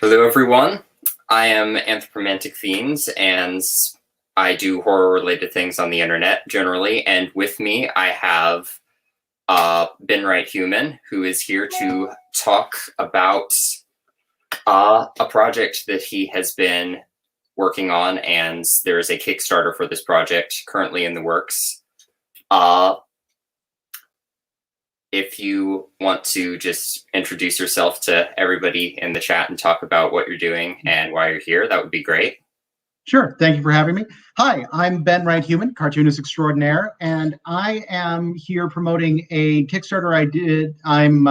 Hello, everyone. I am Anthropomantic Fiends, and I do horror-related things on the internet generally. And with me, I have Ben Wright-Heuman, who is here to talk about a project that he has been working on, and there is a Kickstarter for this project currently in the works. If you want to just introduce yourself to everybody in the chat and talk about what you're doing and why you're here, that would be great. Sure. Thank you for having me. Hi, I'm Ben Wright-Heuman, cartoonist extraordinaire, and I am here promoting a Kickstarter I'm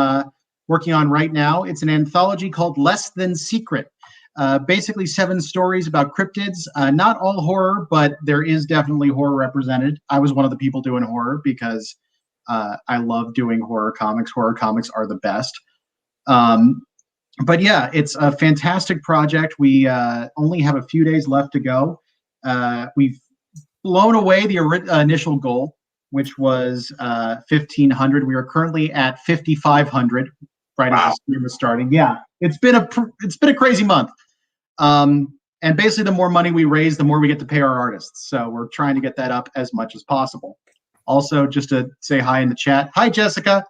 working on right now. It's an anthology called Less Than Secret. Basically 7 stories about cryptids, not all horror, but there is definitely horror represented. I was one of the people doing horror because I love doing horror comics. Horror comics are the best. But yeah, it's a fantastic project. We only have a few days left to go. We've blown away the initial goal, which was 1,500. We are currently at 5,500 right as the stream is starting. Yeah, it's been a crazy month. And basically, the more money we raise, the more we get to pay our artists. So we're trying to get that up as much as possible. Also, just to say hi in the chat. Hi, Jessica.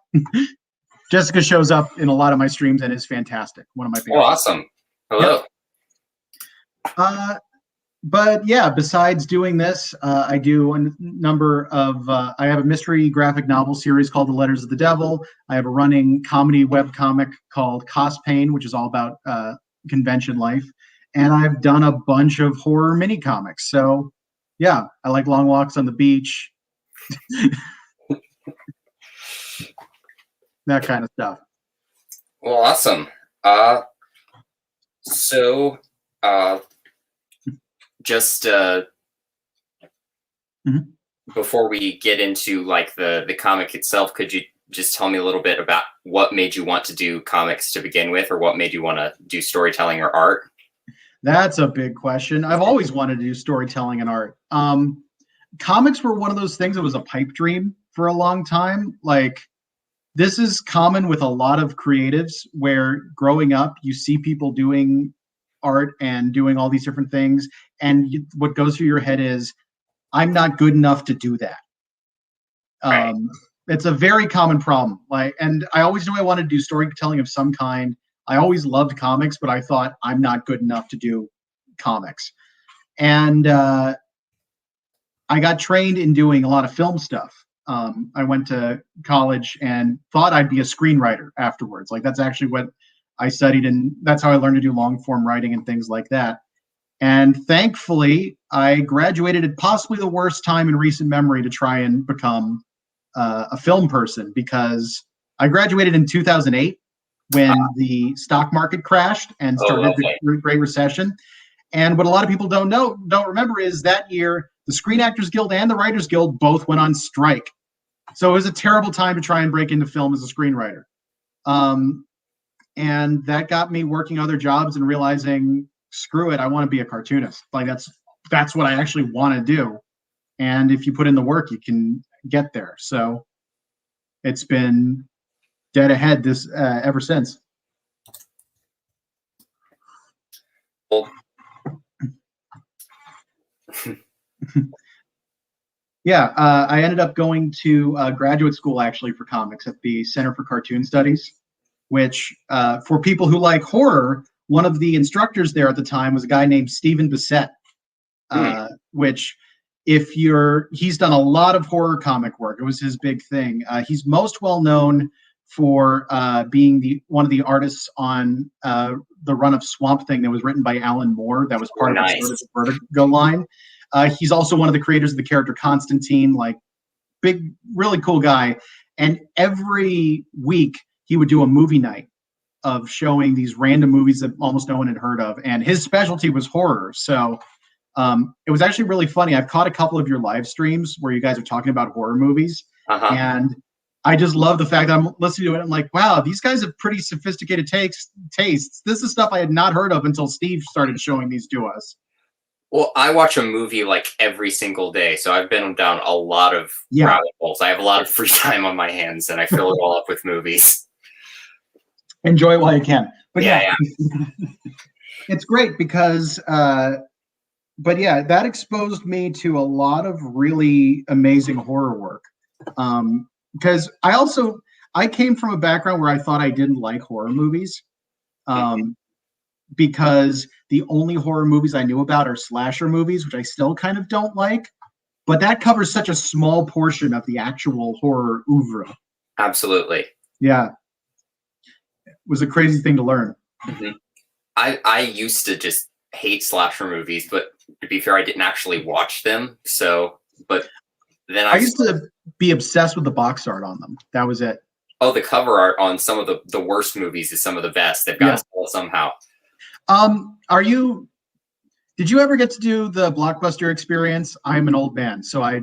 Jessica shows up in a lot of my streams and is fantastic. One of my favorites. Oh, awesome. Hello. Yep. But yeah, besides doing this, I do a number of, I have a mystery graphic novel series called The Letters of the Devil. I have a running comedy webcomic called Cost Pain, which is all about convention life. And I've done a bunch of horror mini comics. So yeah, I like long walks on the beach. That kind of stuff. Well, awesome. Just before we get into like the comic itself, could you just tell me a little bit about what made you want to do comics to begin with, or what made you want to do storytelling or art? That's a big question. I've always wanted to do storytelling and art. Comics were one of those things that was a pipe dream for a long time. Like, this is common with a lot of creatives where growing up, you see people doing art and doing all these different things. And what goes through your head is, I'm not good enough to do that. Right. It's a very common problem. And I always knew I wanted to do storytelling of some kind. I always loved comics, but I thought I'm not good enough to do comics. And I got trained in doing a lot of film stuff. I went to college and thought I'd be a screenwriter afterwards. Like, that's actually what I studied, and that's how I learned to do long form writing and things like that. And thankfully, I graduated at possibly the worst time in recent memory to try and become a film person, because I graduated in 2008 when the stock market crashed and started the Great Recession. And what a lot of people don't remember is that year, the Screen Actors Guild and the Writers Guild both went on strike. So it was a terrible time to try and break into film as a screenwriter. And that got me working other jobs and realizing, screw it, I want to be a cartoonist. Like, that's what I actually want to do. And if you put in the work, you can get there. So it's been dead ahead ever since. Well, yeah, I ended up going to graduate school actually for comics at the Center for Cartoon Studies, which for people who like horror, one of the instructors there at the time was a guy named Stephen Bissett, which he's done a lot of horror comic work. It was his big thing. He's most well known for being one of the artists on the run of Swamp Thing that was written by Alan Moore. That was part of the Vertigo line. He's also one of the creators of the character Constantine, like, big, really cool guy. And every week he would do a movie night of showing these random movies that almost no one had heard of. And his specialty was horror. So it was actually really funny. I've caught a couple of your live streams where you guys are talking about horror movies. And I just love the fact that I'm listening to it. I'm like, wow, these guys have pretty sophisticated tastes. This is stuff I had not heard of until Steve started showing these to us. Well, I watch a movie like every single day, so I've been down a lot of rabbit holes. I have a lot of free time on my hands, and I fill it all up with movies. Enjoy it while you can. But yeah. It's great because, but yeah, that exposed me to a lot of really amazing horror work. Because I came from a background where I thought I didn't like horror movies. Because the only horror movies I knew about are slasher movies, which I still kind of don't like. But that covers such a small portion of the actual horror oeuvre. Absolutely. Yeah. It was a crazy thing to learn. Mm-hmm. I used to just hate slasher movies, but to be fair, I didn't actually watch them. So, but then I used to be obsessed with the box art on them. That was it. Oh, the cover art on some of the worst movies is some of the best. They've got to sell it somehow. Did you ever get to do the Blockbuster experience? I'm an old man, so I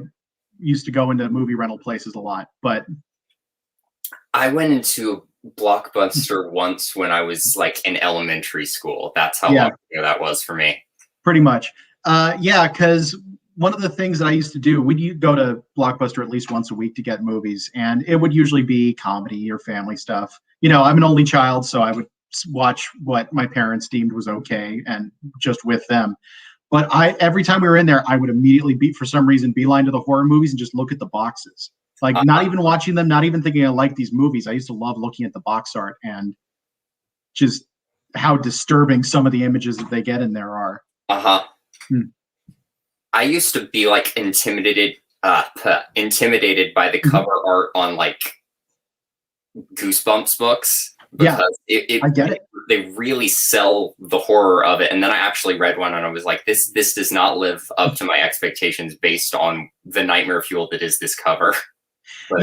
used to go into movie rental places a lot, but I went into Blockbuster once when I was like in elementary school. That's how long ago that was for me. Pretty much. Yeah, because one of the things that I used to do, we'd go to Blockbuster at least once a week to get movies, and it would usually be comedy or family stuff. You know, I'm an only child, so I would watch what my parents deemed was okay and just with them. But every time we were in there, I would immediately for some reason, beeline to the horror movies and just look at the boxes. Like not even watching them, not even thinking I like these movies. I used to love looking at the box art and just how disturbing some of the images that they get in there are. I used to be like intimidated by the cover art on like Goosebumps books. Because I get it. They really sell the horror of it. And then I actually read one and I was like, this does not live up to my expectations based on the nightmare fuel that is this cover. But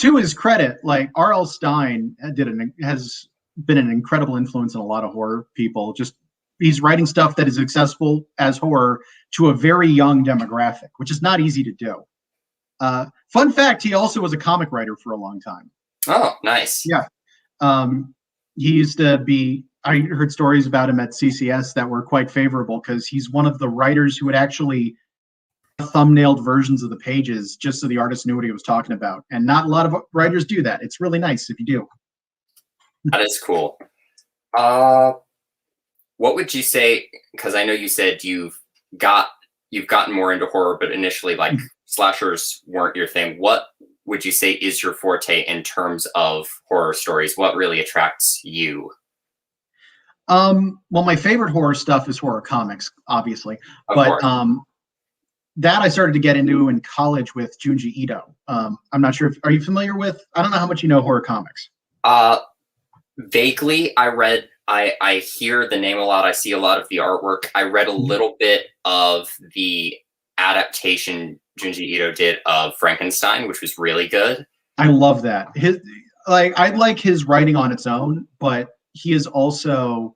to his credit, like R.L. Stine has been an incredible influence on a lot of horror people. Just he's writing stuff that is accessible as horror to a very young demographic, which is not easy to do. Fun fact, he also was a comic writer for a long time. Oh, nice. Yeah. He used to be, I heard stories about him at CCS that were quite favorable because he's one of the writers who would actually thumbnailed versions of the pages just so the artist knew what he was talking about. And not a lot of writers do that. It's really nice if you do. That is cool. What would you say, because I know you said you've gotten more into horror, but initially like slashers weren't your thing. What would you say is your forte in terms of horror stories? What really attracts you? Well, my favorite horror stuff is horror comics, obviously. But that I started to get into in college with Junji Ito. I'm not sure are you familiar with, I don't know how much you know horror comics. Vaguely, I hear the name a lot. I see a lot of the artwork. I read a little bit of the adaptation Junji Ito did of Frankenstein, which was really good. I love that. I like his writing on its own, but he's done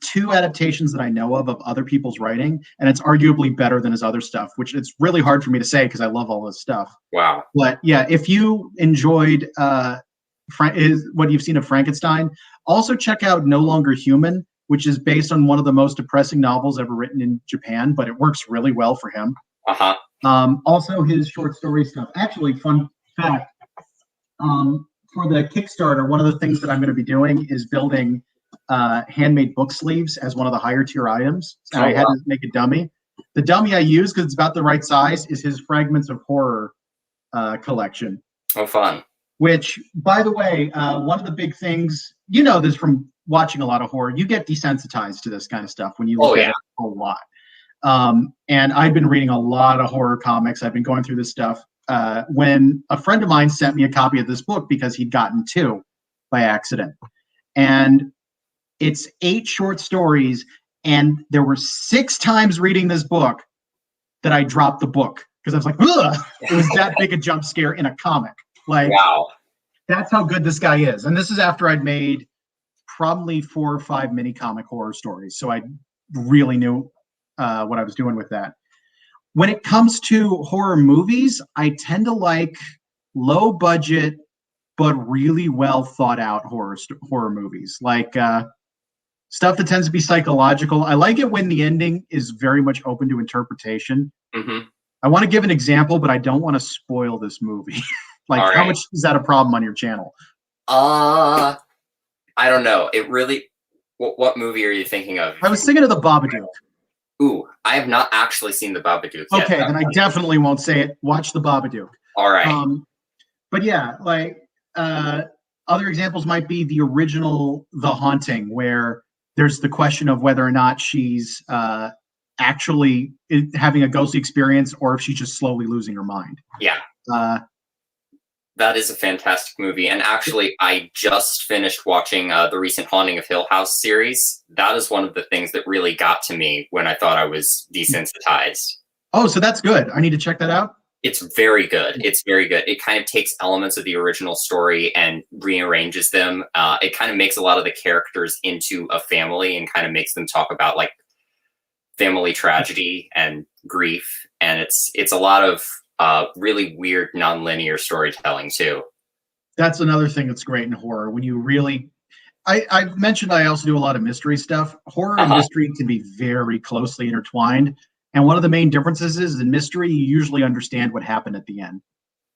2 adaptations that I know of other people's writing, and it's arguably better than his other stuff, which it's really hard for me to say because I love all this stuff. Wow. But yeah, if you enjoyed what you've seen of Frankenstein, also check out No Longer Human, which is based on one of the most depressing novels ever written in Japan, but it works really well for him. Also his short story stuff. Actually, fun fact, for the Kickstarter, one of the things that I'm going to be doing is building handmade book sleeves as one of the higher tier items. And I had to make a dummy. The dummy I use, because it's about the right size, is his Fragments of Horror collection. Oh, fun. Which, by the way, one of the big things, you know this from watching a lot of horror, you get desensitized to this kind of stuff when you look at it a lot. And I've been reading a lot of horror comics. I've been going through this stuff. When a friend of mine sent me a copy of this book because he'd gotten 2 by accident. And it's 8 short stories. And there were 6 times reading this book that I dropped the book because I was like, ugh! It was that big a jump scare in a comic. Like, wow. That's how good this guy is. And this is after I'd made probably 4 or 5 mini comic horror stories. So I really knew what I was doing with that. When it comes to horror movies, I tend to like low budget, but really well thought out horror movies. Like stuff that tends to be psychological. I like it when the ending is very much open to interpretation. Mm-hmm. I want to give an example, but I don't want to spoil this movie. Like, how much is that a problem on your channel? I don't know. What movie are you thinking of? I was thinking of the Babadook. Ooh, I have not actually seen the Babadook yet. Okay, then I definitely won't say it. Watch the Babadook. All right. But yeah, like other examples might be the original The Haunting, where there's the question of whether or not she's actually having a ghostly experience or if she's just slowly losing her mind. Yeah. That is a fantastic movie. And actually, I just finished watching the recent Haunting of Hill House series. That is one of the things that really got to me when I thought I was desensitized. Oh, so that's good. I need to check that out. It's very good. It's very good. It kind of takes elements of the original story and rearranges them. It kind of makes a lot of the characters into a family and kind of makes them talk about like family tragedy and grief. And it's a lot of really weird non-linear storytelling too. That's another thing that's great in horror. When you really, I've mentioned I also do a lot of mystery stuff. Horror and mystery can be very closely intertwined. And one of the main differences is in mystery, you usually understand what happened at the end.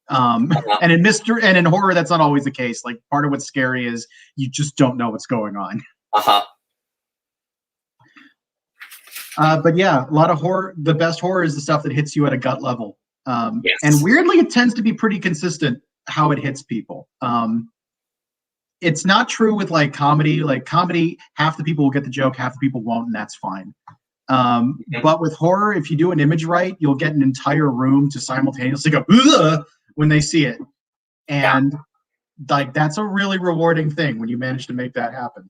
And in horror, that's not always the case. Like part of what's scary is you just don't know what's going on. But yeah, a lot of horror. The best horror is the stuff that hits you at a gut level. Yes. And weirdly, it tends to be pretty consistent how it hits people. It's not true with like comedy. Like comedy, half the people will get the joke, half the people won't, and that's fine. But with horror, if you do an image right, you'll get an entire room to simultaneously go ugh when they see it. And like that's a really rewarding thing when you manage to make that happen.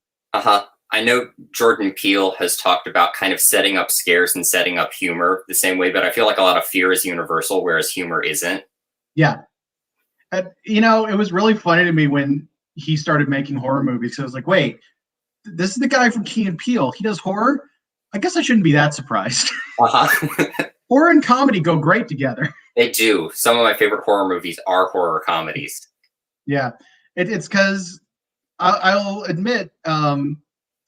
I know Jordan Peele has talked about kind of setting up scares and setting up humor the same way, but I feel like a lot of fear is universal, whereas humor isn't. Yeah. And, you know, it was really funny to me when he started making horror movies. So I was like, wait, this is the guy from Key and Peele. He does horror? I guess I shouldn't be that surprised. Horror and comedy go great together. They do. Some of my favorite horror movies are horror comedies. Yeah. It's because I'll admit,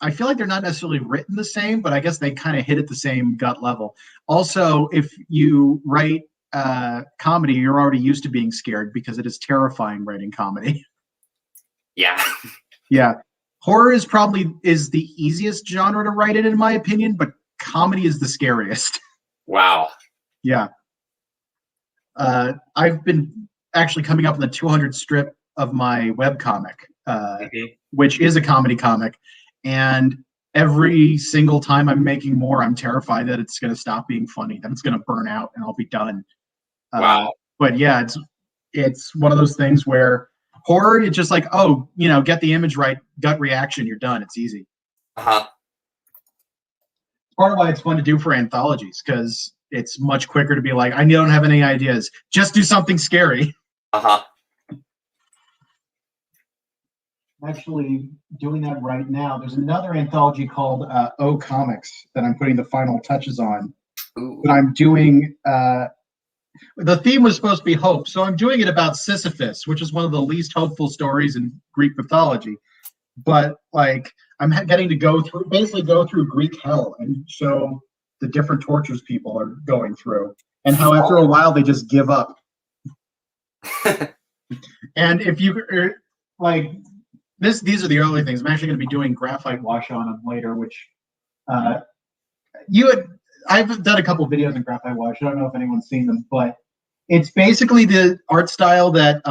I feel like they're not necessarily written the same, but I guess they kind of hit at the same gut level. Also, if you write comedy, you're already used to being scared because it is terrifying writing comedy. Yeah. Yeah. Horror is probably the easiest genre to write in my opinion, but comedy is the scariest. Wow. Yeah. I've been actually coming up with the 200 strip of my webcomic, which is a comedy comic. And every single time I'm making more, I'm terrified that it's going to stop being funny, that it's going to burn out and I'll be done. Wow. But yeah, it's one of those things where horror, it's just like, oh, you know, get the image right, gut reaction, you're done. It's easy. Part of why it's fun to do for anthologies, because it's much quicker to be like, I don't have any ideas. Just do something scary. Actually doing that right now. There's another anthology called O Comics that I'm putting the final touches on. Ooh. But I'm doing the theme was supposed to be hope, so I'm doing it about Sisyphus, which is one of the least hopeful stories in Greek mythology. But like I'm getting to go through Greek hell and show the different tortures people are going through and how after a while they just give up. And if you like these are the early things. I'm actually going to be doing graphite wash on them later, which I've done a couple of videos in graphite wash. I don't know if anyone's seen them, but it's basically the art style that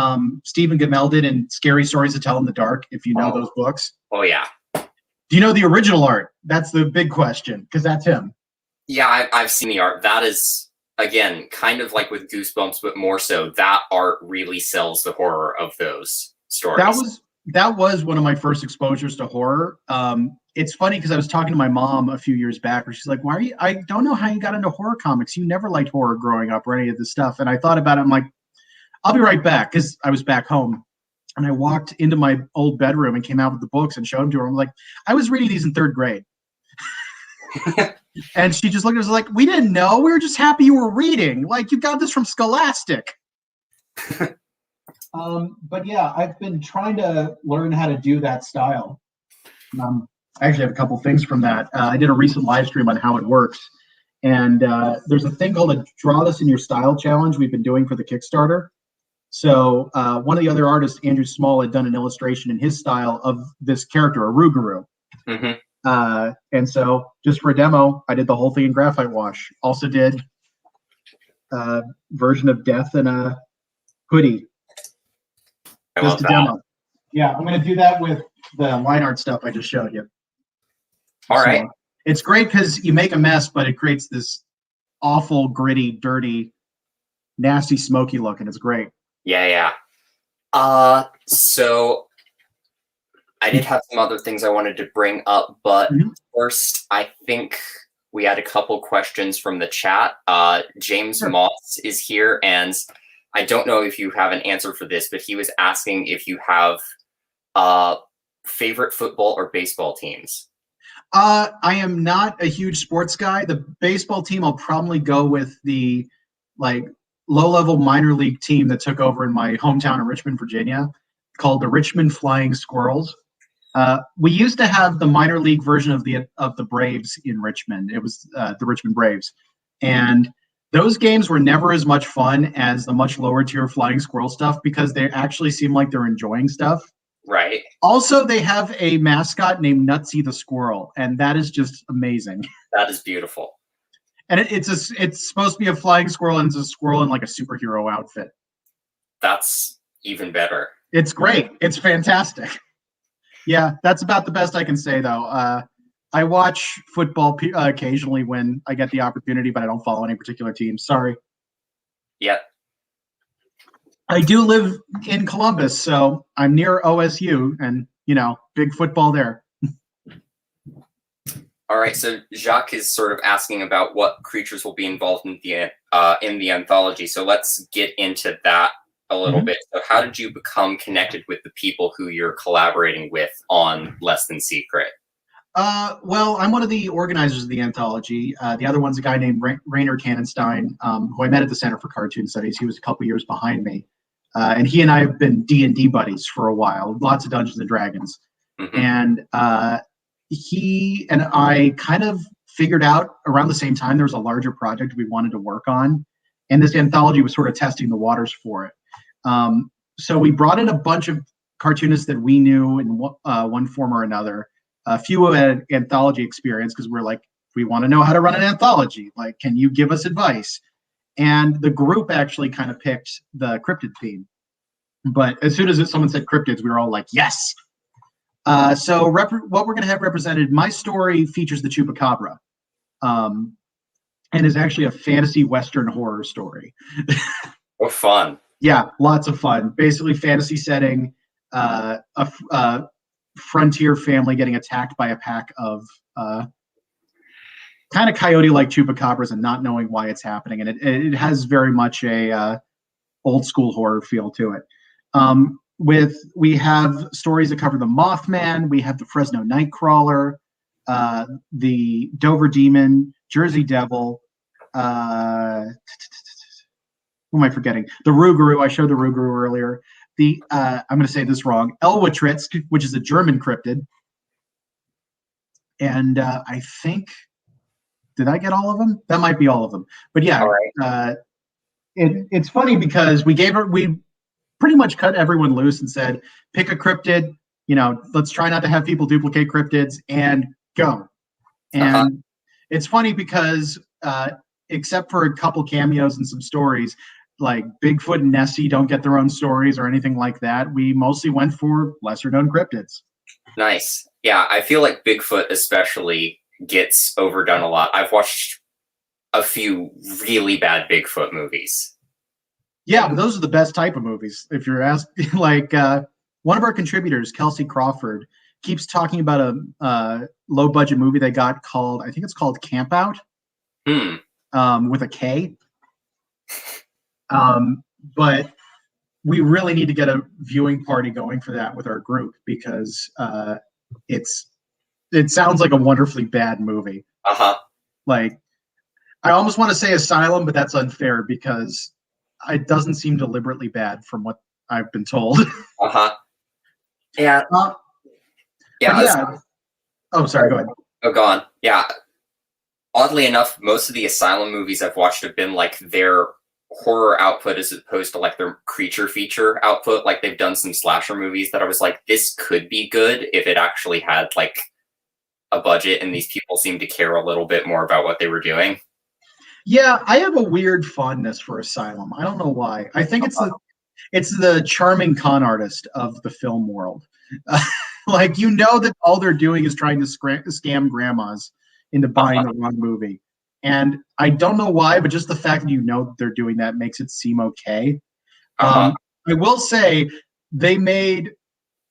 Stephen Gammell did in Scary Stories to Tell in the Dark, if you know those books. Oh, yeah. Do you know the original art? That's the big question, because that's him. Yeah, I've seen the art. That is, again, kind of like with Goosebumps, but more so. That art really sells the horror of those stories. That was one of my first exposures to horror. It's funny because I was talking to my mom a few years back where she's like, I don't know how you got into horror comics. You never liked horror growing up or any of this stuff. And I thought about it. I'm like, I'll be right back, because I was back home. And I walked into my old bedroom and came out with the books and showed them to her. I'm like, I was reading these in 3rd grade. And she just looked at us like, we didn't know. We were just happy you were reading. Like, you got this from Scholastic. But yeah, I've been trying to learn how to do that style. I actually have a couple things from that. I did a recent live stream on how it works. And there's a thing called a Draw This in Your Style challenge we've been doing for the Kickstarter. So one of the other artists, Andrew Small, had done an illustration in his style of this character, a Rougarou. And so just for a demo, I did the whole thing in graphite wash. Also did a version of Death in a hoodie. I Just love a that. demo. Yeah, I'm going to do that with the line art stuff I just showed you. All right. It's great because you make a mess, but it creates this awful, gritty, dirty, nasty, smoky look, and it's great. Yeah. So I did have some other things I wanted to bring up, but first, I think we had a couple questions from the chat. James Moss is here, and I don't know if you have an answer for this, but he was asking if you have favorite football or baseball teams. I am not a huge sports guy. The baseball team, I'll probably go with the low-level minor league team that took over in my hometown of Richmond, Virginia, called the Richmond Flying Squirrels. We used to have the minor league version of the Braves in Richmond. It was the Richmond Braves, and those games were never as much fun as the much lower tier Flying Squirrel stuff because they actually seem like they're enjoying stuff. Right. Also, they have a mascot named Nutsy the Squirrel, and that is just amazing. That is beautiful. And it's supposed to be a flying squirrel, and it's a squirrel in like a superhero outfit. That's even better. It's great. It's fantastic. Yeah, that's about the best I can say, though. I watch football occasionally when I get the opportunity, but I don't follow any particular team. Sorry. Yep. I do live in Columbus, so I'm near OSU, and big football there. All right, so Jacques is sort of asking about what creatures will be involved in the anthology. So let's get into that a little bit. So how did you become connected with the people who you're collaborating with on Less Than Secret? Well, I'm one of the organizers of the anthology. The other one's a guy named Rainer Kannenstein, who I met at the Center for Cartoon Studies. He was a couple years behind me. And he and I have been D&D buddies for a while, lots of Dungeons and Dragons. And he and I kind of figured out around the same time there was a larger project we wanted to work on. And this anthology was sort of testing the waters for it. So we brought in a bunch of cartoonists that we knew in one form or another. A few had anthology experience because we're like, we want to know how to run an anthology. Like, can you give us advice? And the group actually kind of picked the cryptid theme. But as soon as someone said cryptids, we were all like, yes. So what we're going to have represented, my story features the Chupacabra, and is actually a fantasy Western horror story. Oh, fun. Yeah, lots of fun. Basically fantasy setting, a frontier family getting attacked by a pack of kind of coyote-like chupacabras and not knowing why it's happening. And it has very much a old school horror feel to it. We have stories that cover the Mothman, we have the Fresno Nightcrawler, the Dover Demon, Jersey Devil, who am I forgetting? The Rougarou. I showed the Rougarou earlier. I'm going to say this wrong. Elwatritzk, which is a German cryptid. And I think, did I get all of them? That might be all of them. But yeah, right. It's funny because we pretty much cut everyone loose and said, pick a cryptid, let's try not to have people duplicate cryptids and go. And it's funny because except for a couple cameos and some stories, like Bigfoot and Nessie don't get their own stories or anything like that. We mostly went for lesser known cryptids. Nice. Yeah, I feel like Bigfoot especially gets overdone a lot. I've watched a few really bad Bigfoot movies. Yeah, but those are the best type of movies. If you're asking, like one of our contributors, Kelsey Crawford, keeps talking about a low budget movie they got called, I think it's called Camp Out, with a K. But we really need to get a viewing party going for that with our group because it sounds like a wonderfully bad movie. Like, I almost want to say Asylum, but that's unfair because it doesn't seem deliberately bad from what I've been told. Yeah. Oh, sorry. Go ahead. Oh, go on. Yeah. Oddly enough, most of the Asylum movies I've watched have been like their horror output as opposed to like their creature feature output. Like they've done some slasher movies that I was like, this could be good if it actually had like a budget, and these people seem to care a little bit more about what they were doing. Yeah, I have a weird fondness for Asylum. I don't know why. I think it's the charming con artist of the film world. Like, you know that all they're doing is trying to scam grandmas into buying the wrong movie. And I don't know why, but just the fact that you know that they're doing that makes it seem okay. I will say they made,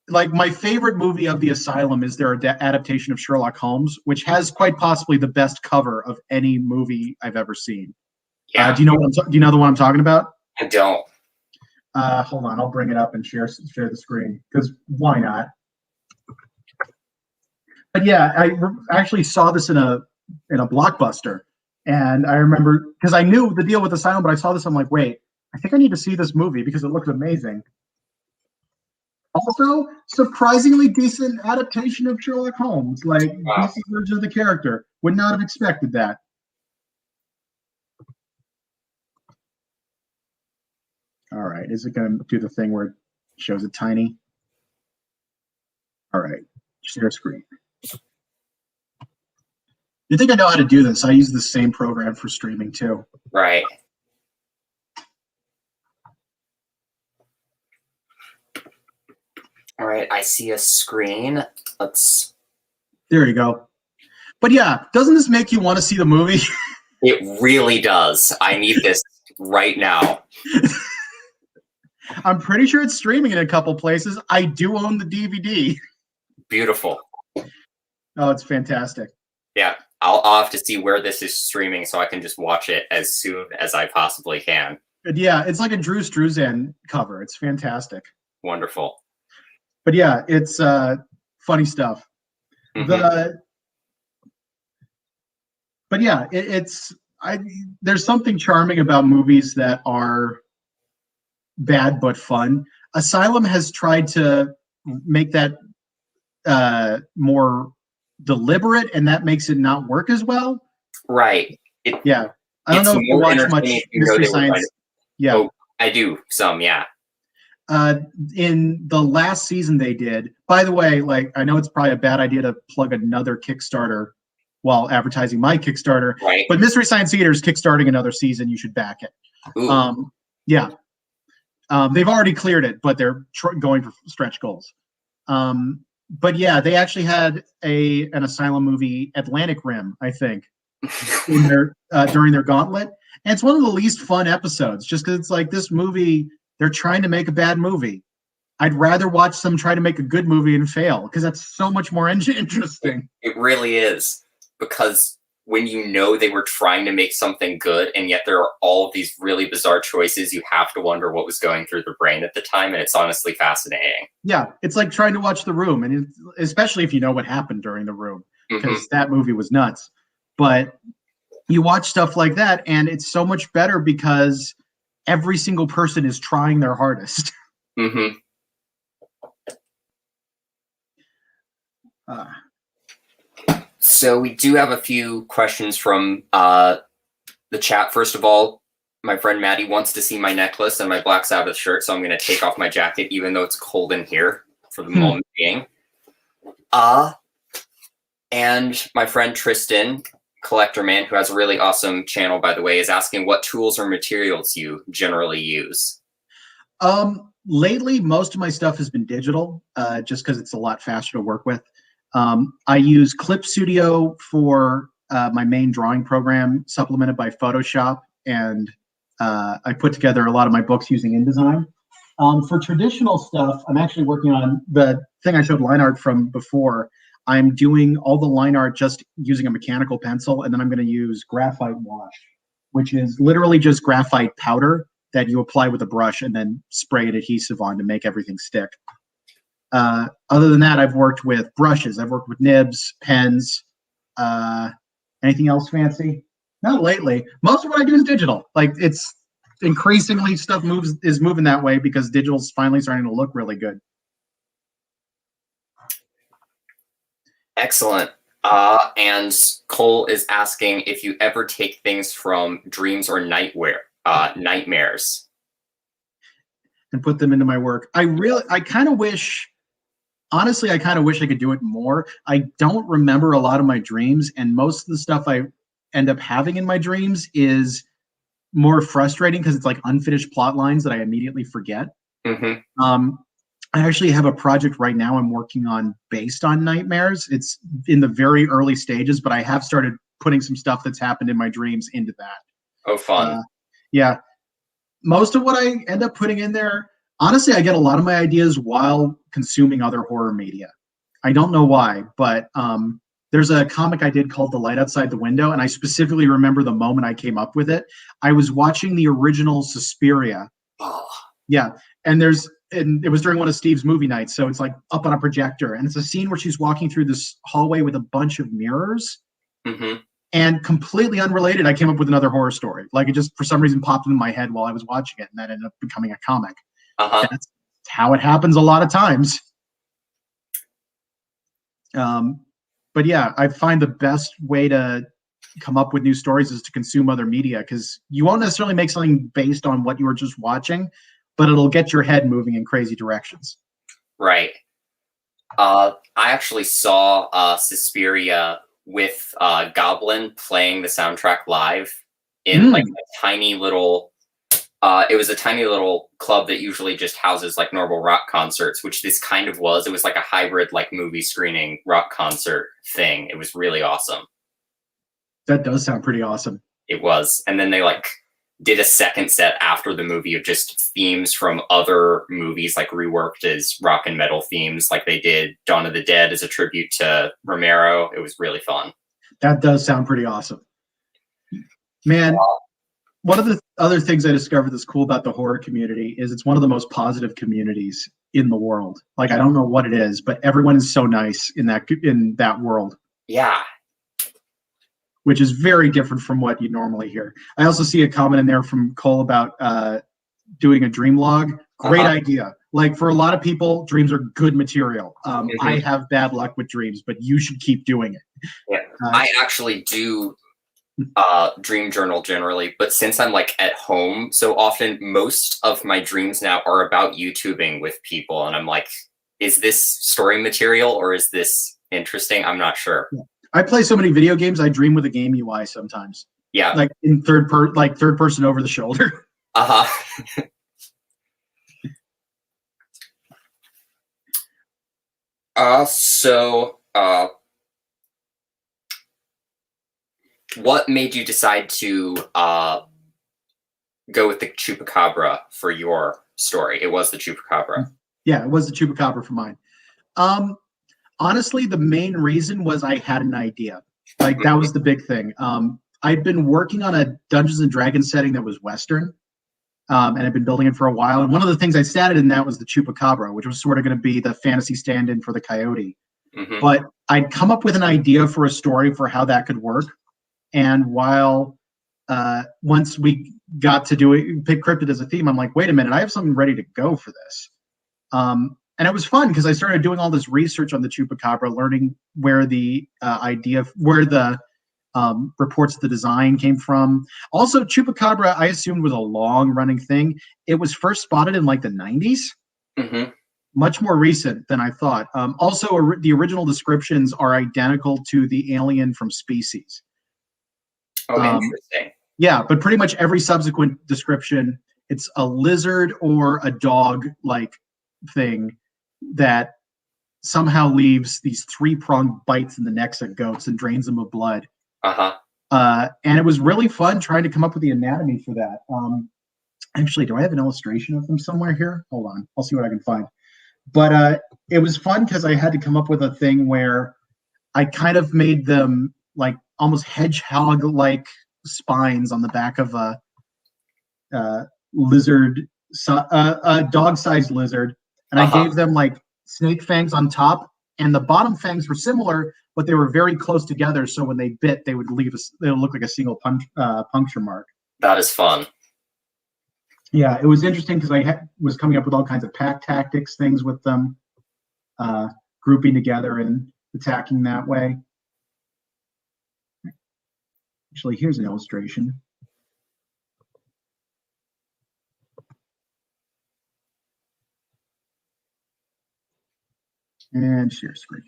like, my favorite movie of the Asylum is their adaptation of Sherlock Holmes, which has quite possibly the best cover of any movie I've ever seen. Yeah. Do you know the one I'm talking about? I don't. Hold on, I'll bring it up and share the screen, because why not? But yeah, I actually saw this in a Blockbuster, and I remember, because I knew the deal with Asylum, but I saw this, I'm like, wait, I think I need to see this movie because it looks amazing. Also, surprisingly decent adaptation of Sherlock Holmes, like decent version of the character. Would not have expected that. All right, is it going to do the thing where it shows it tiny? All right, share screen. You think I know how to do this? I use the same program for streaming too. Right. All right, I see a screen. There you go. But yeah, doesn't this make you want to see the movie? It really does. I need this right now. I'm pretty sure it's streaming in a couple places. I do own the DVD. Beautiful. Oh, it's fantastic. Yeah, I'll have to see where this is streaming so I can just watch it as soon as I possibly can. But yeah, it's like a Drew Struzan cover. It's fantastic. Wonderful. But yeah, it's funny stuff. Mm-hmm. But yeah, there's something charming about movies that are bad but fun. Asylum has tried to make that more deliberate, and that makes it not work as well. Right. Yeah. I don't know if you watch much Mystery Science. Yeah. Oh, I do some, yeah. In the last season they did, by the way, like, I know it's probably a bad idea to plug another Kickstarter while advertising my Kickstarter, right? But Mystery Science Theater is kickstarting another season. You should back it. Yeah. They've already cleared it, but they're going for stretch goals. But yeah, they actually had an Asylum movie, Atlantic Rim, I think, in their during their gauntlet. And it's one of the least fun episodes, just because it's like, this movie, they're trying to make a bad movie. I'd rather watch them try to make a good movie and fail, because that's so much more interesting. It really is, because when you know they were trying to make something good, and yet there are all of these really bizarre choices, you have to wonder what was going through their brain at the time, and it's honestly fascinating. Yeah, it's like trying to watch The Room, and especially if you know what happened during The Room, because that movie was nuts. But you watch stuff like that, and it's so much better because every single person is trying their hardest. So we do have a few questions from the chat. First of all, my friend Maddie wants to see my necklace and my Black Sabbath shirt, so I'm going to take off my jacket even though it's cold in here for the moment being. And my friend Tristan, Collector Man, who has a really awesome channel, by the way, is asking what tools or materials you generally use. Lately, most of my stuff has been digital, just because it's a lot faster to work with. I use Clip Studio for my main drawing program, supplemented by Photoshop, and I put together a lot of my books using InDesign. For traditional stuff, I'm actually working on the thing I showed line art from before. I'm doing all the line art just using a mechanical pencil, and then I'm going to use graphite wash, which is literally just graphite powder that you apply with a brush and then spray an adhesive on to make everything stick. Other than that, I've worked with brushes. I've worked with nibs, pens. Anything else fancy? Not lately. Most of what I do is digital. Like, it's increasingly stuff is moving that way because digital's finally starting to look really good. Excellent. And Cole is asking if you ever take things from dreams or nightmares and put them into my work. I kind of wish honestly, I kind of wish I could do it more. I don't remember a lot of my dreams, and most of the stuff I end up having in my dreams is more frustrating because it's like unfinished plot lines that I immediately forget. Mm-hmm. I actually have a project right now I'm working on based on nightmares. It's in the very early stages, but I have started putting some stuff that's happened in my dreams into that. Oh, fun. Yeah. Most of what I end up putting in there, honestly, I get a lot of my ideas while consuming other horror media. I don't know why, but there's a comic I did called The Light Outside the Window, and I specifically remember the moment I came up with it. I was watching the original Suspiria. Oh. Yeah, and it was during one of Steve's movie nights, so it's like up on a projector, and it's a scene where she's walking through this hallway with a bunch of mirrors. Mm-hmm. And completely unrelated, I came up with another horror story. Like it just for some reason popped into my head while I was watching it, and that ended up becoming a comic. Uh-huh. That's how it happens a lot of times. But yeah, I find the best way to come up with new stories is to consume other media, because you won't necessarily make something based on what you were just watching, but it'll get your head moving in crazy directions. Right. I actually saw Suspiria with Goblin playing the soundtrack live in like a tiny little. It was a tiny little club that usually just houses like normal rock concerts, which this kind of was. It was like a hybrid like movie screening rock concert thing. It was really awesome. That does sound pretty awesome. It was. And then they like did a second set after the movie of just themes from other movies, like reworked as rock and metal themes, like they did Dawn of the Dead as a tribute to Romero. It was really fun. That does sound pretty awesome. Man, one of the other things I discovered that's cool about the horror community is it's one of the most positive communities in the world. Like, I don't know what it is, but everyone is so nice in that world. Yeah. Which is very different from what you normally hear. I also see a comment in there from Cole about doing a dream log. Great idea. Like for a lot of people, dreams are good material. I have bad luck with dreams, but you should keep doing it. Yeah. I actually do dream journal generally, but since I'm like at home so often, most of my dreams now are about YouTubing with people, and I'm like, is this story material or is this interesting? I'm not sure. Yeah. I play so many video games. I dream with a game UI sometimes. Yeah, like in third person over the shoulder. So, what made you decide to go with the Chupacabra for your story? It was the Chupacabra. Yeah, it was the Chupacabra for mine. Honestly, the main reason was I had an idea. Like that was the big thing. I'd been working on a Dungeons and Dragons setting that was Western, and I'd been building it for a while. And one of the things I started in that was the Chupacabra, which was sort of going to be the fantasy stand-in for the coyote. But I'd come up with an idea for a story for how that could work. And while once we got to do it, pick cryptid as a theme, I'm like, wait a minute, I have something ready to go for this. And it was fun because I started doing all this research on the Chupacabra, learning where the reports of the design came from. Also, Chupacabra, I assumed was a long-running thing. It was first spotted in like the 90s. Much more recent than I thought. Also, the original descriptions are identical to the alien from Species. Oh, interesting. Yeah, but pretty much every subsequent description, it's a lizard or a dog-like thing that somehow leaves these three-pronged bites in the necks of goats and drains them of blood. And it was really fun trying to come up with the anatomy for that. Actually, do I have an illustration of them somewhere here? Hold on, I'll see what I can find. But it was fun because I had to come up with a thing where I kind of made them like almost hedgehog-like spines on the back of a lizard, a dog-sized lizard, and I gave them like snake fangs on top, and the bottom fangs were similar, but they were very close together. So when they bit, they would look like a single puncture mark. That is fun. Yeah, it was interesting because I was coming up with all kinds of pack tactics, things with them, grouping together and attacking that way. Actually, here's an illustration. And share screen.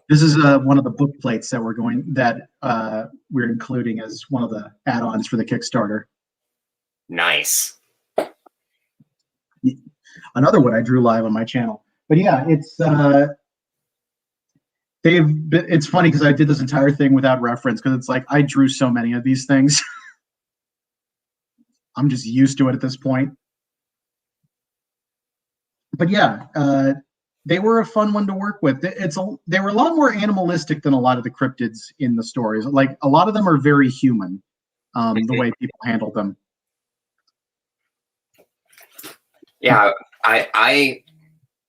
This is one of the book plates that we're including as one of the add-ons for the Kickstarter. Nice. Another one I drew live on my channel. But yeah, it's it's funny because I did this entire thing without reference because it's like I drew so many of these things. I'm just used to it at this point. But yeah, they were a fun one to work with. They were a lot more animalistic than a lot of the cryptids in the stories. Like a lot of them are very human, the way people handled them. Yeah, I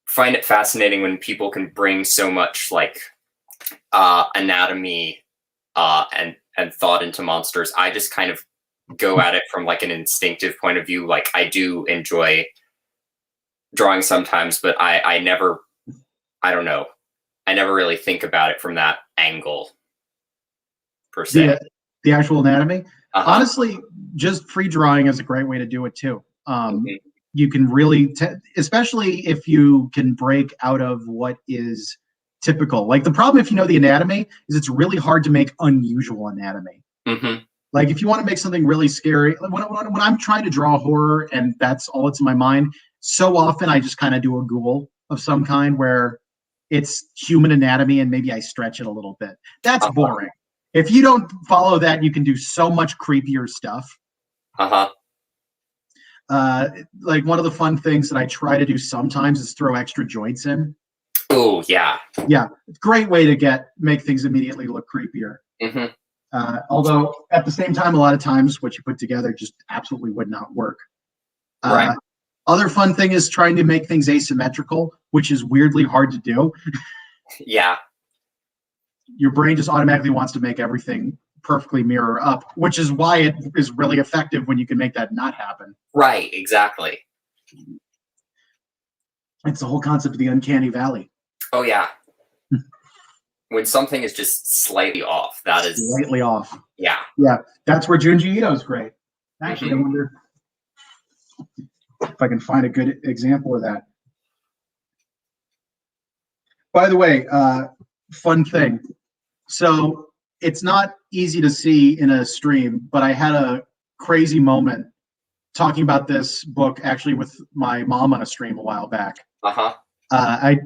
find it fascinating when people can bring so much like anatomy and thought into monsters. I just kind of go at it from like an instinctive point of view. Like I do enjoy drawing sometimes, but I never really think about it from that angle per se. The actual anatomy. Honestly, just free drawing is a great way to do it too. You can really, especially if you can break out of what is typical. Like the problem, if you know the anatomy, is it's really hard to make unusual anatomy. Like if you want to make something really scary, when I'm trying to draw horror and that's all that's in my mind, so often I just kind of do a ghoul of some kind where it's human anatomy and maybe I stretch it a little bit. That's boring. If you don't follow that, you can do so much creepier stuff. Like one of the fun things that I try to do sometimes is throw extra joints in. Oh yeah. Yeah, great way to make things immediately look creepier. Although at the same time, a lot of times what you put together just absolutely would not work. Right. Other fun thing is trying to make things asymmetrical, which is weirdly hard to do. Yeah. Your brain just automatically wants to make everything perfectly mirror up, which is why it is really effective when you can make that not happen. Right, exactly. It's the whole concept of the uncanny valley. Oh yeah. When something is just slightly off, that is slightly off. Yeah. Yeah, that's where Junji Ito is great. Actually, I wonder if I can find a good example of that. By the way, fun thing. So it's not easy to see in a stream, but I had a crazy moment talking about this book actually with my mom on a stream a while back. I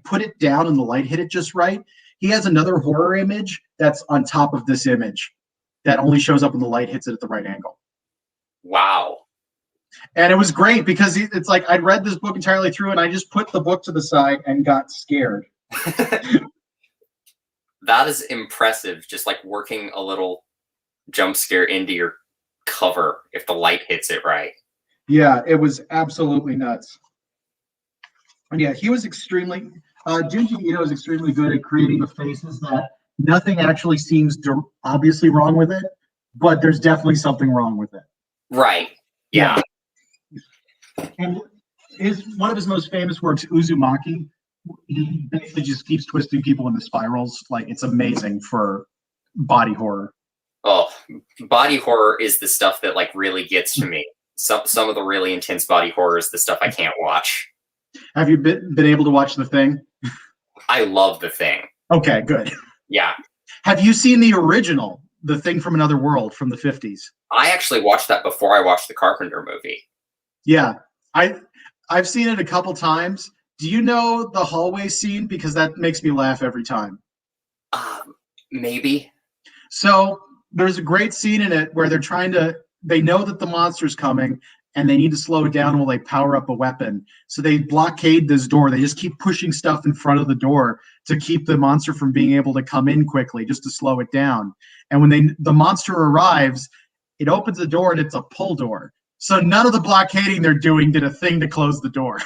put it down and the light hit it just right. He has another horror image that's on top of this image that only shows up when the light hits it at the right angle. Wow. And it was great because it's like I'd read this book entirely through and I just put the book to the side and got scared. That is impressive. Just like working a little jump scare into your cover if the light hits it right. Yeah, it was absolutely nuts. And yeah, he was extremely, Junji Ito is extremely good at creating the faces that nothing actually seems obviously wrong with it, but there's definitely something wrong with it. Right. Yeah. And one of his most famous works, Uzumaki, he basically just keeps twisting people into spirals. Like it's amazing for body horror. Oh, body horror is the stuff that like really gets to me. Some of the really intense body horror is the stuff I can't watch. Have you been able to watch The Thing? I love The Thing. Okay, good. Yeah. Have you seen the original, The Thing from Another World from the 50s? I actually watched that before I watched the Carpenter movie. Yeah, I've seen it a couple times. Do you know the hallway scene? Because that makes me laugh every time. Maybe. So there's a great scene in it where they know that the monster's coming and they need to slow it down while they power up a weapon. So they blockade this door. They just keep pushing stuff in front of the door to keep the monster from being able to come in quickly, just to slow it down. And when the monster arrives, it opens the door and it's a pull door. So none of the blockading they're doing did a thing to close the door.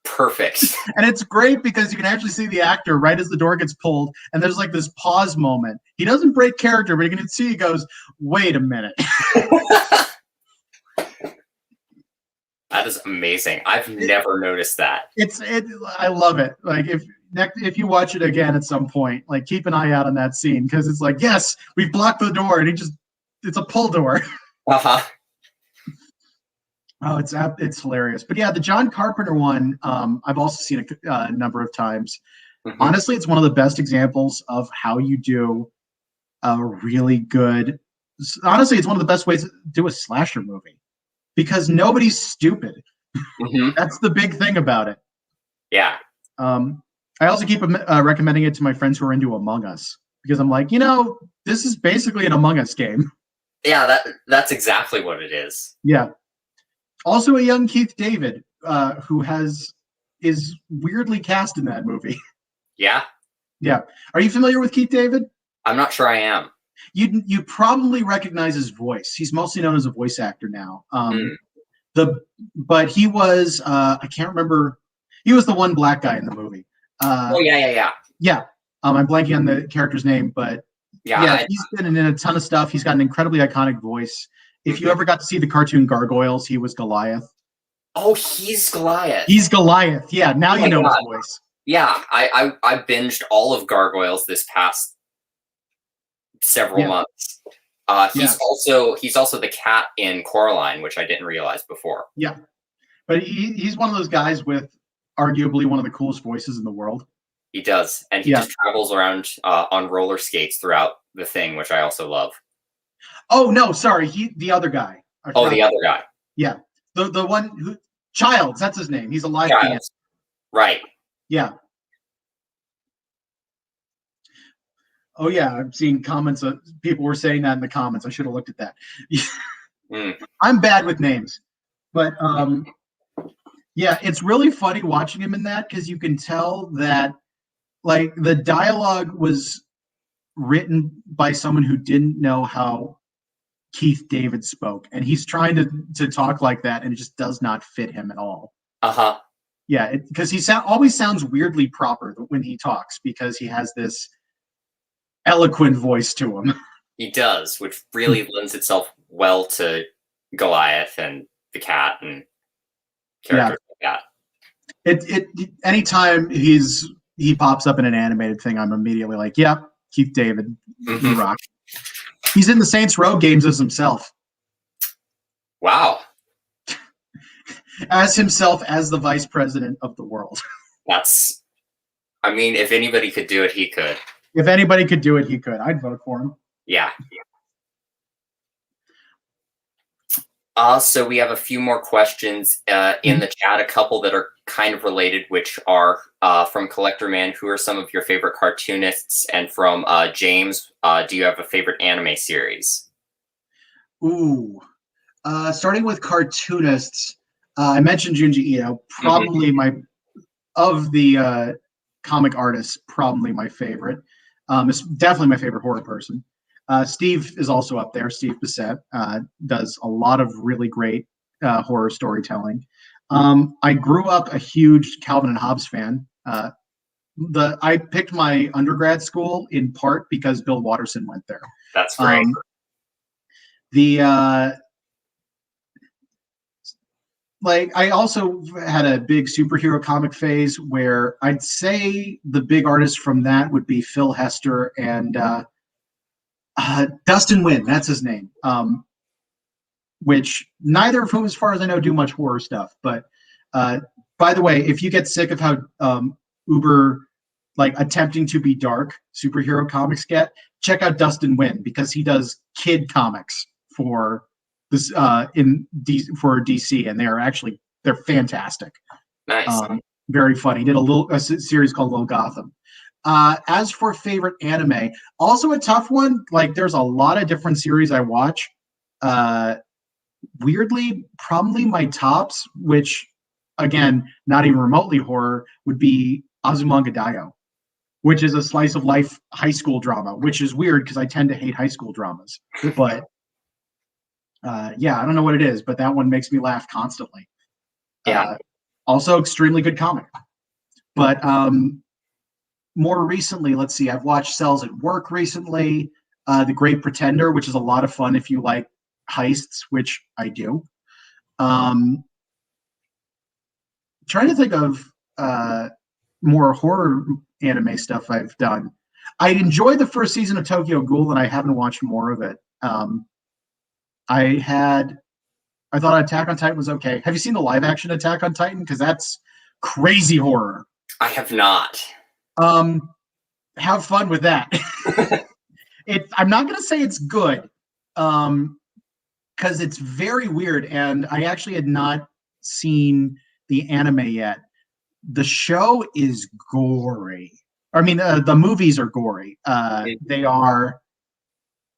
Perfect. And it's great because you can actually see the actor right as the door gets pulled, and there's like this pause moment. He doesn't break character, but you can see he goes, "Wait a minute." That is amazing. I've never noticed that. I love it. Like if you watch it again at some point, like keep an eye out on that scene because it's like, yes, we've blocked the door, and it's a pull door. Oh, it's hilarious. But yeah, the John Carpenter one, I've also seen a number of times. Hmm. Honestly, it's one of the best examples of how you do a really good. Honestly, it's one of the best ways to do a slasher movie because nobody's stupid. Hmm. That's the big thing about it. Yeah. Um, I also keep recommending it to my friends who are into Among Us because I'm like, this is basically an Among Us game. Yeah, that's exactly what it is. Yeah. Also, a young Keith David who is weirdly cast in that movie. Yeah. Yeah. Are you familiar with Keith David? I'm not sure I am. You probably recognize his voice. He's mostly known as a voice actor now. Mm. The but he was I can't remember. He was the one black guy in the movie. Oh yeah, yeah, yeah. Yeah. I'm blanking on the character's name, but Yeah. yeah, he's been in a ton of stuff. He's got an incredibly iconic voice. If you ever got to see the cartoon Gargoyles, he was Goliath. Oh, he's Goliath. He's Goliath. Yeah, now Oh you my know his God. voice. Yeah, I binged all of Gargoyles this past several Yeah, months. yeah, He's also the cat in Coraline, which I didn't realize before. yeah. But he's one of those guys with arguably one of the coolest voices in the world. He does, and he Yeah. just travels around on roller skates throughout the thing, which I also love. Oh no, sorry, the other guy. Oh, the other guy, Yeah, the one who Childs. That's his name. He's a live band. Giles. Right? Yeah. Oh yeah, I'm seeing comments. People were saying that in the comments. I should have looked at that. Mm. I'm bad with names, but yeah, it's really funny watching him in that because you can tell that like the dialogue was written by someone who didn't know how Keith David spoke, and he's trying to talk like that, and it just does not fit him at all. Uh-huh. Yeah, because he always sounds weirdly proper when he talks because he has this eloquent voice to him. He does, which really lends itself well to Goliath and the cat and characters like that. It anytime he pops up in an animated thing, I'm immediately like, yeah, Keith David, you rock. He's in the Saints Row games as himself. Wow. As himself as the vice president of the world. I mean, if anybody could do it, he could. If anybody could do it, he could. I'd vote for him. Yeah. So we have a few more questions in the chat, a couple that are kind of related, which are from Collector Man, who are some of your favorite cartoonists? And from James, do you have a favorite anime series? Ooh. Starting with cartoonists, I mentioned Junji Ito, probably of the comic artists, probably my favorite. It's definitely my favorite horror person. Steve is also up there. Steve Bissett does a lot of really great horror storytelling. I grew up a huge Calvin and Hobbes fan. I picked my undergrad school in part because Bill Watterson went there. That's great. I also had a big superhero comic phase where I'd say the big artists from that would be Phil Hester and Dustin Nguyen, that's his name. Which neither of whom, as far as I know, do much horror stuff. But by the way, if you get sick of how uber attempting to be dark superhero comics get, check out Dustin Nguyen because he does kid comics for this for DC, and they're fantastic. Nice. Very funny. He did a series called Little Gotham. As for favorite anime, also a tough one. There's a lot of different series I watch. Weirdly, probably my tops, which again, not even remotely horror, would be Azumanga Daioh, which is a slice of life high school drama, which is weird because I tend to hate high school dramas. But yeah, I don't know what it is, but that one makes me laugh constantly. Yeah. Also, extremely good comic. But more recently, let's see, I've watched Cells at Work recently, The Great Pretender, which is a lot of fun if you like heists, which I do. Trying to think of more horror anime stuff I've done. I enjoyed the first season of Tokyo Ghoul, and I haven't watched more of it. I had I thought Attack on Titan was okay. Have you seen the live action Attack on Titan? Because that's crazy horror. I have not. Have fun with that. I'm not going to say it's good, because it's very weird, and I actually had not seen the anime yet. The show is gory. I mean, the movies are gory. They are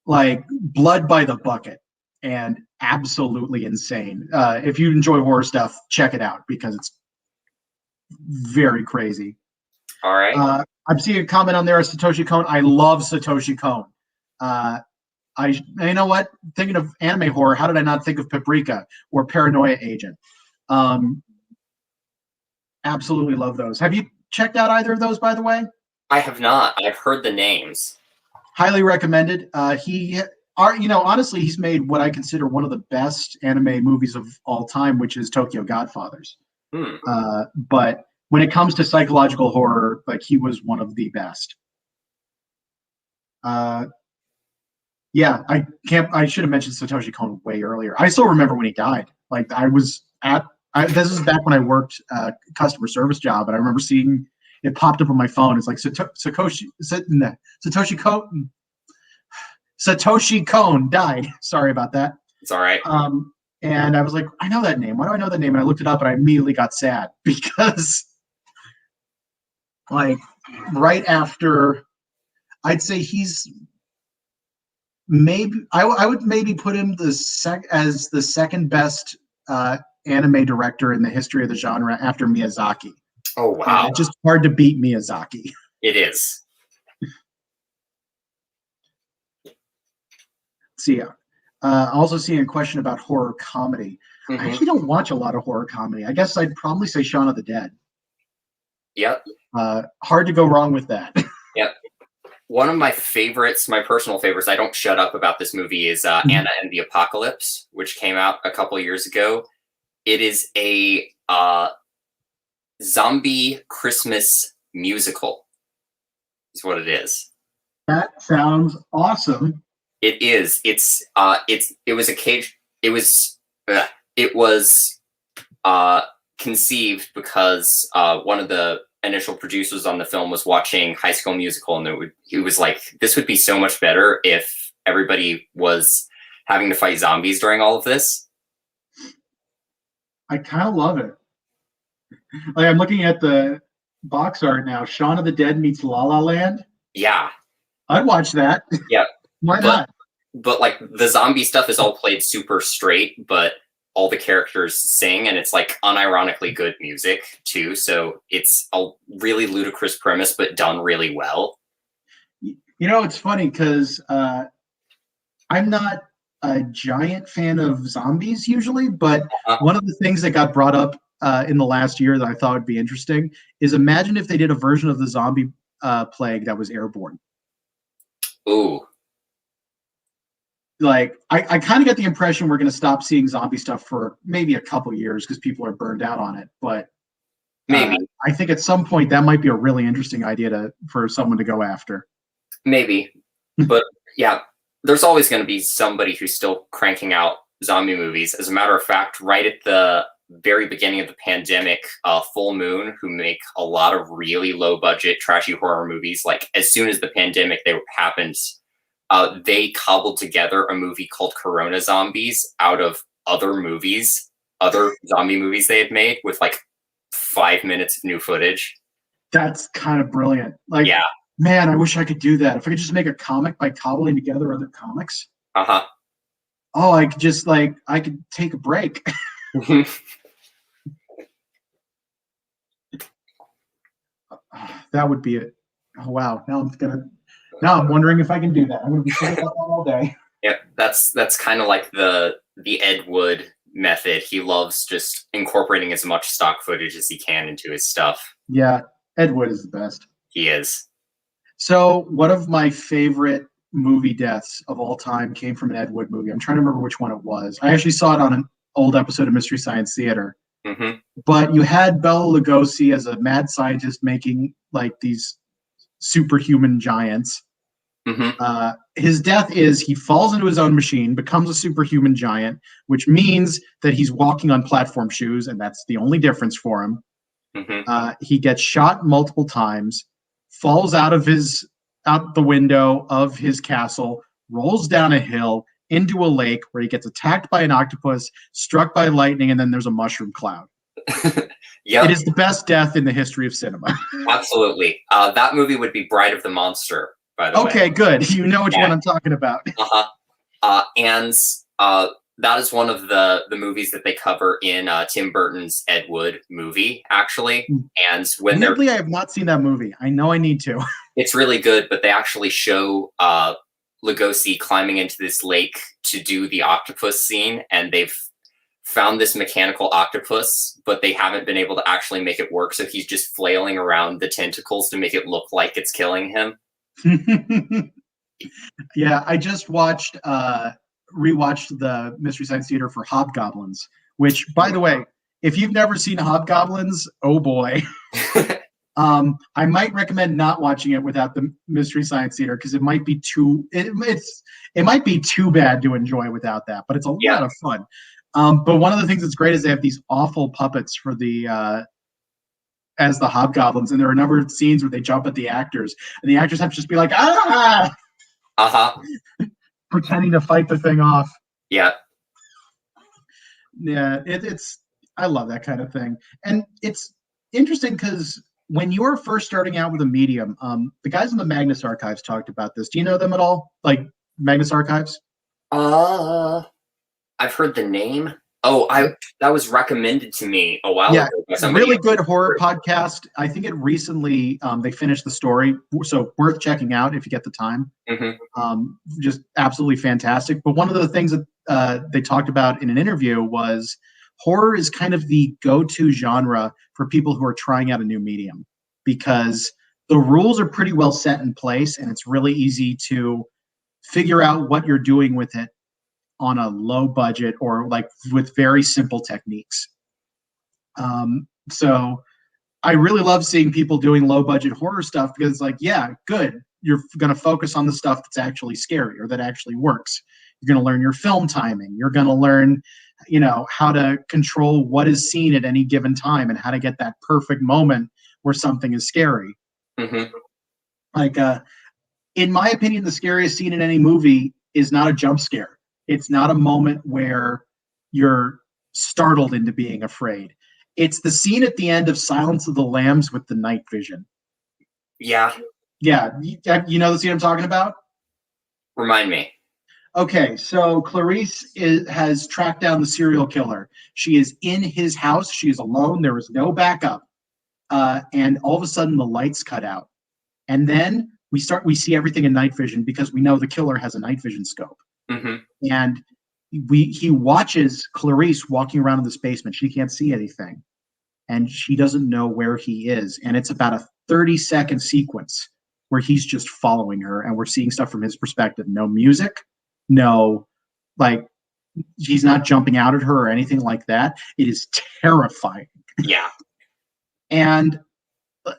like blood by the bucket and absolutely insane. If you enjoy horror stuff, check it out because it's very crazy. All right. I'm seeing a comment on there of Satoshi Kon. I love Satoshi Kon. You know what? Thinking of anime horror, how did I not think of Paprika or Paranoia Agent? Absolutely love those. Have you checked out either of those, by the way? I have not. I've heard the names. Highly recommended. Honestly, he's made what I consider one of the best anime movies of all time, which is Tokyo Godfathers. But when it comes to psychological horror, like he was one of the best. Yeah, I should have mentioned Satoshi Kon way earlier. I still remember when he died. Like this is back when I worked customer service job, and I remember seeing it popped up on my phone. It's like Satoshi Kon died. Sorry about that. It's all right. And I was like, I know that name. Why do I know that name? And I looked it up, and I immediately got sad because, like, right after, I'd say he's maybe I would maybe put him as the second best anime director in the history of the genre after Miyazaki. Oh wow! It's just hard to beat Miyazaki. It is. See, also seeing a question about horror comedy. I actually don't watch a lot of horror comedy. I guess I'd probably say Shaun of the Dead. Yep. Hard to go wrong with that. Yep. One of my favorites, my personal favorites, I don't shut up about this movie, is Anna and the Apocalypse, which came out a couple years ago. It is a zombie Christmas musical, is what it is. That sounds awesome. It is. It was conceived because one of the initial producers on the film was watching High School Musical, and he was like, this would be so much better if everybody was having to fight zombies during all of this. I kind of love it. Like, I'm looking at the box art now. Shaun of the Dead meets La La Land. Yeah. I'd watch that. Yeah. Why not? But like the zombie stuff is all played super straight, but all the characters sing, and it's like unironically good music too. So it's a really ludicrous premise, but done really well. You know, it's funny because I'm not a giant fan of zombies usually, but one of the things that got brought up in the last year that I thought would be interesting is imagine if they did a version of the zombie plague that was airborne. Ooh. Like, I kind of get the impression we're going to stop seeing zombie stuff for maybe a couple years because people are burned out on it. But maybe I think at some point that might be a really interesting idea for someone to go after. Maybe. But yeah, there's always going to be somebody who's still cranking out zombie movies. As a matter of fact, right at the very beginning of the pandemic, Full Moon, who make a lot of really low budget, trashy horror movies, like as soon as the pandemic happened, they cobbled together a movie called Corona Zombies out of other zombie movies they had made with like 5 minutes of new footage. That's kind of brilliant. Like, yeah. Man, I wish I could do that. If I could just make a comic by cobbling together other comics. Uh-huh. Oh, I could take a break. That would be it. Oh, wow. Now I'm wondering if I can do that. I'm going to be thinking about that all day. Yeah, that's kind of like the Ed Wood method. He loves just incorporating as much stock footage as he can into his stuff. Yeah, Ed Wood is the best. He is. So one of my favorite movie deaths of all time came from an Ed Wood movie. I'm trying to remember which one it was. I actually saw it on an old episode of Mystery Science Theater. Mm-hmm. But you had Bela Lugosi as a mad scientist making like these superhuman giants. His death is he falls into his own machine, becomes a superhuman giant, which means that he's walking on platform shoes, and that's the only difference for him. He gets shot multiple times, falls out the window of his castle, rolls down a hill into a lake where he gets attacked by an octopus, struck by lightning, and then there's a mushroom cloud. Yep. It is the best death in the history of cinema. Absolutely. That movie would be Bride of the Monster, by the way. Okay, good. You know which one I'm talking about. And that is one of the movies that they cover in Tim Burton's Ed Wood movie, actually. And when Weirdly, I have not seen that movie. I know I need to. It's really good, but they actually show Lugosi climbing into this lake to do the octopus scene, and they've found this mechanical octopus, but they haven't been able to actually make it work, so he's just flailing around the tentacles to make it look like it's killing him. Yeah, I just rewatched the Mystery Science Theater for Hobgoblins, which, by the way, if you've never seen Hobgoblins, oh boy. I might recommend not watching it without the Mystery Science Theater because it might be too bad to enjoy without that, but it's a lot of fun. But one of the things that's great is they have these awful puppets for as the Hobgoblins, and there are a number of scenes where they jump at the actors, and the actors have to just be like, pretending to fight the thing off. Yeah. Yeah, I love that kind of thing. And it's interesting because when you were first starting out with a medium, the guys in the Magnus Archives talked about this. Do you know them at all? Like Magnus Archives? I've heard the name. Oh, that was recommended to me a while ago. Yeah, really good horror podcast. I think it recently they finished the story, so worth checking out if you get the time. Just absolutely fantastic. But one of the things that they talked about in an interview was horror is kind of the go-to genre for people who are trying out a new medium because the rules are pretty well set in place, and it's really easy to figure out what you're doing with it on a low budget or like with very simple techniques. So I really love seeing people doing low budget horror stuff because it's like, yeah, good. You're going to focus on the stuff that's actually scary or that actually works. You're going to learn your film timing. You're going to learn, how to control what is seen at any given time and how to get that perfect moment where something is scary. Like, in my opinion, the scariest scene in any movie is not a jump scare. It's not a moment where you're startled into being afraid. It's the scene at the end of Silence of the Lambs with the night vision. Yeah. Yeah. You know the scene I'm talking about? Remind me. Okay, so Clarice has tracked down the serial killer. She is in his house. She is alone. There is no backup. And all of a sudden, the lights cut out. And then we see everything in night vision because we know the killer has a night vision scope. And he watches Clarice walking around in this basement. She can't see anything. And she doesn't know where he is. And it's about a 30-second sequence where he's just following her. And we're seeing stuff from his perspective. No music. No, like, he's not jumping out at her or anything like that. It is terrifying. Yeah. And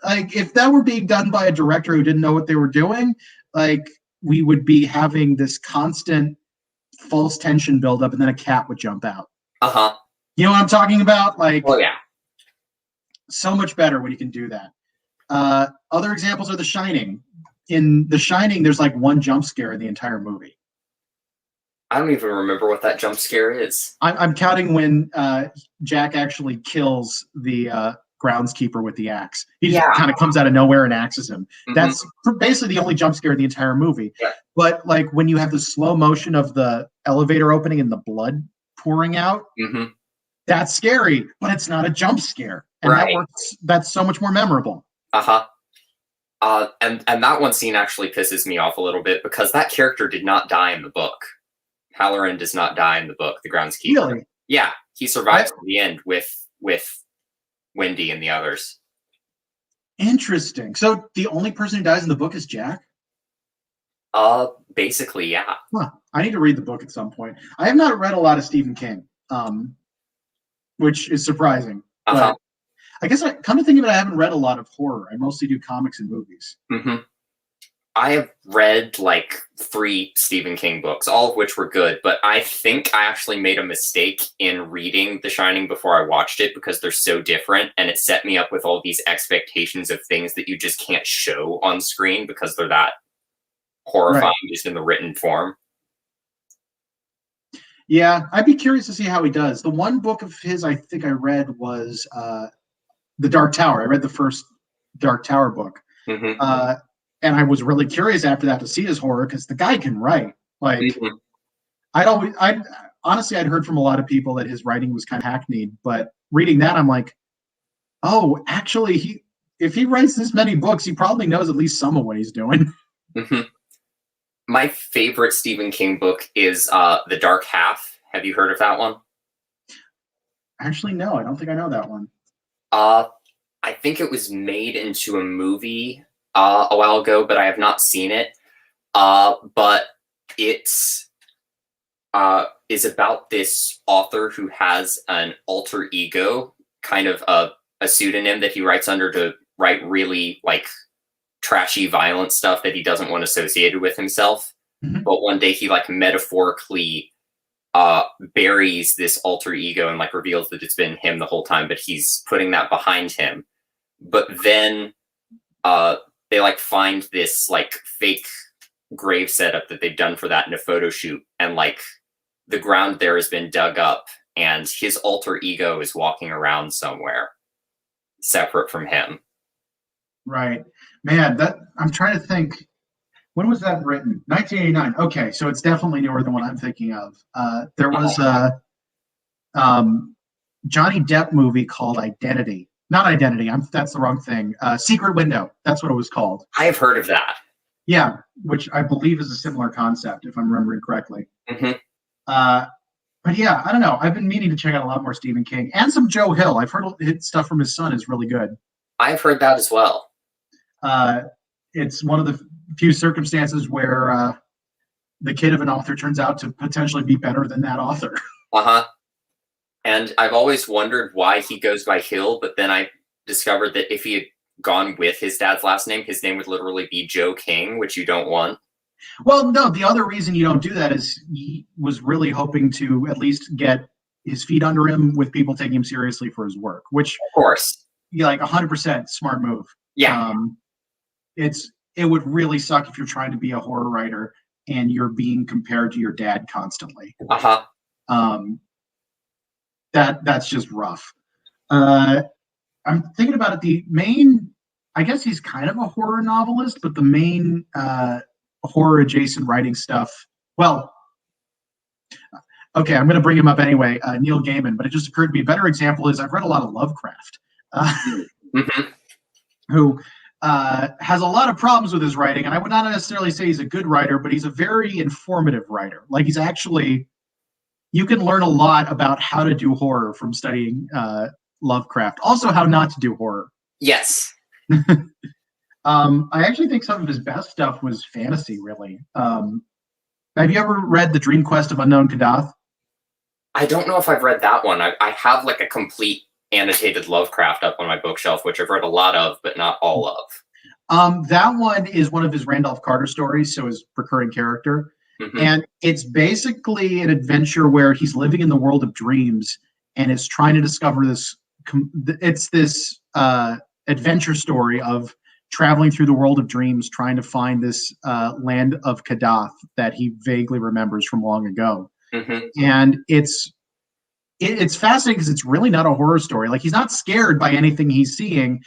like, if that were being done by a director who didn't know what they were doing, like, we would be having this constant false tension buildup, and then a cat would jump out. You know what I'm talking about? Like, oh yeah, so much better when you can do that. Other examples are The Shining. In The Shining, there's like one jump scare in the entire movie. I don't even remember what that jump scare is. I'm counting when Jack actually kills the groundskeeper with the axe. He just kind of comes out of nowhere and axes him. That's basically the only jump scare in the entire movie. But like when you have the slow motion of the elevator opening and the blood pouring out, that's scary, but it's not a jump scare. And that works. That's so much more memorable. And that one scene actually pisses me off a little bit because that character did not die in the book. Halloran does not die in the book, the groundskeeper. Really? Yeah, he survives to the end with Wendy and the others. Interesting. So the only person who dies in the book is Jack? Basically, yeah. Huh. I need to read the book at some point. I have not read a lot of Stephen King, which is surprising. But I guess come to think of it, I haven't read a lot of horror. I mostly do comics and movies. I have read like 3 Stephen King books, all of which were good, but I think I actually made a mistake in reading The Shining before I watched it because they're so different, and it set me up with all these expectations of things that you just can't show on screen because they're that horrifying just in the written form. Yeah, I'd be curious to see how he does. The one book of his I think I read was The Dark Tower. I read the first Dark Tower book. Mm-hmm. And I was really curious after that to see his horror because the guy can write. Like, Mm-hmm. I'd honestly, I'd heard from a lot of people that his writing was kind of hackneyed, but reading that, I'm like, oh, actually, if he writes this many books, he probably knows at least some of what he's doing. Mm-hmm. My favorite Stephen King book is The Dark Half. Have you heard of that one? Actually, no, I don't think I know that one. I think it was made into a movie a while ago, but I have not seen it. But it's is about this author who has an alter ego, kind of a pseudonym that he writes under to write really like trashy, violent stuff that he doesn't want associated with himself. Mhm. But one day he like metaphorically buries this alter ego and like reveals that it's been him the whole time, but he's putting that behind him. But then they like find this like fake grave setup that they've done for that in a photo shoot, and like the ground there has been dug up and his alter ego is walking around somewhere separate from him. Right. Man, that I'm trying to think. When was that written? 1989. Okay, so it's definitely newer than what I'm thinking of. There was a Johnny Depp movie called Identity. Not Identity. That's the wrong thing. Secret Window. That's what it was called. I have heard of that. Yeah, which I believe is a similar concept, if I'm remembering correctly. Mm-hmm. But yeah, I don't know. I've been meaning to check out a lot more Stephen King and some Joe Hill. I've heard stuff from his son is really good. I've heard that as well. It's one of the few circumstances where the kid of an author turns out to potentially be better than that author. Uh-huh. And I've always wondered why he goes by Hill, but then I discovered that if he had gone with his dad's last name, his name would literally be Joe King, which you don't want. Well, no, the other reason you don't do that is he was really hoping to at least get his feet under him with people taking him seriously for his work, which, of course, like 100% smart move. Yeah. It would really suck if you're trying to be a horror writer and you're being compared to your dad constantly. Uh-huh. That's just rough. I'm thinking about it. The main, I guess he's kind of a horror novelist, but the main horror adjacent writing stuff. Well, okay, I'm going to bring him up anyway. Neil Gaiman, but it just occurred to me a better example is I've read a lot of Lovecraft, who has a lot of problems with his writing, and I would not necessarily say he's a good writer, but he's a very informative writer. Like he's actually, you can learn a lot about how to do horror from studying Lovecraft. Also, how not to do horror. Yes. I actually think some of his best stuff was fantasy, really. Have you ever read The Dream Quest of Unknown Kadath? I don't know if I've read that one. I have like a complete annotated Lovecraft up on my bookshelf, which I've read a lot of, but not all of. That one is one of his Randolph Carter stories, so his recurring character. Mm-hmm. And it's basically an adventure where he's living in the world of dreams and is trying to discover this. It's this adventure story of traveling through the world of dreams, trying to find this land of Kadath that he vaguely remembers from long ago. Mm-hmm. And it's fascinating because it's really not a horror story. Like he's not scared by anything he's seeing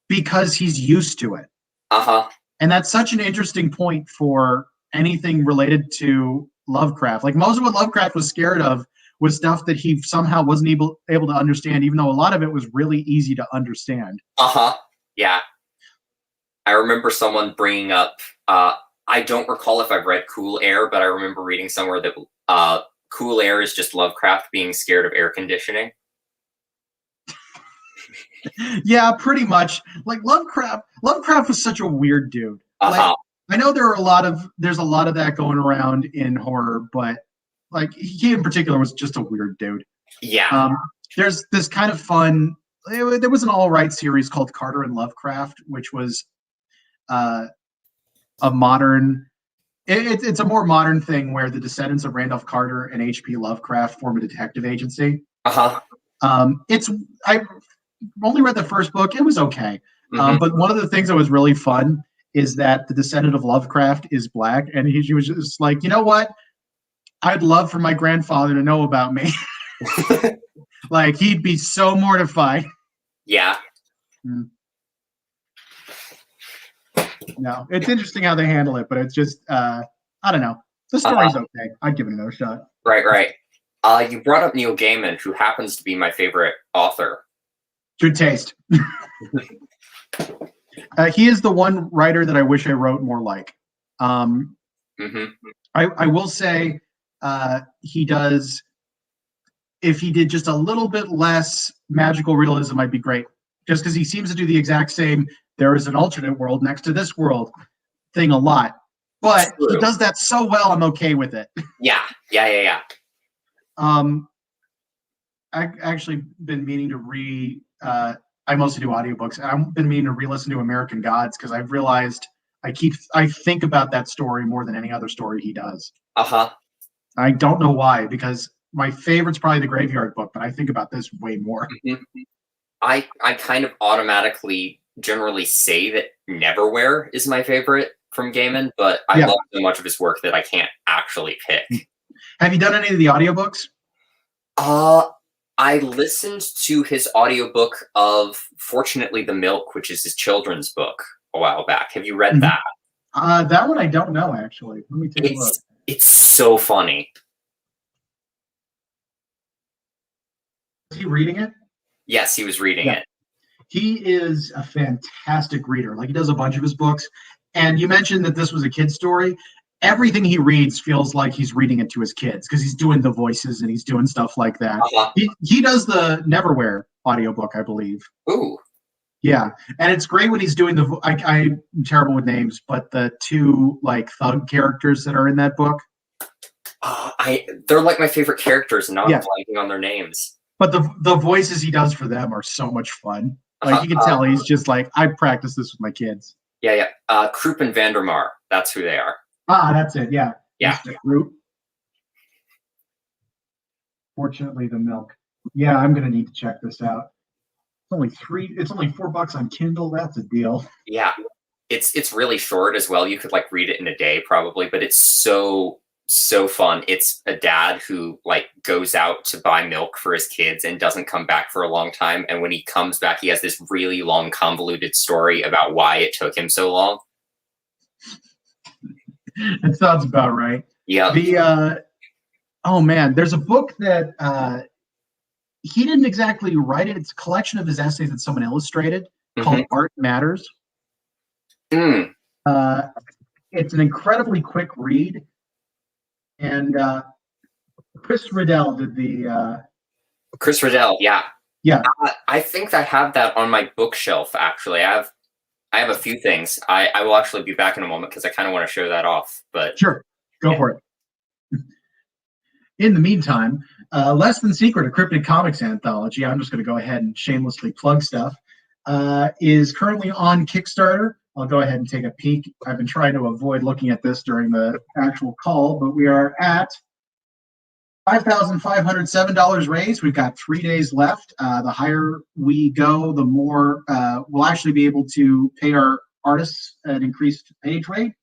because he's used to it. Uh-huh. And that's such an interesting point for anything related to Lovecraft. Like most of what Lovecraft was scared of was stuff that he somehow wasn't able to understand, even though a lot of it was really easy to understand. Uh-huh. Yeah. I remember someone bringing up, I don't recall if I've read Cool Air, but I remember reading somewhere that Cool Air is just Lovecraft being scared of air conditioning. Yeah, pretty much. Like Lovecraft was such a weird dude. Uh-huh. Like, I know there's a lot of that going around in horror, but like he in particular was just a weird dude. Yeah. There's this kind of fun. There was an all right series called Carter and Lovecraft, which was a modern. It's a more modern thing where the descendants of Randolph Carter and H.P. Lovecraft form a detective agency. It's I only read the first book. It was okay, but one of the things that was really fun is that the descendant of Lovecraft is black, and he was just like, you know what? I'd love for my grandfather to know about me. Like, he'd be so mortified. Yeah. No, it's interesting how they handle it, but it's just, I don't know. The story's okay. I'd give it another shot. Right. You brought up Neil Gaiman, who happens to be my favorite author. Good taste. He is the one writer that I wish I wrote more like. I will say he does, if he did just a little bit less magical realism, I'd be great. Just because he seems to do the exact same, there is an alternate world next to this world thing a lot. But he does that so well, I'm okay with it. Yeah. I've actually been meaning to I mostly do audiobooks, and I've been meaning to re-listen to American Gods because I've realized I think about that story more than any other story he does. I don't know why, because my favorite's probably the Graveyard Book, but I think about this way more. I kind of automatically generally say that Neverwhere is my favorite from Gaiman, but I love so much of his work that I can't actually pick. Have you done any of the audiobooks? I listened to his audiobook of Fortunately the Milk, which is his children's book, a while back. Have you read that? That one I don't know, actually. Let me take a look. It's so funny. Is he reading it? Yes, he was reading it. He is a fantastic reader. Like, he does a bunch of his books. And you mentioned that this was a kid's story. Everything he reads feels like he's reading it to his kids because he's doing the voices and he's doing stuff like that. He does the Neverwhere audiobook, I believe. Ooh. Yeah. And it's great when he's doing I'm terrible with names, but the two like thug characters that are in that book. They're like my favorite characters, and now I'm blanking on their names. But the voices he does for them are so much fun. Like, you can tell he's just like, I practice this with my kids. Yeah. Krupp and Vandermar. That's who they are. That's it. Yeah. Yeah. Fortunately, the Milk. Yeah, I'm gonna need to check this out. It's only $4 on Kindle. That's a deal. Yeah. It's really short as well. You could like read it in a day probably, but it's so fun. It's a dad who like goes out to buy milk for his kids and doesn't come back for a long time. And when he comes back, he has this really long, convoluted story about why it took him so long. That sounds about right. Yeah. Oh man, there's a book that he didn't exactly write it. It's a collection of his essays that someone illustrated called Art Matters. It's an incredibly quick read. And Chris Riddell did the. Chris Riddell, yeah. I think I have that on my bookshelf. Actually, I have a few things. I will actually be back in a moment because I kind of want to show that off. But sure, go for it. In the meantime, Less Than Secret, a Cryptid Comics anthology. I'm just going to go ahead and shamelessly plug stuff. Is currently on Kickstarter. I'll go ahead and take a peek. I've been trying to avoid looking at this during the actual call, but we are at $5,507 raised. We've got 3 days left. The higher we go, the more we'll actually be able to pay our artists an increased page rate.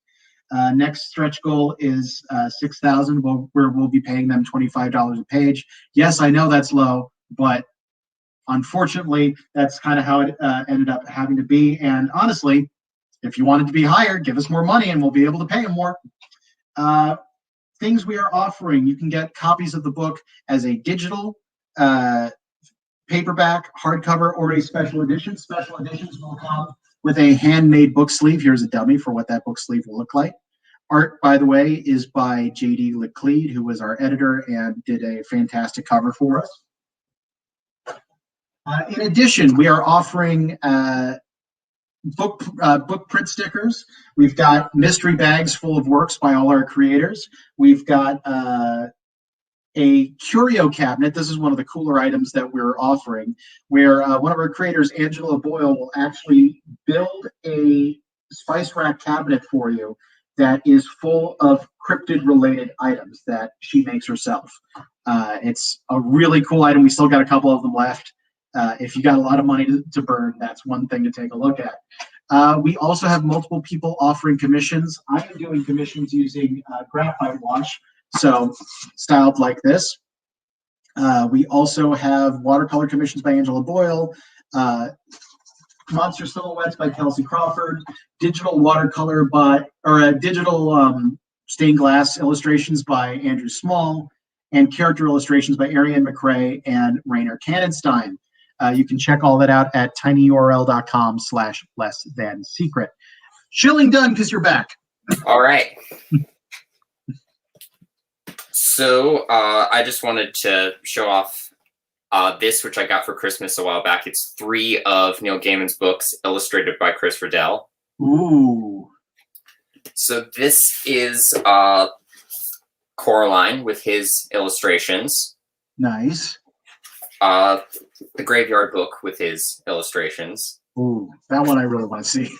Next stretch goal is $6,000, where we'll be paying them $25 a page. Yes, I know that's low, but unfortunately, that's kind of how it ended up having to be. And honestly, if you want it to be higher, give us more money and we'll be able to pay them more. Things we are offering: you can get copies of the book as a digital, paperback, hardcover, or a special edition. Special editions will come with a handmade book sleeve. Here's a dummy for what that book sleeve will look like. Art, by the way, is by J.D. Lecleed, who was our editor and did a fantastic cover for us. In addition, we are offering book print stickers. We've got mystery bags full of works by all our creators. We've got a curio cabinet. This is one of the cooler items that we're offering, where one of our creators, Angela Boyle, will actually build a spice rack cabinet for you that is full of cryptid-related items that she makes herself. It's a really cool item. We still got a couple of them left. If you got a lot of money to burn, that's one thing to take a look at. We also have multiple people offering commissions. I am doing commissions using graphite wash, so styled like this. We also have watercolor commissions by Angela Boyle, Monster Silhouettes by Kelsey Crawford, digital watercolor digital stained glass illustrations by Andrew Small, and character illustrations by Ariane McRae and Rainer Kannenstein. You can check all that out at tinyurl.com/less-than-secret. Shilling done because you're back. All right. So I just wanted to show off this, which I got for Christmas a while back. It's 3 of Neil Gaiman's books, illustrated by Chris Riddell. Ooh. So this is Coraline with his illustrations. Nice. The Graveyard Book with his illustrations. Ooh, that one I really want to see.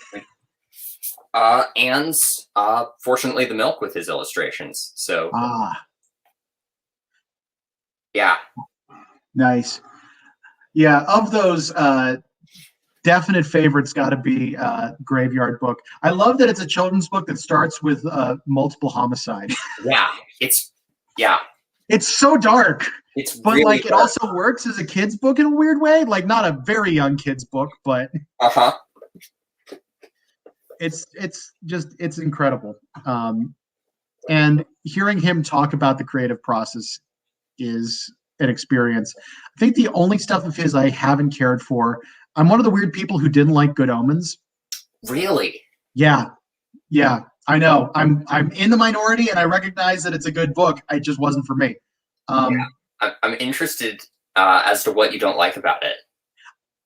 And Fortunately the Milk with his illustrations. So yeah. Nice. Yeah, of those, definite favorites got to be Graveyard Book. I love that it's a children's book that starts with multiple homicide. Yeah, it's so dark. But really like dark. It also works as a kid's book in a weird way. Like not a very young kid's book, but it's incredible. And hearing him talk about the creative process is an experience. I think the only stuff of his I haven't cared for. I'm one of the weird people who didn't like Good Omens. Really? Yeah, I know. I'm in the minority, and I recognize that it's a good book. It just wasn't for me. I'm interested as to what you don't like about it.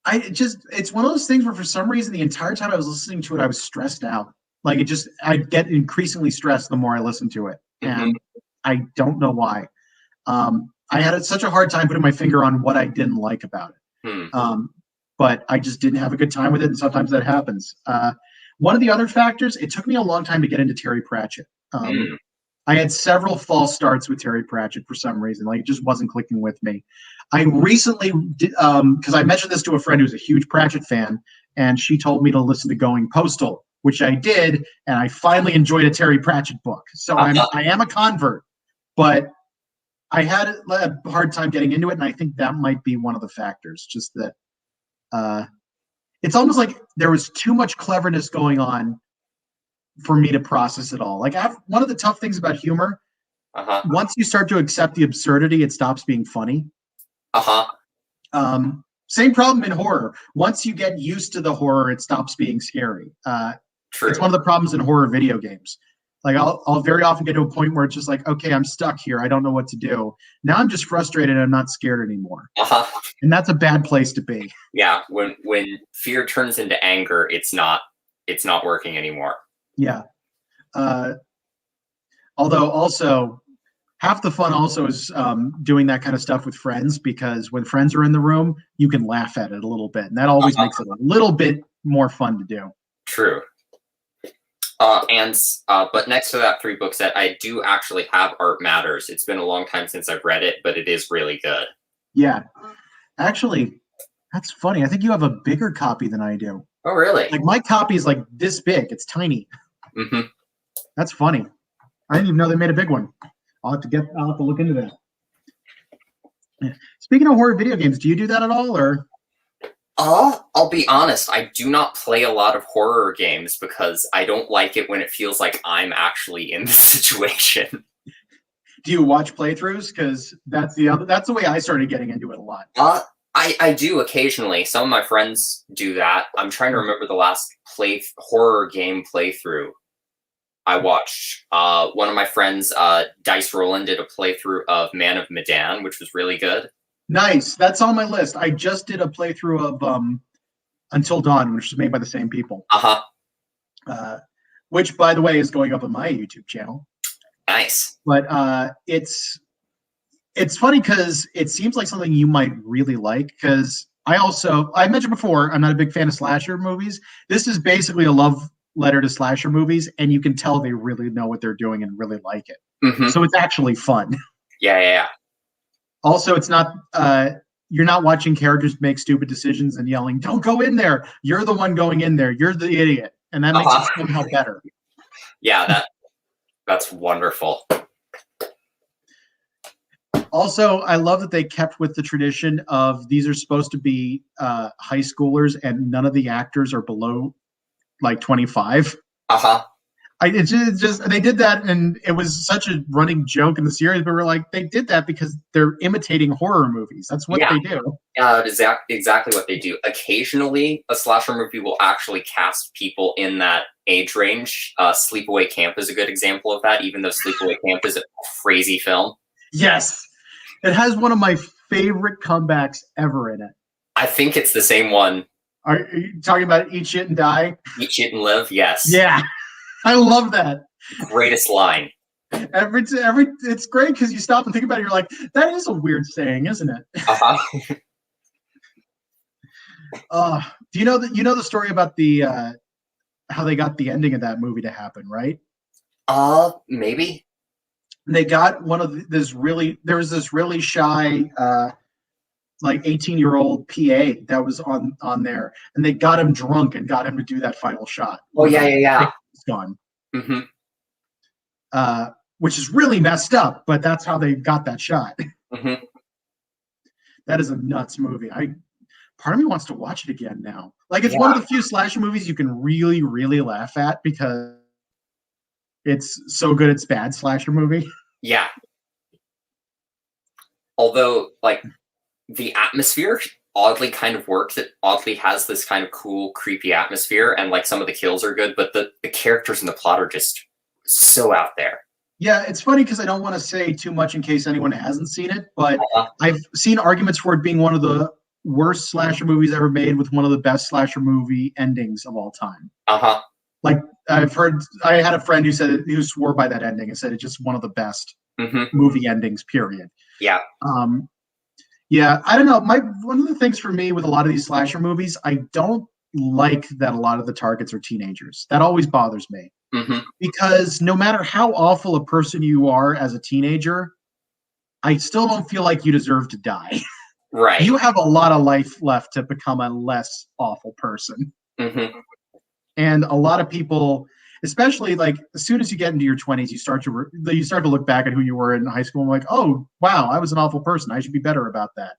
It's one of those things where for some reason the entire time I was listening to it, I was stressed out. Like I get increasingly stressed the more I listen to it, and I don't know why. I had such a hard time putting my finger on what I didn't like about it. But I just didn't have a good time with it, and sometimes that happens. One of the other factors, it took me a long time to get into Terry Pratchett. I had several false starts with Terry Pratchett for some reason. Like, it just wasn't clicking with me. I recently did, because I mentioned this to a friend who's a huge Pratchett fan, and she told me to listen to Going Postal, which I did, and I finally enjoyed a Terry Pratchett book. So I am a convert, but I had a hard time getting into it, and I think that might be one of the factors. Just that it's almost like there was too much cleverness going on for me to process it all. Like, one of the tough things about humor, once you start to accept the absurdity, it stops being funny. Same problem in horror. Once you get used to the horror, it stops being scary. True. It's one of the problems in horror video games. Like, I'll very often get to a point where it's just like, okay, I'm stuck here. I don't know what to do. Now I'm just frustrated and I'm not scared anymore. And that's a bad place to be. Yeah, when fear turns into anger, it's not working anymore. Yeah. Although also, half the fun also is doing that kind of stuff with friends, because when friends are in the room, you can laugh at it a little bit. And that always makes it a little bit more fun to do. True. But next to that 3 book set, I do actually have Art Matters. It's been a long time since I've read it, but it is really good. Yeah. Actually, that's funny. I think you have a bigger copy than I do. Oh, really? Like, my copy is like this big. It's tiny. That's funny. I didn't even know they made a big one. I'll have to look into that. Speaking of horror video games, do you do that at all, or? I'll be honest, I do not play a lot of horror games because I don't like it when it feels like I'm actually in the situation. Do you watch playthroughs? Because that's the way I started getting into it a lot. I do occasionally. Some of my friends do that. I'm trying to remember the last horror game playthrough I watched. One of my friends, Dice Roland, did a playthrough of Man of Medan, which was really good. Nice. That's on my list. I just did a playthrough of Until Dawn, which was made by the same people. Which, by the way, is going up on my YouTube channel. Nice. But it's funny because it seems like something you might really like, because I mentioned before, I'm not a big fan of slasher movies. This is basically a love letter to slasher movies, and you can tell they really know what they're doing and really like it. Mm-hmm. So it's actually fun. Yeah. Also, it's not you're not watching characters make stupid decisions and yelling, "Don't go in there." You're the one going in there. You're the idiot, and that makes it somehow better. Yeah, that's wonderful. Also, I love that they kept with the tradition of these are supposed to be high schoolers, and none of the actors are below like 25. It's just they did that, and it was such a running joke in the series. But we're like, they did that because they're imitating horror movies. That's what they do. Yeah, exactly what they do. Occasionally, a slasher movie will actually cast people in that age range. Sleepaway Camp is a good example of that, even though Sleepaway Camp is a crazy film. Yes. It has one of my favorite comebacks ever in it. I think it's the same one. Are you talking about Eat Shit and Die? Eat Shit and Live, yes. Yeah. I love that. Greatest line. It's great because you stop and think about it. You're like, that is a weird saying, isn't it? Do you know the story about the how they got the ending of that movie to happen, right? Maybe. They got there was this really shy like 18-year-old PA that was on there, and they got him drunk and got him to do that final shot. Oh yeah. It's gone. Mm-hmm. Which is really messed up, but that's how they got that shot. Mm-hmm. That is a nuts movie. Part of me wants to watch it again now. Like, it's one of the few slasher movies you can really, really laugh at because it's so good it's bad slasher movie. Yeah. Although, like, the atmosphere oddly kind of works. It oddly has this kind of cool, creepy atmosphere, and like some of the kills are good, but the characters in the plot are just so out there. Yeah, it's funny because I don't want to say too much in case anyone hasn't seen it, but I've seen arguments for it being one of the worst slasher movies ever made with one of the best slasher movie endings of all time. Like, I had a friend who swore by that ending and said it's just one of the best movie endings, period. Yeah. Yeah, I don't know. One of the things for me with a lot of these slasher movies, I don't like that a lot of the targets are teenagers. That always bothers me. Because no matter how awful a person you are as a teenager, I still don't feel like you deserve to die. Right. You have a lot of life left to become a less awful person. And a lot of people, especially like as soon as you get into your 20s, you start to look back at who you were in high school and like, oh wow, I was an awful person. I should be better about that.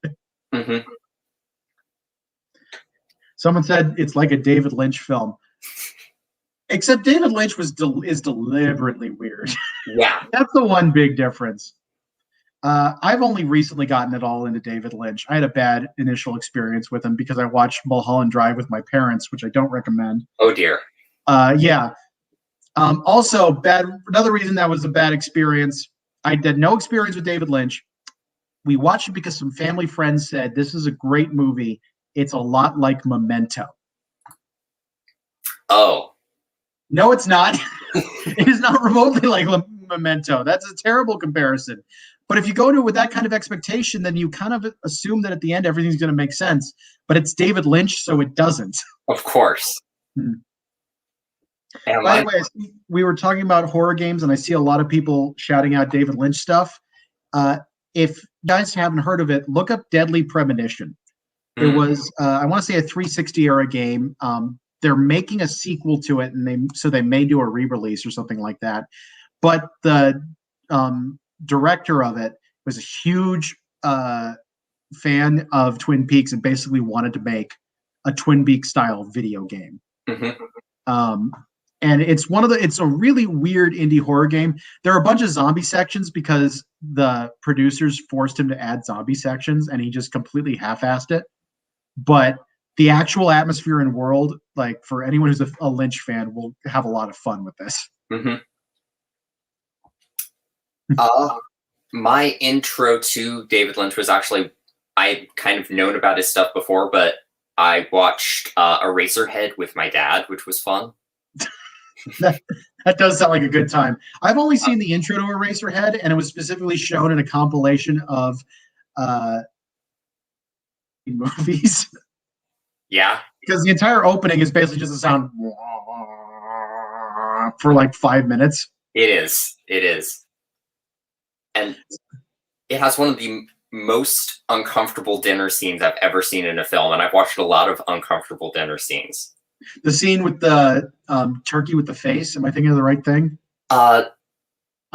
Someone said it's like a David Lynch film. Except David Lynch is deliberately weird. Yeah. That's the one big difference. I've only recently gotten it all into David Lynch. I had a bad initial experience with him because I watched Mulholland Drive with my parents, which I don't recommend. Oh dear. Yeah. Also, another reason that was a bad experience, I had no experience with David Lynch. We watched it because some family friends said, this is a great movie. It's a lot like Memento. Oh. No, it's not. It is not remotely like Memento. That's a terrible comparison. But if you go to it with that kind of expectation, then you kind of assume that at the end everything's going to make sense. But it's David Lynch, so it doesn't. Of course. By the way, we were talking about horror games, and I see a lot of people shouting out David Lynch stuff. If you guys haven't heard of it, look up Deadly Premonition. It was, I want to say, a 360 era game. They're making a sequel to it, and they may do a re-release or something like that. But the director of it was a huge fan of Twin Peaks and basically wanted to make a Twin Peaks style video game. And it's a really weird indie horror game. There are a bunch of zombie sections because the producers forced him to add zombie sections, and he just completely half-assed it. But the actual atmosphere and world, like for anyone who's a Lynch fan, will have a lot of fun with this. My intro to David Lynch was actually, I'd kind of known about his stuff before, but I watched Eraserhead with my dad, which was fun. That does sound like a good time. I've only seen the intro to Eraserhead, and it was specifically shown in a compilation of movies. Yeah. Because the entire opening is basically just a sound. for like 5 minutes. It is. And it has one of the most uncomfortable dinner scenes I've ever seen in a film, and I've watched a lot of uncomfortable dinner scenes. The scene with the turkey with the face. Am I thinking of the right thing? I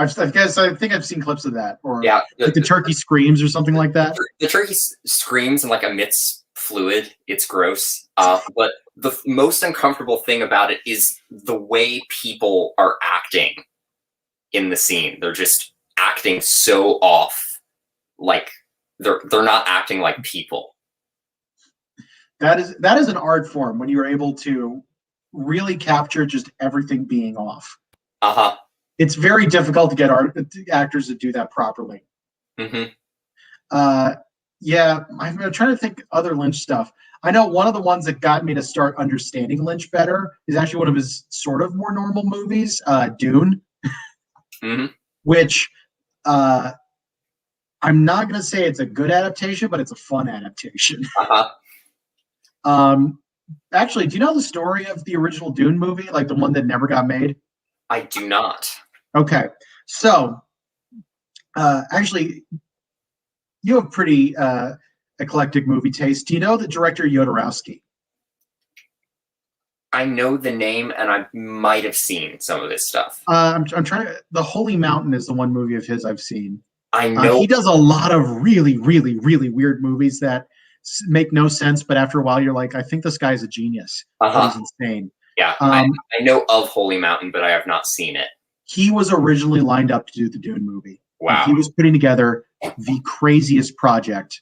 think I've seen clips of that, or yeah, the turkey screams or something like that. The turkey screams and like emits fluid. It's gross. But the most uncomfortable thing about it is the way people are acting in the scene. They're just acting so off, like they're not acting like people. That is an art form when you're able to really capture just everything being off. It's very difficult to get actors to do that properly. Mm-hmm. Yeah, I'm trying to think other Lynch stuff. I know one of the ones that got me to start understanding Lynch better is actually one of his sort of more normal movies, Dune, mm-hmm. which I'm not going to say it's a good adaptation, but it's a fun adaptation. Actually, do you know the story of the original Dune movie, like the one that never got made? I do not. Okay, so actually, you have pretty eclectic movie taste. Do you know the director Jodorowsky? I know the name, and I might have seen some of his stuff. I'm trying to. The Holy Mountain is the one movie of his I've seen. I know he does a lot of really, really, really weird movies that make no sense, but after a while, you're like, I think this guy's a genius. He's insane. Yeah, I know of Holy Mountain, but I have not seen it. He was originally lined up to do the Dune movie. Wow. And he was putting together the craziest project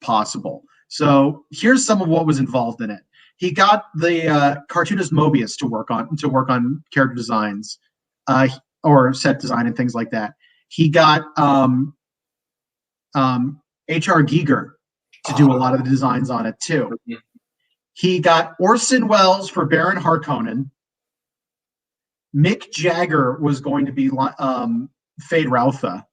possible. So here's some of what was involved in it. He got the cartoonist Mobius to work on character designs, or set design and things like that. He got H.R. Giger to do a lot of the designs on it too. Mm-hmm. He got Orson Welles for Baron Harkonnen. Mick Jagger was going to be Fade Rautha.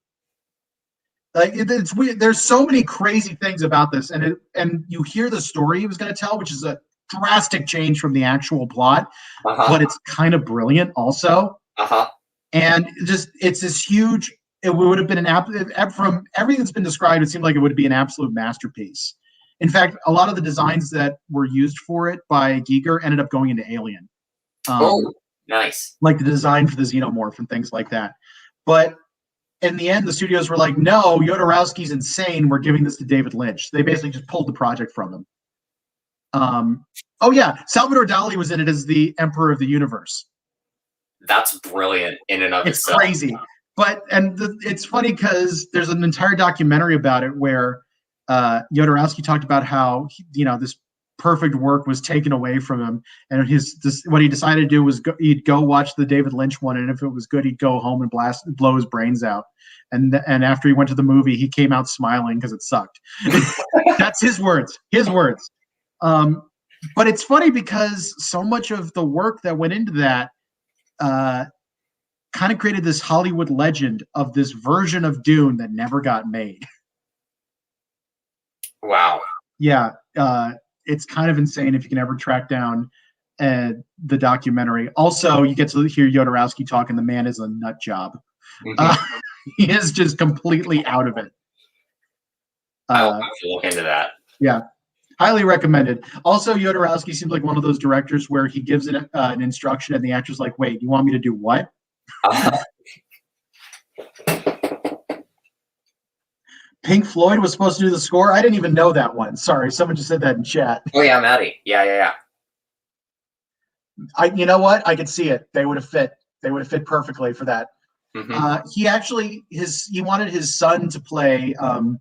Like it's weird. There's so many crazy things about this, and you hear the story he was going to tell, which is a drastic change from the actual plot, but it's kind of brilliant also. And it's this huge. It would have been from everything that's been described, it seemed like it would be an absolute masterpiece. In fact, a lot of the designs that were used for it by Giger ended up going into Alien. Nice. Like the design for the xenomorph and things like that. But in the end, the studios were like, no, Jodorowsky's insane. We're giving this to David Lynch. They basically just pulled the project from him. Salvador Dali was in it as the Emperor of the Universe. That's brilliant in and of itself. It's crazy. But it's funny because there's an entire documentary about it where Jodorowsky talked about how this perfect work was taken away from him, and what he decided to do was he'd go watch the David Lynch one, and if it was good, he'd go home and blow his brains out. And after he went to the movie, he came out smiling because it sucked. That's his words. But it's funny because so much of the work that went into that kind of created this Hollywood legend of this version of Dune that never got made. Wow. Yeah, it's kind of insane if you can ever track down the documentary. Also, you get to hear Jodorowsky talk, and the man is a nut job. Mm-hmm. He is just completely out of it. I'll have to look into that. Yeah, highly recommended. Also, Jodorowsky seems like one of those directors where he gives an instruction, and the actor's like, wait, you want me to do what? Pink Floyd was supposed to do the score. I didn't even know that one. Sorry, someone just said that in chat. Oh yeah, Maddie. Yeah. You know what? I could see it. They would have fit. They would have fit perfectly for that. Mm-hmm. He wanted his son to play Paul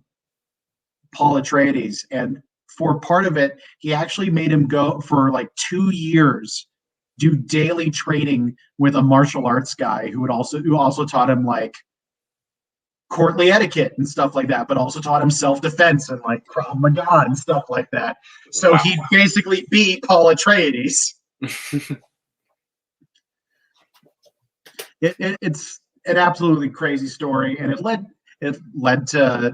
Atreides, and for part of it, he actually made him go for like 2 years, do daily training with a martial arts guy who also taught him like courtly etiquette and stuff like that, but also taught him self-defense and like Krav Maga and stuff like that. So he'd basically be Paul Atreides. It's an absolutely crazy story, and it led to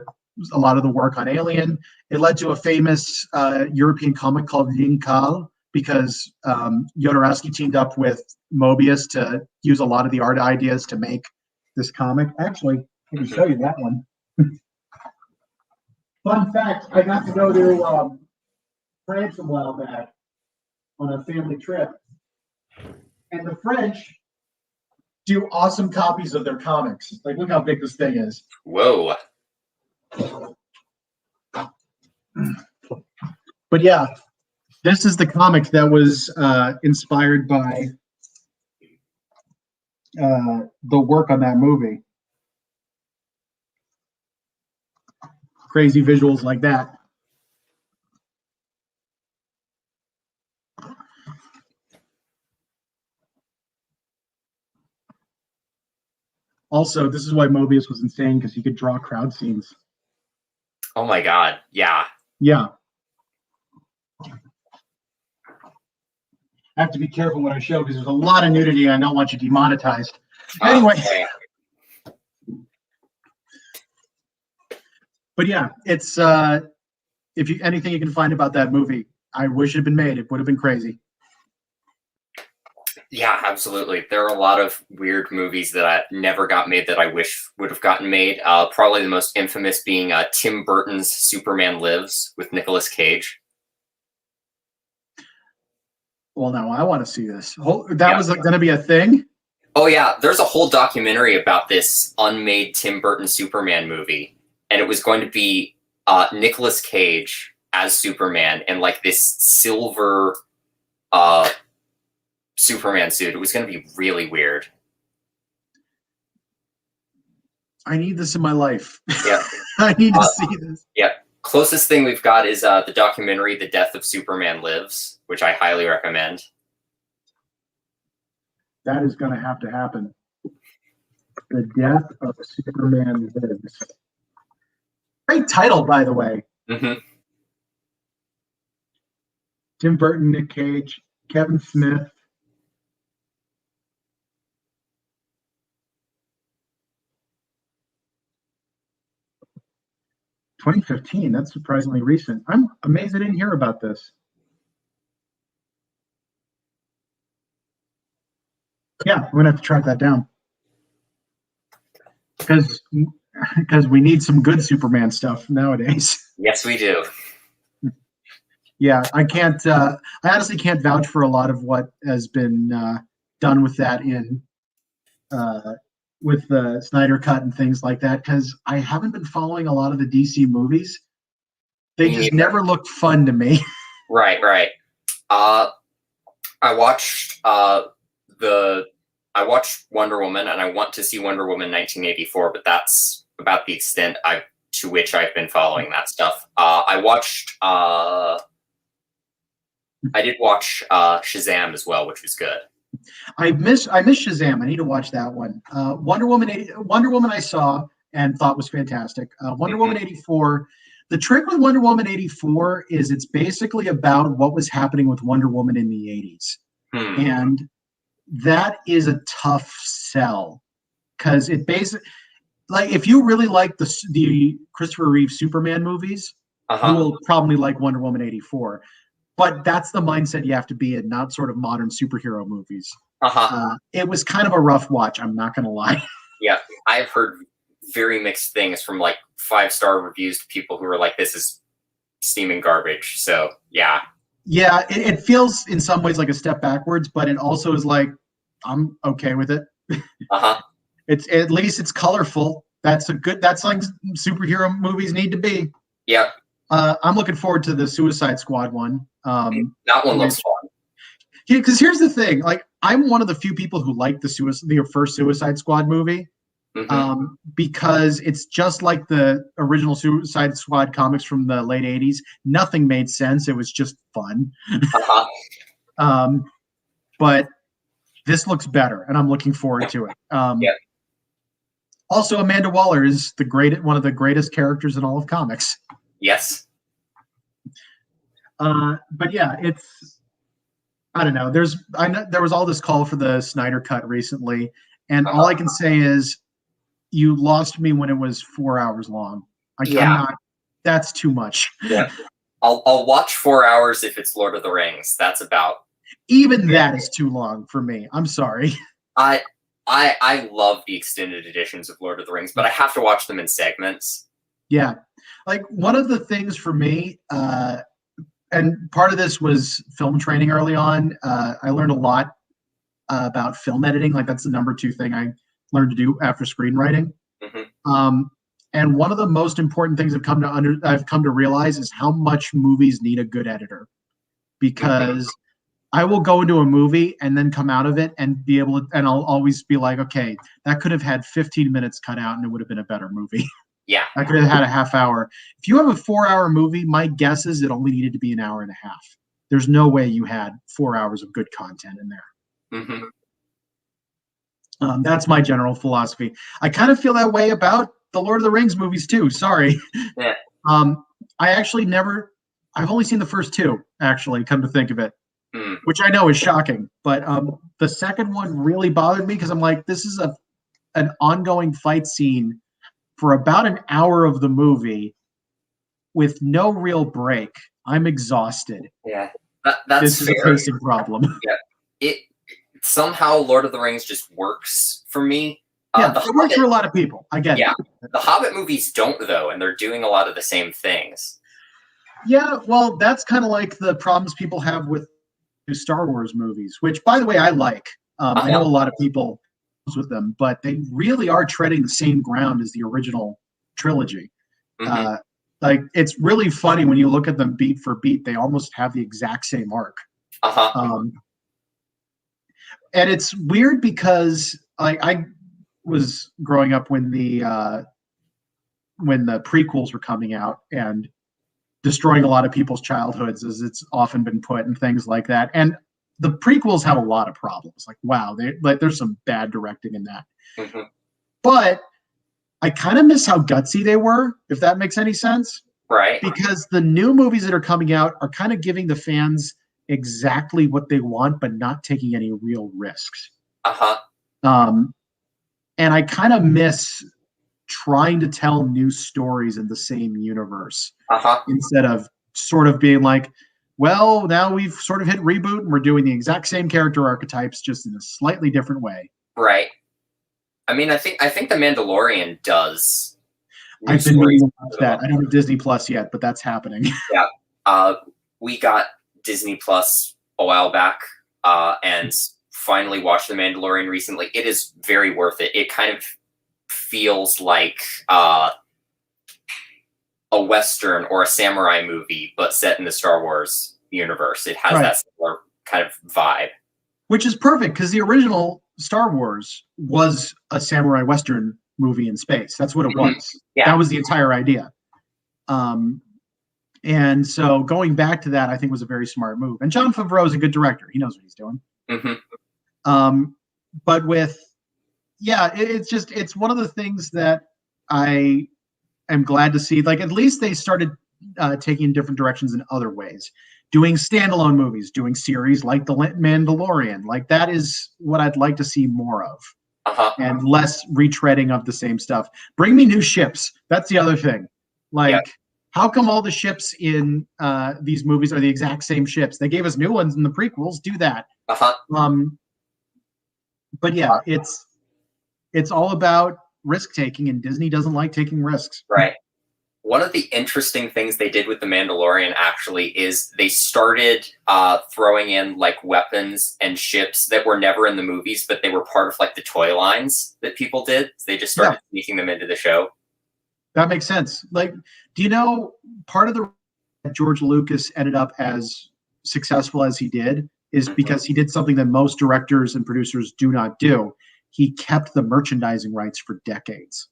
a lot of the work on Alien. It led to a famous European comic called Yin Kal because Jodorowsky teamed up with Mobius to use a lot of the art ideas to make this comic. Actually, I can show you that one. Fun fact, I got to go to France a while back on a family trip. And the French do awesome copies of their comics. Like, look how big this thing is. Whoa. But yeah, this is the comic that was inspired by the work on that movie. Crazy visuals like that. Also, this is why Mobius was insane, because he could draw crowd scenes. Oh my God. Yeah. Yeah. I have to be careful what I show because there's a lot of nudity and I don't want you demonetized. Anyway. Okay. But yeah, it's if you anything you can find about that movie, I wish it had been made. It would have been crazy. Yeah, absolutely. There are a lot of weird movies that never got made that I wish would have gotten made. Probably the most infamous being Tim Burton's Superman Lives with Nicolas Cage. Well, now I want to see this. That was going to be a thing? Oh, yeah. There's a whole documentary about this unmade Tim Burton Superman movie. And it was going to be Nicolas Cage as Superman and like this silver Superman suit. It was going to be really weird. I need this in my life. Yeah. I need to see this. Yeah. Closest thing we've got is the documentary The Death of Superman Lives, which I highly recommend. That is going to happen. The Death of Superman Lives. Great title, by the way. Mm-hmm. Tim Burton, Nick Cage, Kevin Smith. (2015). That's surprisingly recent. I'm amazed I didn't hear about this. Yeah, we're gonna have to track that down because we need some good Superman stuff nowadays. Yes, we do. Yeah, I can't. I honestly can't vouch for a lot of what has been done with that in with the Snyder Cut and things like that, because I haven't been following a lot of the DC movies. They just never looked fun to me. Right. I watched Wonder Woman, and I want to see Wonder Woman 1984, but that's about the extent to which I've been following that stuff. I did watch Shazam as well, which was good. I miss Shazam. I need to watch that one. Wonder Woman I saw and thought was fantastic. Wonder Woman 84. The trick with Wonder Woman 84 is it's basically about what was happening with Wonder Woman in the 80s. And that is a tough sell because it basically, like, if you really like the Christopher Reeve Superman movies, you will probably like Wonder Woman 84. But that's the mindset you have to be in, not sort of modern superhero movies. It was kind of a rough watch, I'm not going to lie. Yeah, I've heard very mixed things from like 5-star reviews to people who are like, this is steaming garbage. So, yeah. Yeah, it feels in some ways like a step backwards, but it also is like, I'm okay with it. It's at least it's colorful. That's like superhero movies need to be. Yeah. I'm looking forward to the Suicide Squad one. That one looks fun. Yeah, because here's the thing: like, I'm one of the few people who like the first Suicide Squad movie, because it's just like the original Suicide Squad comics from the late '80s. Nothing made sense; it was just fun. But this looks better, and I'm looking forward to it. Also, Amanda Waller is one of the greatest characters in all of comics. Yes. But yeah, I don't know. There was all this call for the Snyder Cut recently, and all I can say is you lost me when it was 4 hours long. That's too much. Yeah. I'll watch 4 hours if it's Lord of the Rings. That's about. Even that is too long for me. I'm sorry. I I love the extended editions of Lord of the Rings, but I have to watch them in segments. Yeah. Like one of the things for me, and part of this was film training early on. I learned a lot about film editing. Like that's the number two thing I learned to do after screenwriting. Um, and one of the most important things I've come to realize is how much movies need a good editor, because I will go into a movie and then come out of it and be able to, and I'll always be like, okay, that could have had 15 minutes cut out and it would have been a better movie. Yeah. I could have had a half hour. If you have a 4-hour movie, my guess is it only needed to be an hour and a half. There's no way you had 4 hours of good content in there. That's my general philosophy. I kind of feel that way about the Lord of the Rings movies too. Sorry. Yeah. I've only seen the first two, actually, come to think of it, which I know is shocking. But the second one really bothered me because I'm like, this is an ongoing fight scene for about an hour of the movie with no real break. I'm exhausted. Yeah, that's this is fair. A pacing problem. Yeah, it somehow Lord of the Rings just works for me. Yeah, it works for a lot of people. I get it. Yeah, the Hobbit movies don't though, and they're doing a lot of the same things. Yeah, well, that's kind of like the problems people have with Star Wars movies, which, by the way, I like. I know a lot of people with them, but they really are treading the same ground as the original trilogy. Like it's really funny when you look at them beat for beat; they almost have the exact same arc. And it's weird because I was growing up when the prequels were coming out and destroying a lot of people's childhoods, as it's often been put, and things like that. And the prequels have a lot of problems. Like, wow, there's some bad directing in that. But I kind of miss how gutsy they were, if that makes any sense. Right. Because the new movies that are coming out are kind of giving the fans exactly what they want, but not taking any real risks. And I kind of miss trying to tell new stories in the same universe instead of sort of being like, well, now we've sort of hit reboot and we're doing the exact same character archetypes just in a slightly different way. Right. I mean, I think The Mandalorian does. I've been meaning to watch that. I don't have Disney Plus yet, but that's happening. Yeah. We got Disney Plus a while back and finally watched The Mandalorian recently. It is very worth it. It kind of feels like a Western or a samurai movie, but set in the Star Wars universe. It has that similar kind of vibe. Which is perfect, because the original Star Wars was a samurai Western movie in space. That's what it was. Yeah. That was the entire idea. And so going back to that, I think was a very smart move. And Jon Favreau is a good director. He knows what he's doing. But with, it's one of the things that I am glad to see. Like, at least they started taking different directions in other ways, doing standalone movies, doing series like The Mandalorian. Like, that is what I'd like to see more of. And less retreading of the same stuff. Bring me new ships. That's the other thing. Like, how come all the ships in these movies are the exact same ships? They gave us new ones in the prequels. Do that. But yeah, it's all about risk taking, and Disney doesn't like taking risks. Right. One of the interesting things they did with The Mandalorian actually is they started throwing in like weapons and ships that were never in the movies, but they were part of like the toy lines that people did. They just started sneaking them into the show. That makes sense. Like, do you know part of the George Lucas ended up as successful as he did is because he did something that most directors and producers do not do. He kept the merchandising rights for decades.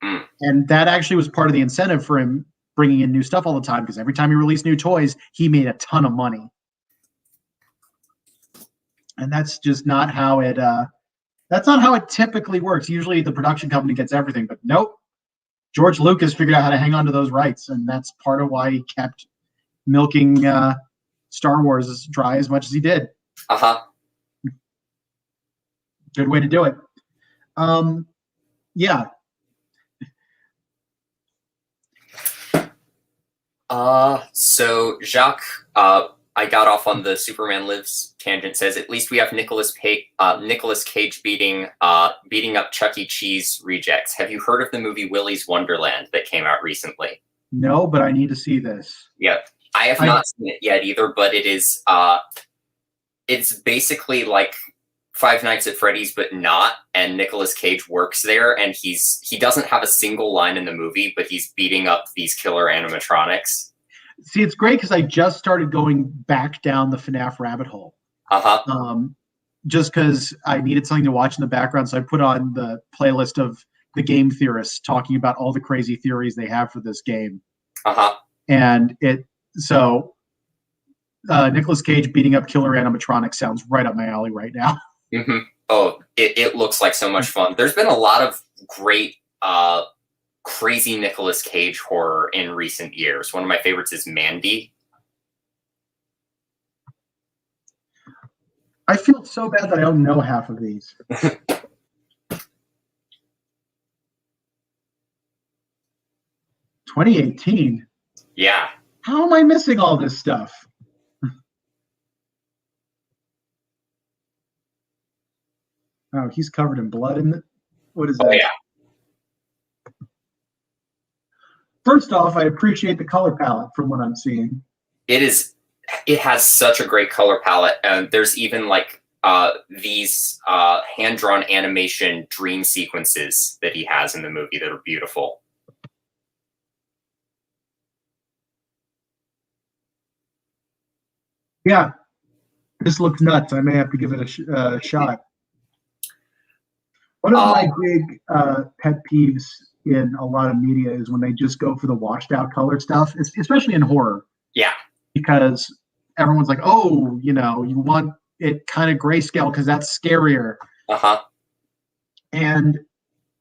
And that actually was part of the incentive for him bringing in new stuff all the time, because every time he released new toys, he made a ton of money. And that's just not how it typically works. Usually the production company gets everything, but nope. George Lucas figured out how to hang on to those rights, and that's part of why he kept milking Star Wars as dry as much as he did. Good way to do it. Yeah. So Jacques, I got off on the Superman Lives tangent. Says at least we have Nicolas Cage beating up Chuck E. Cheese rejects. Have you heard of the movie Willy's Wonderland that came out recently? No, but I need to see this. Yep, I have not seen it yet either. But it is it's basically like Five Nights at Freddy's, but not. And Nicolas Cage works there, and he doesn't have a single line in the movie, but he's beating up these killer animatronics. See, it's great because I just started going back down the FNAF rabbit hole. Just because I needed something to watch in the background, so I put on the playlist of the game theorists talking about all the crazy theories they have for this game. And Nicolas Cage beating up killer animatronics sounds right up my alley right now. Oh, it looks like so much fun. There's been a lot of great, crazy Nicolas Cage horror in recent years. One of my favorites is Mandy. I feel so bad that I don't know half of these. 2018? Yeah. How am I missing all this stuff? Oh, he's covered in blood in it. What is that? Oh, yeah. First off, I appreciate the color palette from what I'm seeing. It has such a great color palette, and there's even like these hand-drawn animation dream sequences that he has in the movie that are beautiful. Yeah, this looks nuts. I may have to give it a shot. One of my big pet peeves in a lot of media is when they just go for the washed out colored stuff, especially in horror. Yeah. Because everyone's like, oh, you want it kind of grayscale because that's scarier. And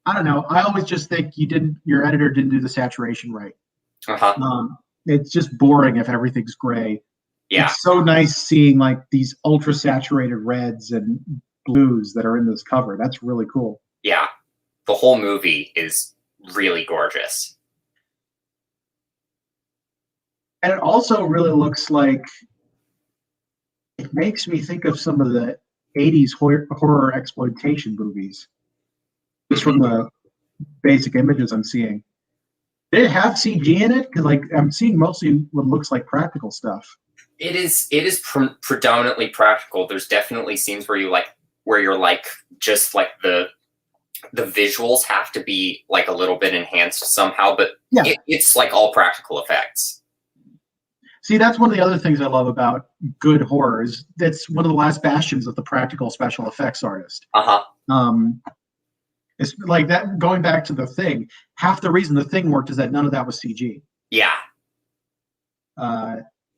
I don't know. I always just think your editor didn't do the saturation right. It's just boring if everything's gray. Yeah. It's so nice seeing like these ultra saturated reds and blues that are in this cover. That's really cool. Yeah. The whole movie is really gorgeous. And it also really looks like it makes me think of some of the 80s horror exploitation movies. Just from the basic images I'm seeing. Did it have CG in it? Because I'm seeing mostly what looks like practical stuff. It is predominantly practical. There's definitely scenes where you're like just like the visuals have to be like a little bit enhanced somehow, but yeah. It's like all practical effects. See, that's one of the other things I love about good horror is that's one of the last bastions of the practical special effects artist. It's like that, going back to The Thing, half the reason The Thing worked is that none of that was CG. Yeah.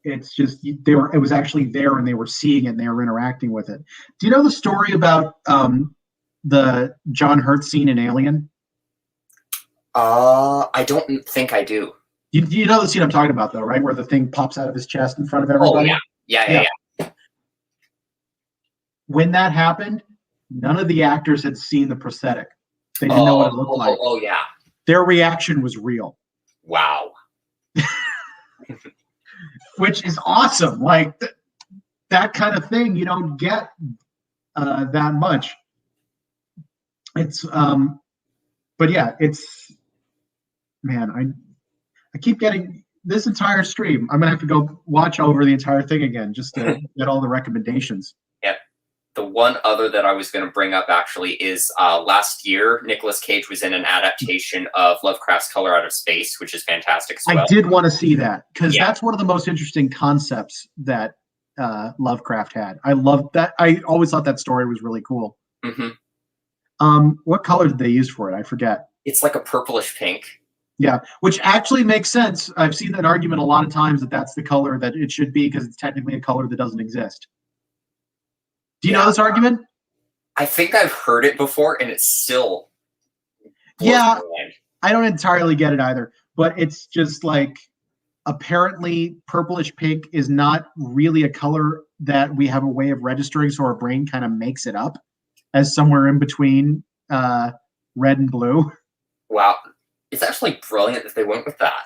It's just, it was actually there and they were seeing it and they were interacting with it. Do you know the story about the John Hurt scene in Alien? I don't think I do. You know the scene I'm talking about, though, right? Where the thing pops out of his chest in front of everybody? Oh, yeah. When that happened, none of the actors had seen the prosthetic. They didn't know what it looked like. Oh, yeah. Their reaction was real. Wow. Which is awesome. Like, that kind of thing you don't get that much. It's, but yeah, it's, man, I keep getting this entire stream. I'm going to have to go watch over the entire thing again just to get all the recommendations. Yep. The one other that I was going to bring up actually is last year, Nicolas Cage was in an adaptation of Lovecraft's Color Out of Space, which is fantastic as well. I did want to see that because that's one of the most interesting concepts that Lovecraft had. I loved that. I always thought that story was really cool. What color did they use for it? I forget. It's like a purplish pink. Yeah, which actually makes sense. I've seen that argument a lot of times that that's the color that it should be because it's technically a color that doesn't exist. Do you know this argument? I think I've heard it before, and it's still... Yeah, I don't entirely get it either, but it's just like apparently purplish pink is not really a color that we have a way of registering, so our brain kind of makes it up as somewhere in between red and blue. Wow. It's actually brilliant that they went with that.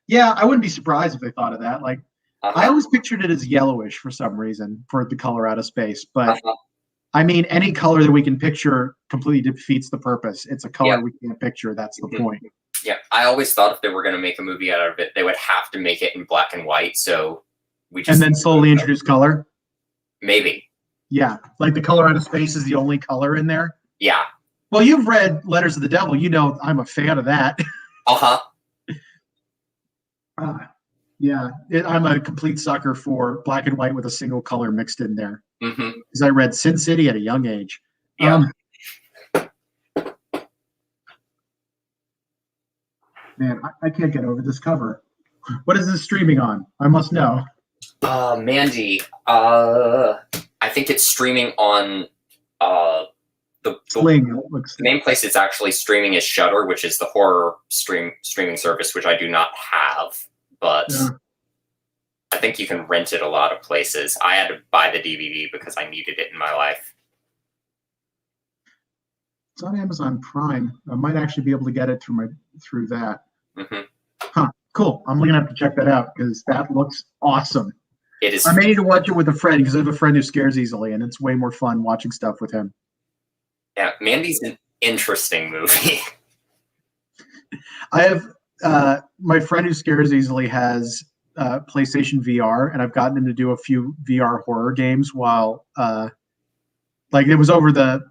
Yeah, I wouldn't be surprised if they thought of that. Like, I Uh-huh. always pictured it as yellowish for some reason for the color out of space, but Uh-huh. I mean, any color that we can picture completely defeats the purpose. It's a color Yep. we can't picture. That's the Mhm. point. Yeah, I always thought if they were going to make a movie out of it, they would have to make it in black and white. So we And just then slowly introduce color. maybe. Yeah, like the color out of space is the only color in there. Yeah. Well, you've read Letters of the Devil. You know I'm a fan of that. Uh-huh. Yeah, I'm a complete sucker for black and white with a single color mixed in there. Mm-hmm. Because I read Sin City at a young age. Yeah. Man, I can't get over this cover. What is this streaming on? I must know. Mandy, I think it's streaming on the Sling. It looks the main place it's actually streaming is Shudder, which is the horror streaming service, which I do not have, but Yeah. I think you can rent it a lot of places. I had to buy the DVD because I needed it in my life. It's on Amazon Prime. I might actually be able to get it through that. Mm-hmm. Huh. Cool. I'm gonna have to check that out because that looks awesome. It is. I may need to watch it with a friend because I have a friend who scares easily, and it's way more fun watching stuff with him. Yeah, Mandy's an interesting movie. I have my friend who scares easily has PlayStation VR, and I've gotten him to do a few VR horror games while like it was over the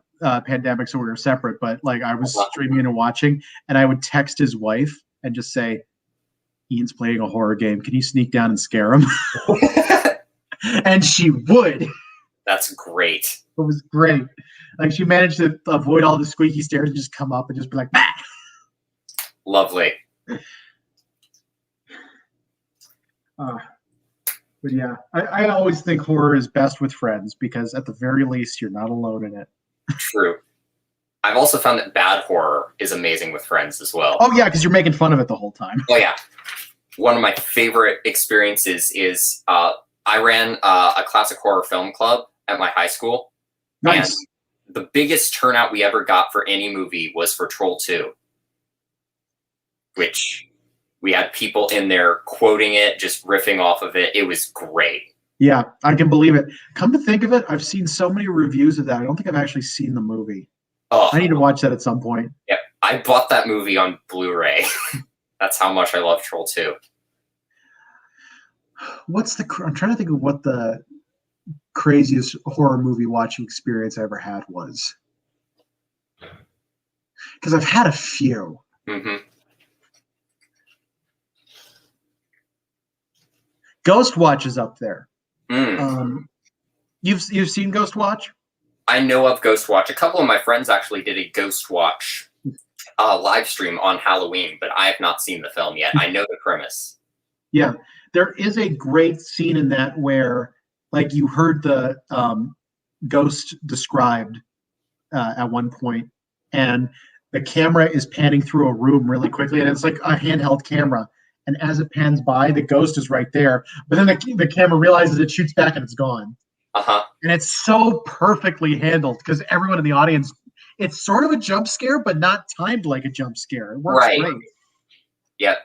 pandemic, so we were separate, but like I was streaming and watching, and I would text his wife and just say, Ian's playing a horror game. Can you sneak down and scare him? And she would. That's great. It was great. Like she managed to avoid all the squeaky stairs and just come up and just be like, bah! Lovely. But yeah, I always think horror is best with friends because at the very least you're not alone in it. True. I've also found that bad horror is amazing with friends as well. Oh yeah, because you're making fun of it the whole time. Oh yeah. One of my favorite experiences is I ran a classic horror film club at my high school. Nice. And the biggest turnout we ever got for any movie was for Troll 2, which we had people in there quoting it, just riffing off of it. It was great. Yeah, I can believe it. Come to think of it, I've seen so many reviews of that. I don't think I've actually seen the movie. Oh, I need to watch that at some point. Yeah, I bought that movie on Blu-ray. That's how much I love Troll 2. I'm trying to think of what the craziest horror movie watching experience I ever had was. Because I've had a few. Mm-hmm. Ghost Watch is up there. Mm. You've seen Ghost Watch? I know of Ghost Watch. A couple of my friends actually did a Ghost Watch live stream on Halloween, but I have not seen the film yet. I know the premise. Yeah, there is a great scene in that where, like, you heard the ghost described at one point, and the camera is panning through a room really quickly, and it's like a handheld camera. And as it pans by, the ghost is right there. But then the camera realizes it shoots back and it's gone. Uh-huh. And it's so perfectly handled because everyone in the audience, it's sort of a jump scare, but not timed like a jump scare. It works great. Yeah.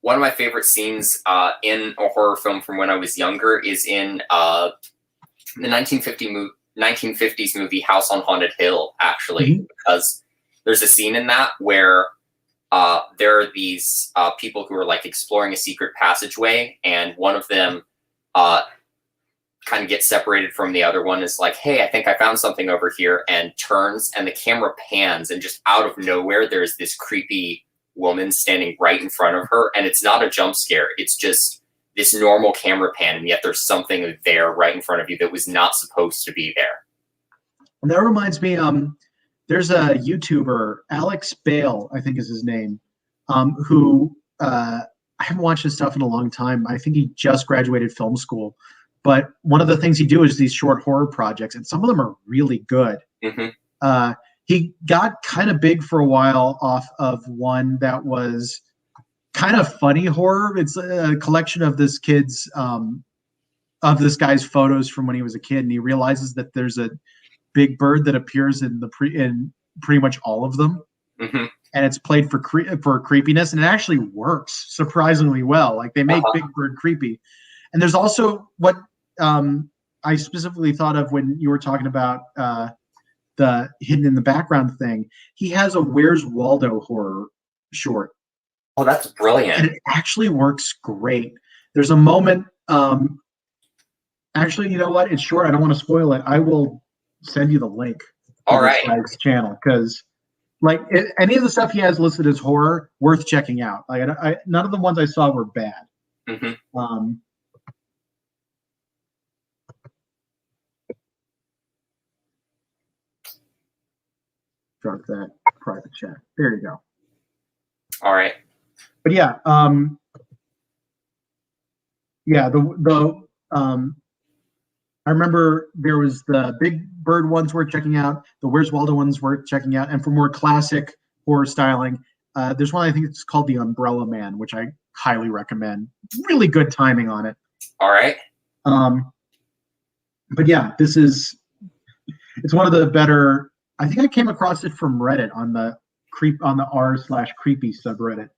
One of my favorite scenes in a horror film from when I was younger is in the 1950s movie House on Haunted Hill, actually, because there's a scene in that where there are these people who are like exploring a secret passageway, and one of them kind of gets separated from the other one, is like, hey, I think I found something over here, and turns, and the camera pans, and just out of nowhere there's this creepy woman standing right in front of her, and it's not a jump scare, it's just this normal camera pan, and yet there's something there right in front of you that was not supposed to be there. And that reminds me, there's a YouTuber, Alex Bale, I think is his name, who I haven't watched his stuff in a long time. I think he just graduated film school. But one of the things he do is these short horror projects, and some of them are really good. Mm-hmm. He got kind of big for a while off of one that was kind of funny horror. It's a collection of this guy's photos from when he was a kid, and he realizes that there's a big bird that appears in pretty much all of them. Mm-hmm. and it's played for creepiness, and it actually works surprisingly well. Like they make Big Bird creepy. And there's also what I specifically thought of when you were talking about the hidden in the background thing. He has a Where's Waldo horror short. Oh, that's brilliant. And it actually works great. There's a moment. Actually, you know what? It's short. I don't want to spoil it. I will send you the link to this guy's channel, because like any of the stuff he has listed as horror, worth checking out. Like none of the ones I saw were bad. Mm-hmm. Start that private chat. There you go. All right. But yeah, I remember there was the Big Bird ones worth checking out, the Where's Waldo ones worth checking out, and for more classic horror styling, there's one I think it's called The Umbrella Man, which I highly recommend. Really good timing on it. All right. But yeah, it's one of the better. I think I came across it from Reddit on the r/creepy subreddit,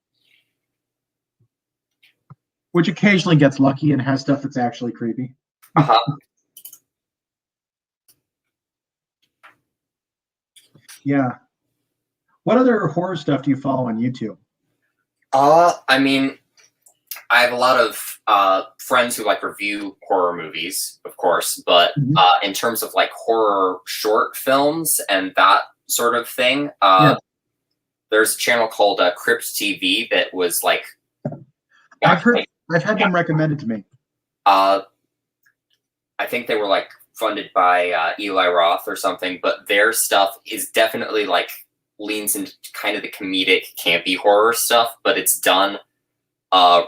which occasionally gets lucky and has stuff that's actually creepy. Yeah. What other horror stuff do you follow on YouTube? I mean, I have a lot of friends who like review horror movies, of course, but in terms of like horror short films and that sort of thing, there's a channel called Cryptid TV that was like. I've had them recommended to me. I think they were like funded by Eli Roth or something, but their stuff is definitely like leans into kind of the comedic, campy horror stuff, but it's done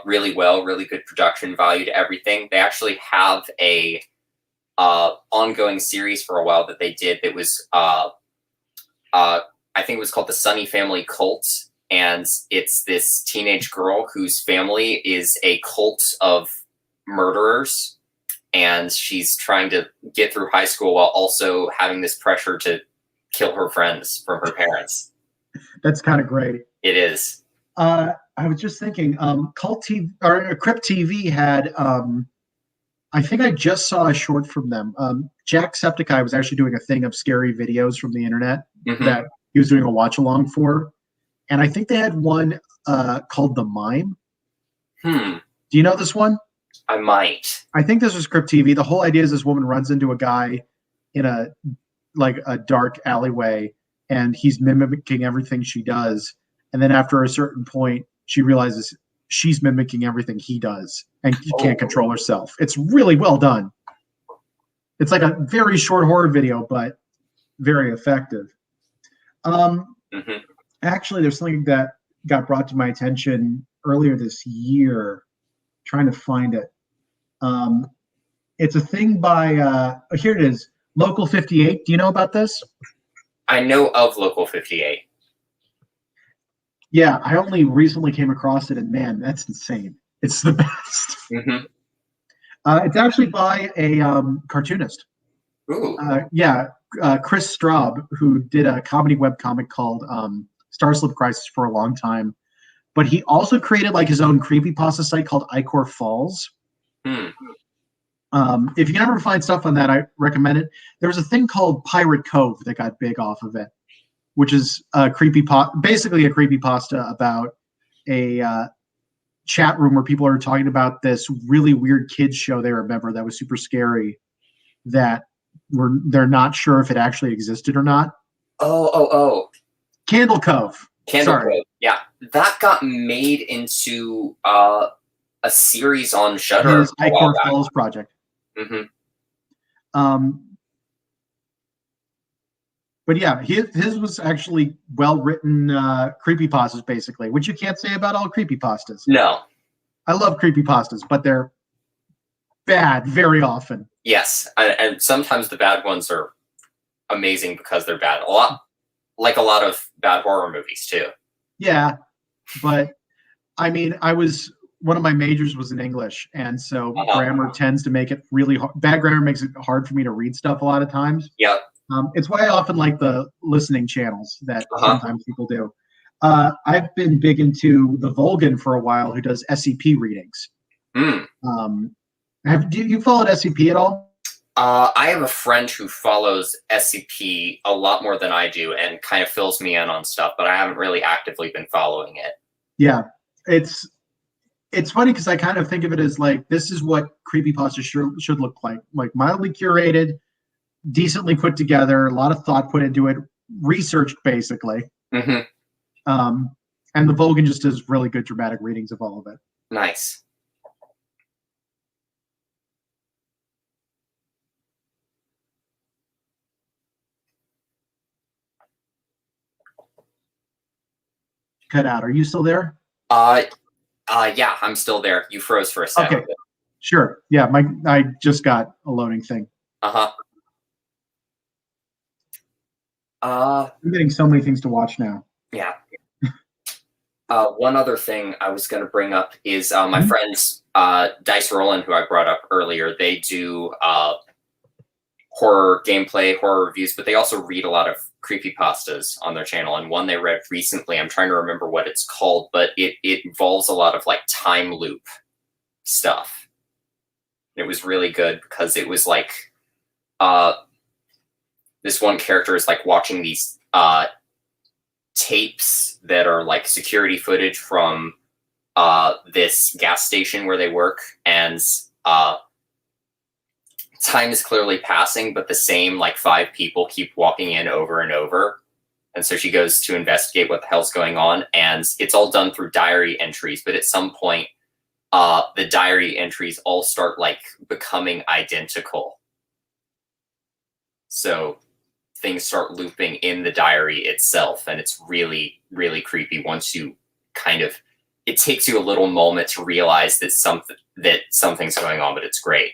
really well, really good production value to everything. They actually have a ongoing series for a while that they did that was I think it was called The Sunny Family Cult, and it's this teenage girl whose family is a cult of murderers, and she's trying to get through high school while also having this pressure to kill her friends from her parents. That's kind of great. It is. I was just thinking, Cult TV or Crypt TV had. I think I just saw a short from them. Jacksepticeye was actually doing a thing of scary videos from the internet that he was doing a watch along for, and I think they had one called The Mime. Do you know this one? I might. I think this was Crypt TV. The whole idea is this woman runs into a guy in a dark alleyway, and he's mimicking everything she does. And then after a certain point, she realizes she's mimicking everything he does, and she can't control herself. It's really well done. It's like a very short horror video, but very effective. Actually, there's something that got brought to my attention earlier this year. Trying to find it. It's a thing by here it is, Local 58. Do you know about this? I know of Local 58. Yeah, I only recently came across it, and man, that's insane. It's the best. It's actually by a cartoonist. Ooh. Chris Straub, who did a comedy webcomic called Starslip Crisis for a long time. But he also created like his own creepypasta site called Icor Falls. If you can ever find stuff on that, I recommend it. There was a thing called Pirate Cove that got big off of it, which is basically a creepypasta about a chat room where people are talking about this really weird kids show they remember that was super scary, that they're not sure if it actually existed or not. Candle Cove. Cove. Yeah, that got made into a series on Shudder. His Icor Falls project. But yeah, his was actually well-written creepypastas, basically, which you can't say about all creepypastas. No. I love creepypastas, but they're bad very often. Yes, and sometimes the bad ones are amazing because they're bad. A lot of bad horror movies, too. Yeah, but, I mean, one of my majors was in English, and so grammar tends to make it really hard. Bad grammar makes it hard for me to read stuff a lot of times. Yep. It's why I often like the listening channels that sometimes people do. I've been big into the Volgan for a while, who does SCP readings. Do you followed SCP at all? I have a friend who follows SCP a lot more than I do and kind of fills me in on stuff, but I haven't really actively been following it. Yeah, it's funny because I kind of think of it as like, this is what creepypasta should look like mildly curated, decently put together, a lot of thought put into it, researched basically. Mm-hmm. And the Volgan just does really good dramatic readings of all of it. Nice. Cut out. Are you still there? Yeah, I'm still there. You froze for a second. Okay. Sure. Yeah, I just got a loading thing. I'm getting so many things to watch now. Yeah. One other thing I was going to bring up is my friends Dice Roland, who I brought up earlier. They do horror gameplay, horror reviews, but they also read a lot of creepypastas on their channel. And one they read recently, I'm trying to remember what it's called, but it involves a lot of like time loop stuff. It was really good because it was like this one character is like watching these tapes that are like security footage from this gas station where they work, and time is clearly passing, but the same like 5 people keep walking in over and over. And so she goes to investigate what the hell's going on, and it's all done through diary entries. But at some point, the diary entries all start like becoming identical. So things start looping in the diary itself, and it's really, really creepy once you kind of, it takes you a little moment to realize that something's going on, but it's great.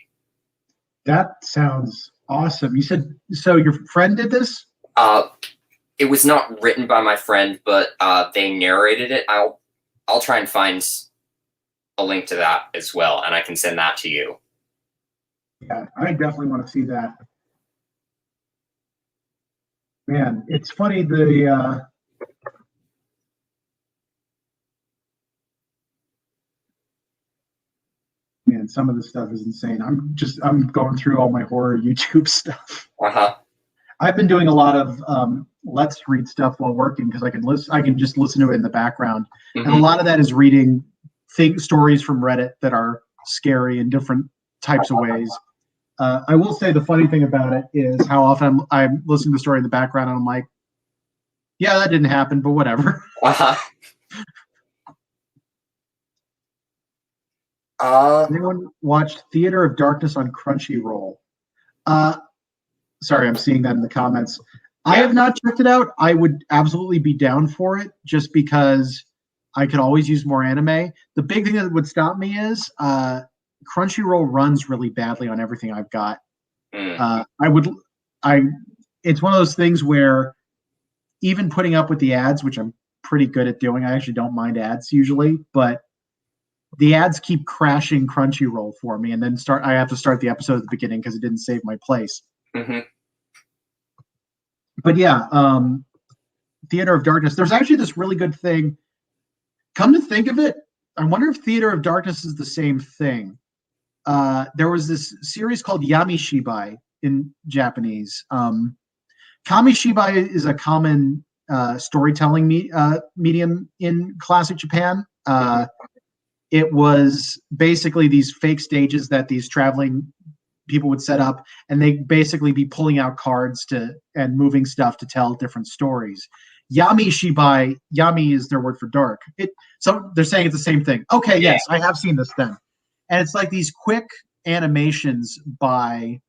That sounds awesome. You said, so your friend did this? It was not written by my friend, but they narrated it. I'll try and find a link to that as well, and I can send that to you. Yeah, I definitely want to see that. Man, it's funny, man, some of the stuff is insane. I'm going through all my horror YouTube stuff. I've been doing a lot of let's read stuff while working because I can just listen to it in the background. And a lot of that is reading stories from Reddit that are scary in different types of ways. I will say the funny thing about it is how often I'm listening to the story in the background and I'm like, yeah, that didn't happen, but whatever. Anyone watched Theater of Darkness on Crunchyroll? Sorry, I'm seeing that in the comments. Yeah. I have not checked it out. I would absolutely be down for it just because I could always use more anime. The big thing that would stop me is Crunchyroll runs really badly on everything I've got. It's one of those things where even putting up with the ads, which I'm pretty good at doing, I actually don't mind ads usually, but the ads keep crashing Crunchyroll for me, and then I have to start the episode at the beginning because it didn't save my place. But yeah, Theater of Darkness. There's actually this really good thing. Come to think of it, I wonder if Theater of Darkness is the same thing. There was this series called Yamishibai in Japanese. Kamishibai is a common storytelling medium in classic Japan. It was basically these fake stages that these traveling people would set up, and they'd basically be pulling out cards and moving stuff to tell different stories. Yamishibai, Yami is their word for dark. So they're saying it's the same thing. Okay, yes, I have seen this then. And it's like these quick animations by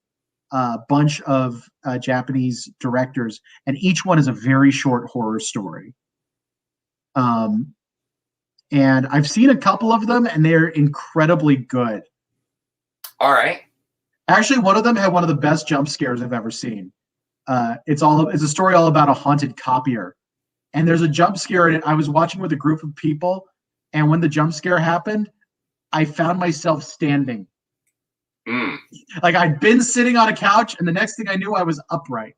a bunch of Japanese directors, and each one is a very short horror story. And I've seen a couple of them, and they're incredibly good. All right. Actually, one of them had one of the best jump scares I've ever seen. It's a story all about a haunted copier. And there's a jump scare in it. I was watching with a group of people, and when the jump scare happened, I found myself standing. Like I'd been sitting on a couch, and the next thing I knew, I was upright.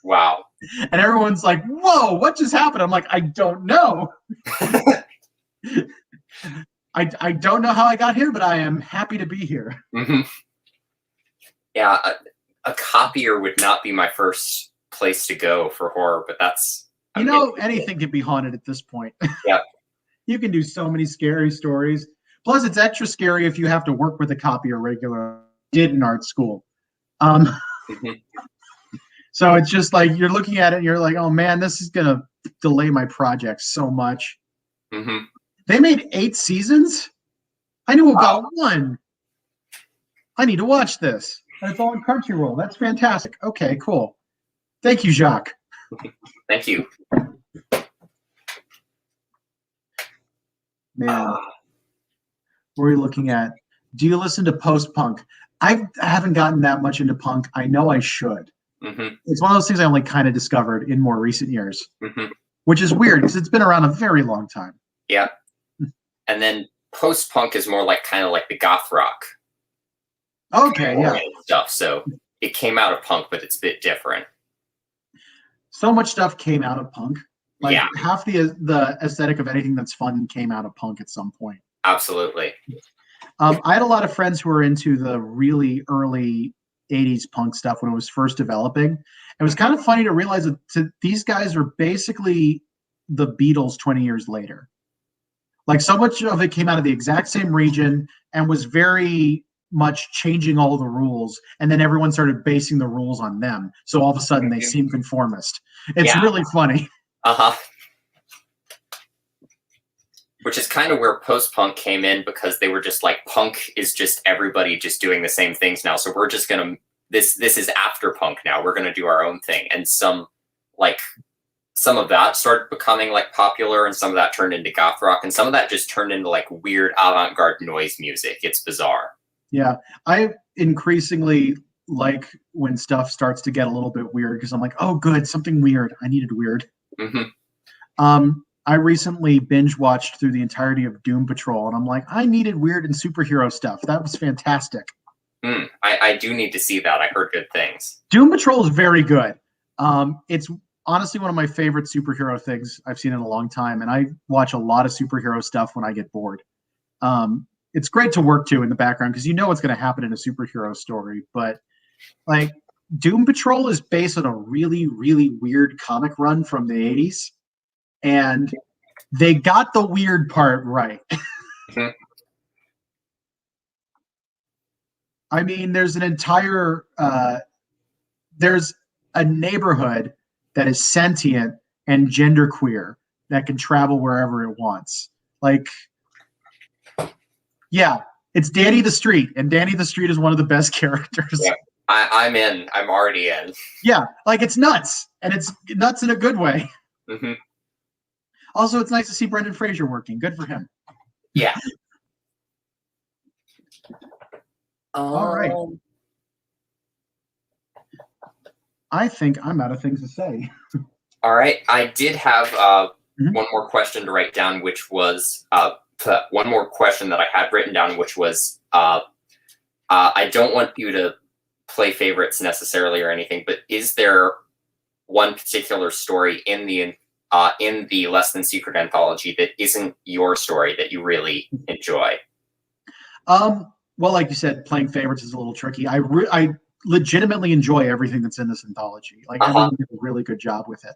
Wow. And everyone's like, whoa, what just happened? I'm like, I don't know. I don't know how I got here, but I am happy to be here. Mm-hmm. Yeah, a copier would not be my first place to go for horror, but that's... anything can be haunted at this point. Yeah. You can do so many scary stories. Plus, it's extra scary if you have to work with a copier regularly. Did in art school. Mm-hmm. So it's just like you're looking at it and you're like, oh man, this is going to delay my project so much. Mm-hmm. They made 8 seasons? I knew about one. I need to watch this. And it's all on Crunchyroll. That's fantastic. Okay, cool. Thank you, Jacques. Thank you. Man, what are we looking at? Do you listen to post-punk? I haven't gotten that much into punk. I know I should. Mm-hmm. It's one of those things I only kind of discovered in more recent years, Mm-hmm. which is weird because it's been around a very long time. Yeah. And then post-punk is more like kind of like the goth rock. Okay, yeah. Stuff. So it came out of punk, but it's a bit different. So much stuff came out of punk. Like yeah. Half the aesthetic of anything that's fun came out of punk at some point. Absolutely. I had a lot of friends who were into the really early 80s punk stuff when it was first developing. It was kind of funny to realize that these guys are basically the Beatles 20 years later. Like so much of it came out of the exact same region and was very much changing all the rules. And then everyone started basing the rules on them. So all of a sudden they seem conformist. It's really funny. Uh-huh. Which is kind of where post-punk came in because they were just like, punk is just everybody just doing the same things now. So we're just going to, this is after punk now. We're going to do our own thing. And some of that started becoming like popular and some of that turned into goth rock and some of that just turned into like weird avant-garde noise music. It's bizarre. Yeah. I increasingly like when stuff starts to get a little bit weird because I'm like, oh, good, something weird. I needed weird. Mm-hmm. I recently binge watched through the entirety of Doom Patrol, and I'm like, I needed weird and superhero stuff. That was fantastic. I do need to see that. I heard good things. Doom Patrol is very good. It's honestly one of my favorite superhero things I've seen in a long time, and I watch a lot of superhero stuff when I get bored. It's great to work to in the background because you know what's going to happen in a superhero story, but like Doom Patrol is based on a really, really weird comic run from the 80s. And they got the weird part right. Mm-hmm. I mean, there's there's a neighborhood that is sentient and genderqueer that can travel wherever it wants. Like, yeah, it's Danny the Street, and Danny the Street is one of the best characters. Yeah, I'm in. I'm already in. Yeah, like it's nuts, and it's nuts in a good way. Mm-hmm. Also, it's nice to see Brendan Fraser working. Good for him. Yeah. All right. I think I'm out of things to say. All right. I did have one more question to write down, which was one more question that I had written down, which was I don't want you to play favorites necessarily or anything, but is there one particular story in the Less Than Secret anthology that isn't your story that you really enjoy? Well, like you said, playing favorites is a little tricky. I legitimately enjoy everything that's in this anthology. Like everyone did a really good job with it.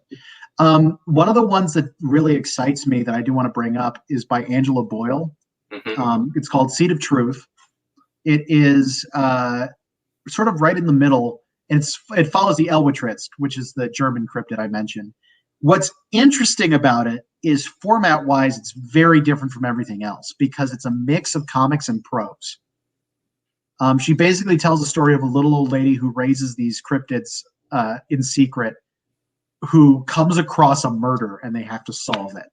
One of the ones that really excites me that I do want to bring up is by Angela Boyle. Mm-hmm. It's called Seed of Truth. It is sort of right in the middle. And it follows the Elwitritz, which is the German cryptid I mentioned. What's interesting about it is format-wise, it's very different from everything else because it's a mix of comics and prose. She basically tells the story of a little old lady who raises these cryptids in secret, who comes across a murder and they have to solve it.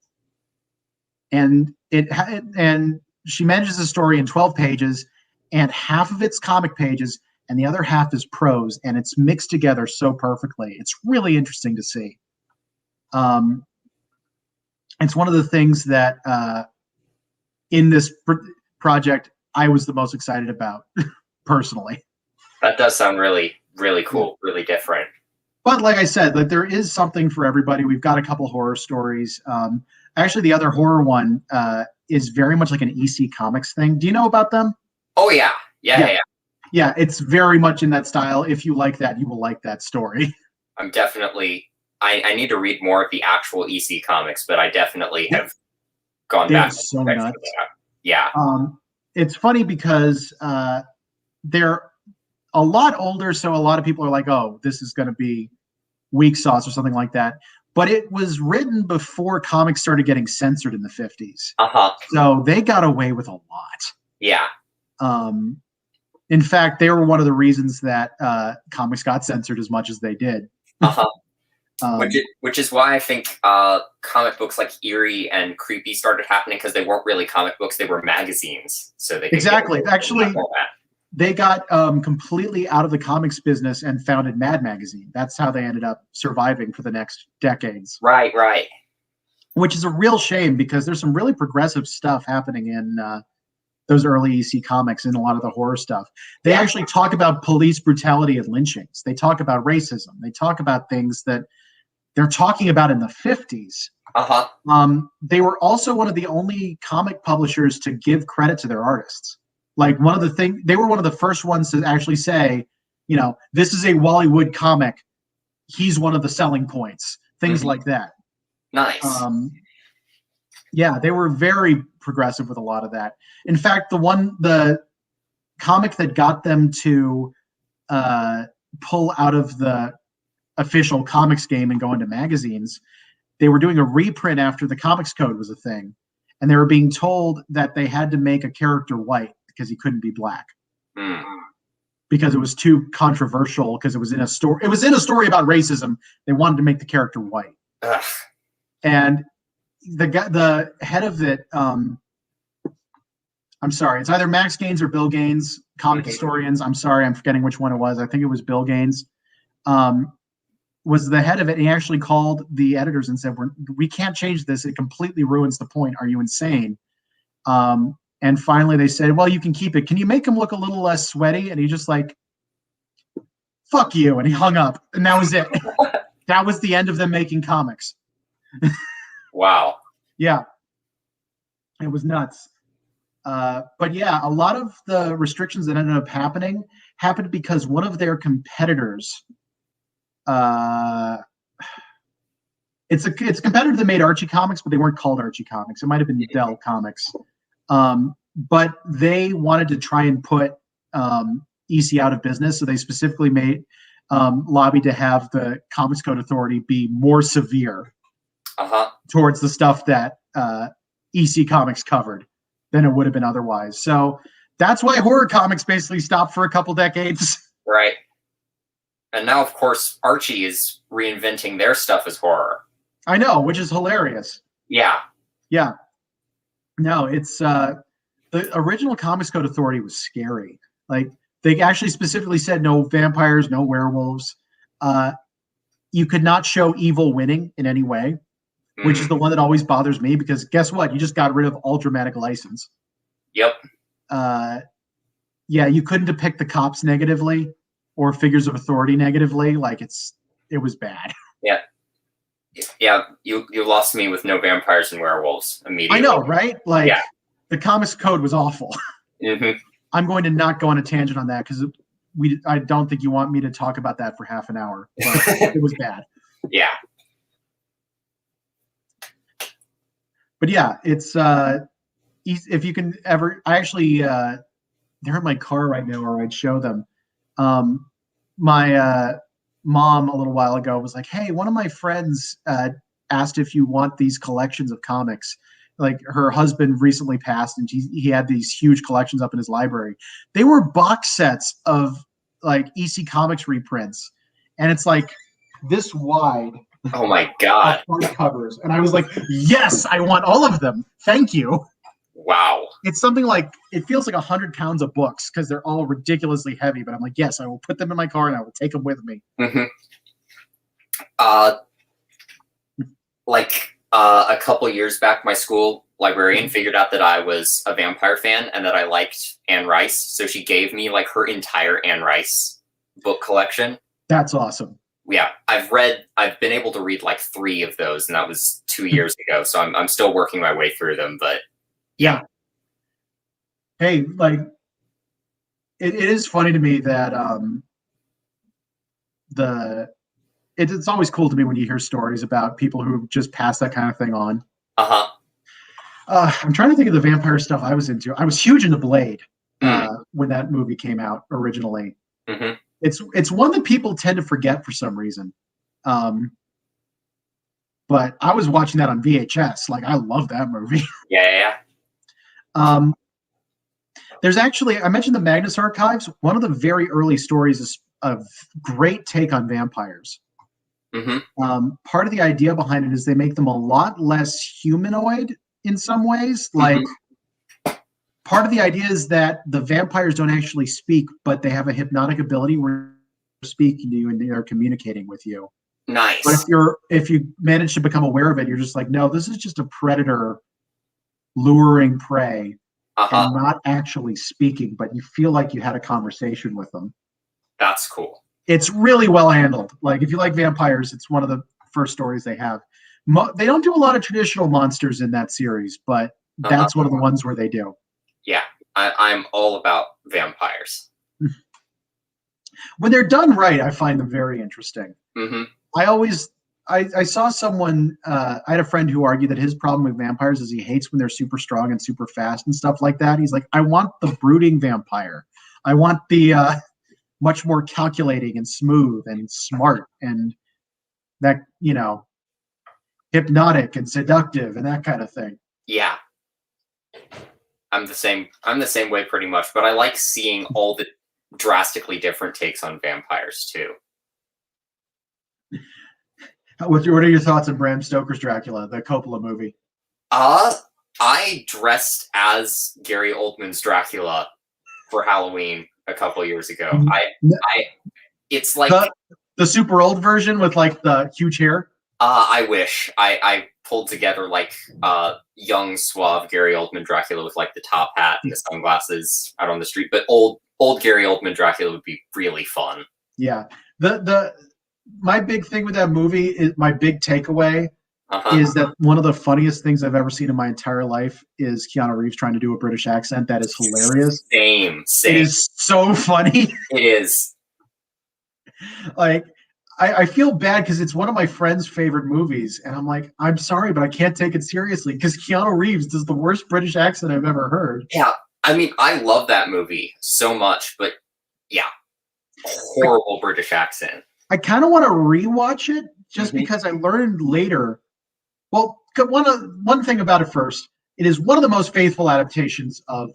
And she manages the story in 12 pages, and half of it's comic pages and the other half is prose, and it's mixed together so perfectly. It's really interesting to see. It's one of the things that in this project I was the most excited about personally. That does sound really, really cool, really different. But like I said, like there is something for everybody. We've got a couple horror stories. Actually, the other horror one is very much like an EC Comics thing. Do you know about them? Oh yeah, yeah. Yeah, it's very much in that style. If you like that, you will like that story. I'm definitely. I need to read more of the actual EC comics, but I definitely have gone They're back. so nuts. Yeah. It's funny because they're a lot older, so a lot of people are like, "Oh, this is going to be weak sauce" or something like that. But it was written before comics started getting censored in the 50s. So they got away with a lot. Yeah. In fact, they were one of the reasons that comics got censored as much as they did. Which is why I think comic books like Eerie and Creepy started happening, because they weren't really comic books; they were magazines. So they exactly. Actually, they got completely out of the comics business and founded Mad Magazine. That's how they ended up surviving for the next decades. Right. Which is a real shame, because there's some really progressive stuff happening in those early EC comics and a lot of the horror stuff. They actually talk about police brutality and lynchings. They talk about racism. They talk about things that they're talking about in the 50s. They were also one of the only comic publishers to give credit to their artists. Like they were one of the first ones to actually say, you know, this is a Wally Wood comic. He's one of the selling points. Things like that. Nice. Yeah, they were very progressive with a lot of that. In fact, the comic that got them to pull out of the official comics game and go into magazines, they were doing a reprint after the Comics Code was a thing, and they were being told that they had to make a character white because he couldn't be black. Because it was too controversial, because it was in a story. It was in a story about racism. They wanted to make the character white. Ugh. And the head of it, I'm sorry, it's either Max Gaines or Bill Gaines, comic historians. I'm sorry, I'm forgetting which one it was. I think it was Bill Gaines. Was the head of it, and he actually called the editors and said, we can't change this. It completely ruins the point. Are you insane? And finally they said, well, you can keep it. Can you make him look a little less sweaty? And he just like, fuck you. And he hung up. And that was it. That was the end of them making comics. Wow. Yeah. It was nuts. But yeah, a lot of the restrictions that ended up happened because one of their competitors, it's a competitor that made Archie Comics, but they weren't called Archie Comics. It might have been Dell Comics. But they wanted to try and put EC out of business, so they specifically lobbied to have the Comics Code Authority be more severe towards the stuff that EC Comics covered than it would have been otherwise. So that's why horror comics basically stopped for a couple decades. Right. And now, of course, Archie is reinventing their stuff as horror. I know, which is hilarious. Yeah. Yeah. No, it's the original Comics Code Authority was scary. Like, they actually specifically said no vampires, no werewolves. You could not show evil winning in any way, which is the one that always bothers me, because guess what? You just got rid of all dramatic license. Yep. Yeah, you couldn't depict the cops negatively or figures of authority negatively. Like, it was bad. Yeah. Yeah, you lost me with no vampires and werewolves immediately. I know, right? Like, the Comics Code was awful. I'm going to not go on a tangent on that, because I don't think you want me to talk about that for half an hour. But it was bad. Yeah. But yeah, it's if you can ever, I actually they're in my car right now, or I'd show them. My mom a little while ago was like, hey, one of my friends asked if you want these collections of comics. Like, her husband recently passed, and he had these huge collections up in his library. They were box sets of like EC Comics reprints, and it's like this wide. Oh my god! Covers, and I was like, yes, I want all of them. Thank you. Wow. It's something like, it feels like 100 pounds of books, because they're all ridiculously heavy. But I'm like, yes, I will put them in my car and I will take them with me. A couple years back, my school librarian figured out that I was a vampire fan and that I liked Anne Rice, so she gave me like her entire Anne Rice book collection. That's awesome. yeah, I've been able to read like 3 of those, and that was 2 years ago. So I'm still working my way through them, but yeah. Hey, like it is funny to me that it's always cool to me when you hear stories about people who just pass that kind of thing on. Uh-huh. I'm trying to think of the vampire stuff I was into. I was huge into Blade Mm. when that movie came out originally. Hmm. It's one that people tend to forget for some reason. But I was watching that on VHS. Like, I love that movie. Yeah. There's actually, I mentioned the Magnus Archives. One of the very early stories is a great take on vampires. Hmm. Part of the idea behind it is they make them a lot less humanoid in some ways. Like, part of the idea is that the vampires don't actually speak, but they have a hypnotic ability where they're speaking to you and they're communicating with you. Nice. But if you manage to become aware of it, you're just like, no, this is just a predator luring prey and not actually speaking, but you feel like you had a conversation with them. That's cool. It's really well handled. Like, if you like vampires, it's one of the first stories they have. They don't do a lot of traditional monsters in that series, but that's one of the ones where they do. Yeah, I'm all about vampires. When they're done right, I find them very interesting. Mm-hmm. I saw someone, I had a friend who argued that his problem with vampires is he hates when they're super strong and super fast and stuff like that. He's like, I want the brooding vampire. I want the much more calculating and smooth and smart and that, hypnotic and seductive and that kind of thing. Yeah. I'm the same way pretty much, but I like seeing all the drastically different takes on vampires too. What are your thoughts on Bram Stoker's Dracula, the Coppola movie? I dressed as Gary Oldman's Dracula for Halloween a couple of years ago. It's like the super old version with like the huge hair. I wish I pulled together like young suave Gary Oldman Dracula with like the top hat and the sunglasses out on the street, but old Gary Oldman Dracula would be really fun. Yeah, my big thing with that movie is my big takeaway is that one of the funniest things I've ever seen in my entire life is Keanu Reeves trying to do a British accent. That is hilarious. Same. It is so funny. It is. Like, I feel bad because it's one of my friend's favorite movies, and I'm like, I'm sorry, but I can't take it seriously because Keanu Reeves does the worst British accent I've ever heard. Yeah, I mean, I love that movie so much, but yeah, horrible British accent. I kind of want to rewatch it just because I learned later. Well, one thing about it first, it is one of the most faithful adaptations of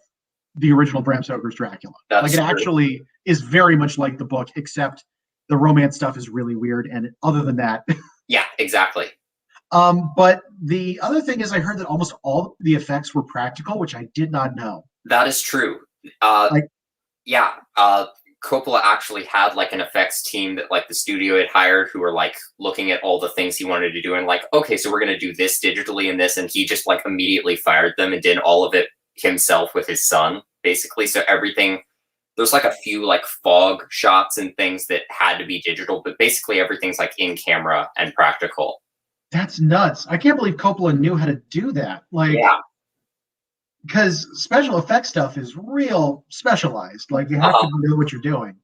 the original Bram Stoker's Dracula. It actually is very much like the book, except the romance stuff is really weird. And other than that, yeah, exactly. But the other thing is, I heard that almost all the effects were practical, which I did not know. That is true. Coppola actually had like an effects team that like the studio had hired who were like looking at all the things he wanted to do and like, okay, so we're going to do this digitally and this. And he just like immediately fired them and did all of it himself with his son, basically. So everything, there's like a few like fog shots and things that had to be digital, but basically everything's like in camera and practical. That's nuts. I can't believe Coppola knew how to do that. Like, yeah. Because special effects stuff is real specialized. Like, you have to know what you're doing.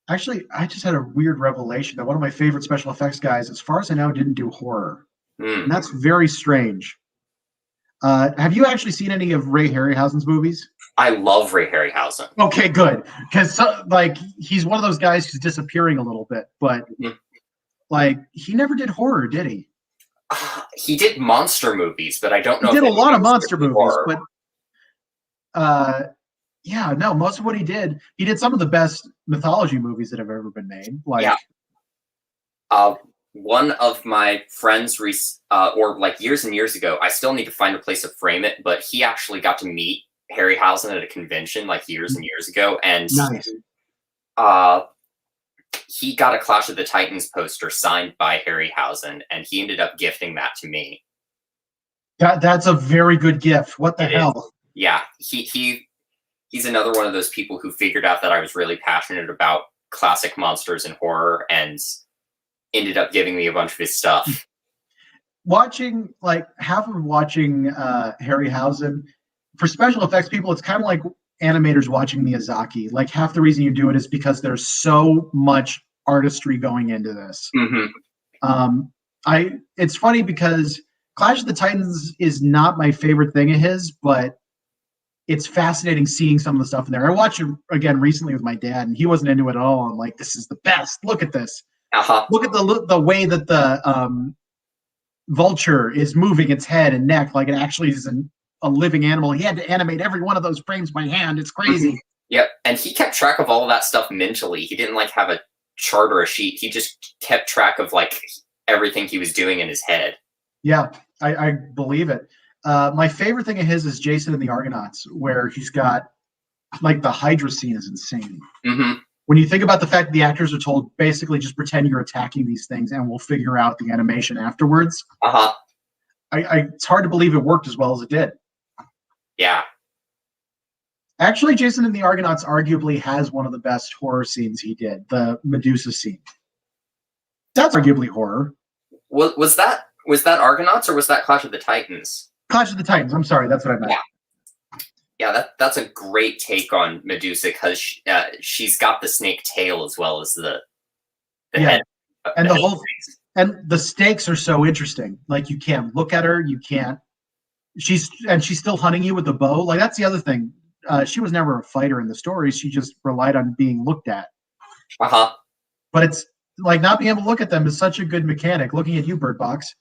Actually, I just had a weird revelation that one of my favorite special effects guys, as far as I know, didn't do horror. And that's very strange. Have you actually seen any of Ray Harryhausen's movies? I love Ray Harryhausen. Okay, good. Because like he's one of those guys who's disappearing a little bit, but like he never did horror, did he? He did monster movies, but I don't know. He did a lot of monster movies, but no, most of what he did some of the best mythology movies that have ever been made. Like, one of my friends, or like years and years ago, I still need to find a place to frame it, but he actually got to meet Harryhausen at a convention like years and years ago, and nice. He got a Clash of the Titans poster signed by Harryhausen, and he ended up gifting that to me. That's a very good gift. What the hell? Yeah, he he's another one of those people who figured out that I was really passionate about classic monsters and horror and ended up giving me a bunch of his stuff. Watching, like, half of watching Harryhausen, for special effects people, it's kind of like animators watching Miyazaki. Like, half the reason you do it is because there's so much artistry going into this. It's funny because Clash of the Titans is not my favorite thing of his, but it's fascinating seeing some of the stuff in there. I watched it again recently with my dad, and he wasn't into it at all. I'm like, this is the best. Look at this. Look at the way that the vulture is moving its head and neck like it actually is a living animal. He had to animate every one of those frames by hand. It's crazy. Yep, and he kept track of all of that stuff mentally. He didn't like have a chart or a sheet. He just kept track of like everything he was doing in his head. Yeah, I believe it. My favorite thing of his is Jason and the Argonauts, where he's got, like, the Hydra scene is insane. When you think about the fact that the actors are told basically just pretend you're attacking these things and we'll figure out the animation afterwards. It's hard to believe it worked as well as it did. Yeah. Actually, Jason and the Argonauts arguably has one of the best horror scenes he did, the Medusa scene. That's arguably horror. Was that Argonauts or was that Clash of the Titans? Clash of the Titans. I'm sorry, that's what I meant. Yeah, that's a great take on Medusa because she's got the snake tail as well as the head. And and the stakes are so interesting. Like, you can't look at her, you can't. She's still hunting you with a bow. Like, that's the other thing. She was never a fighter in the stories. She just relied on being looked at. But it's like not being able to look at them is such a good mechanic. Looking at you, Bird Box.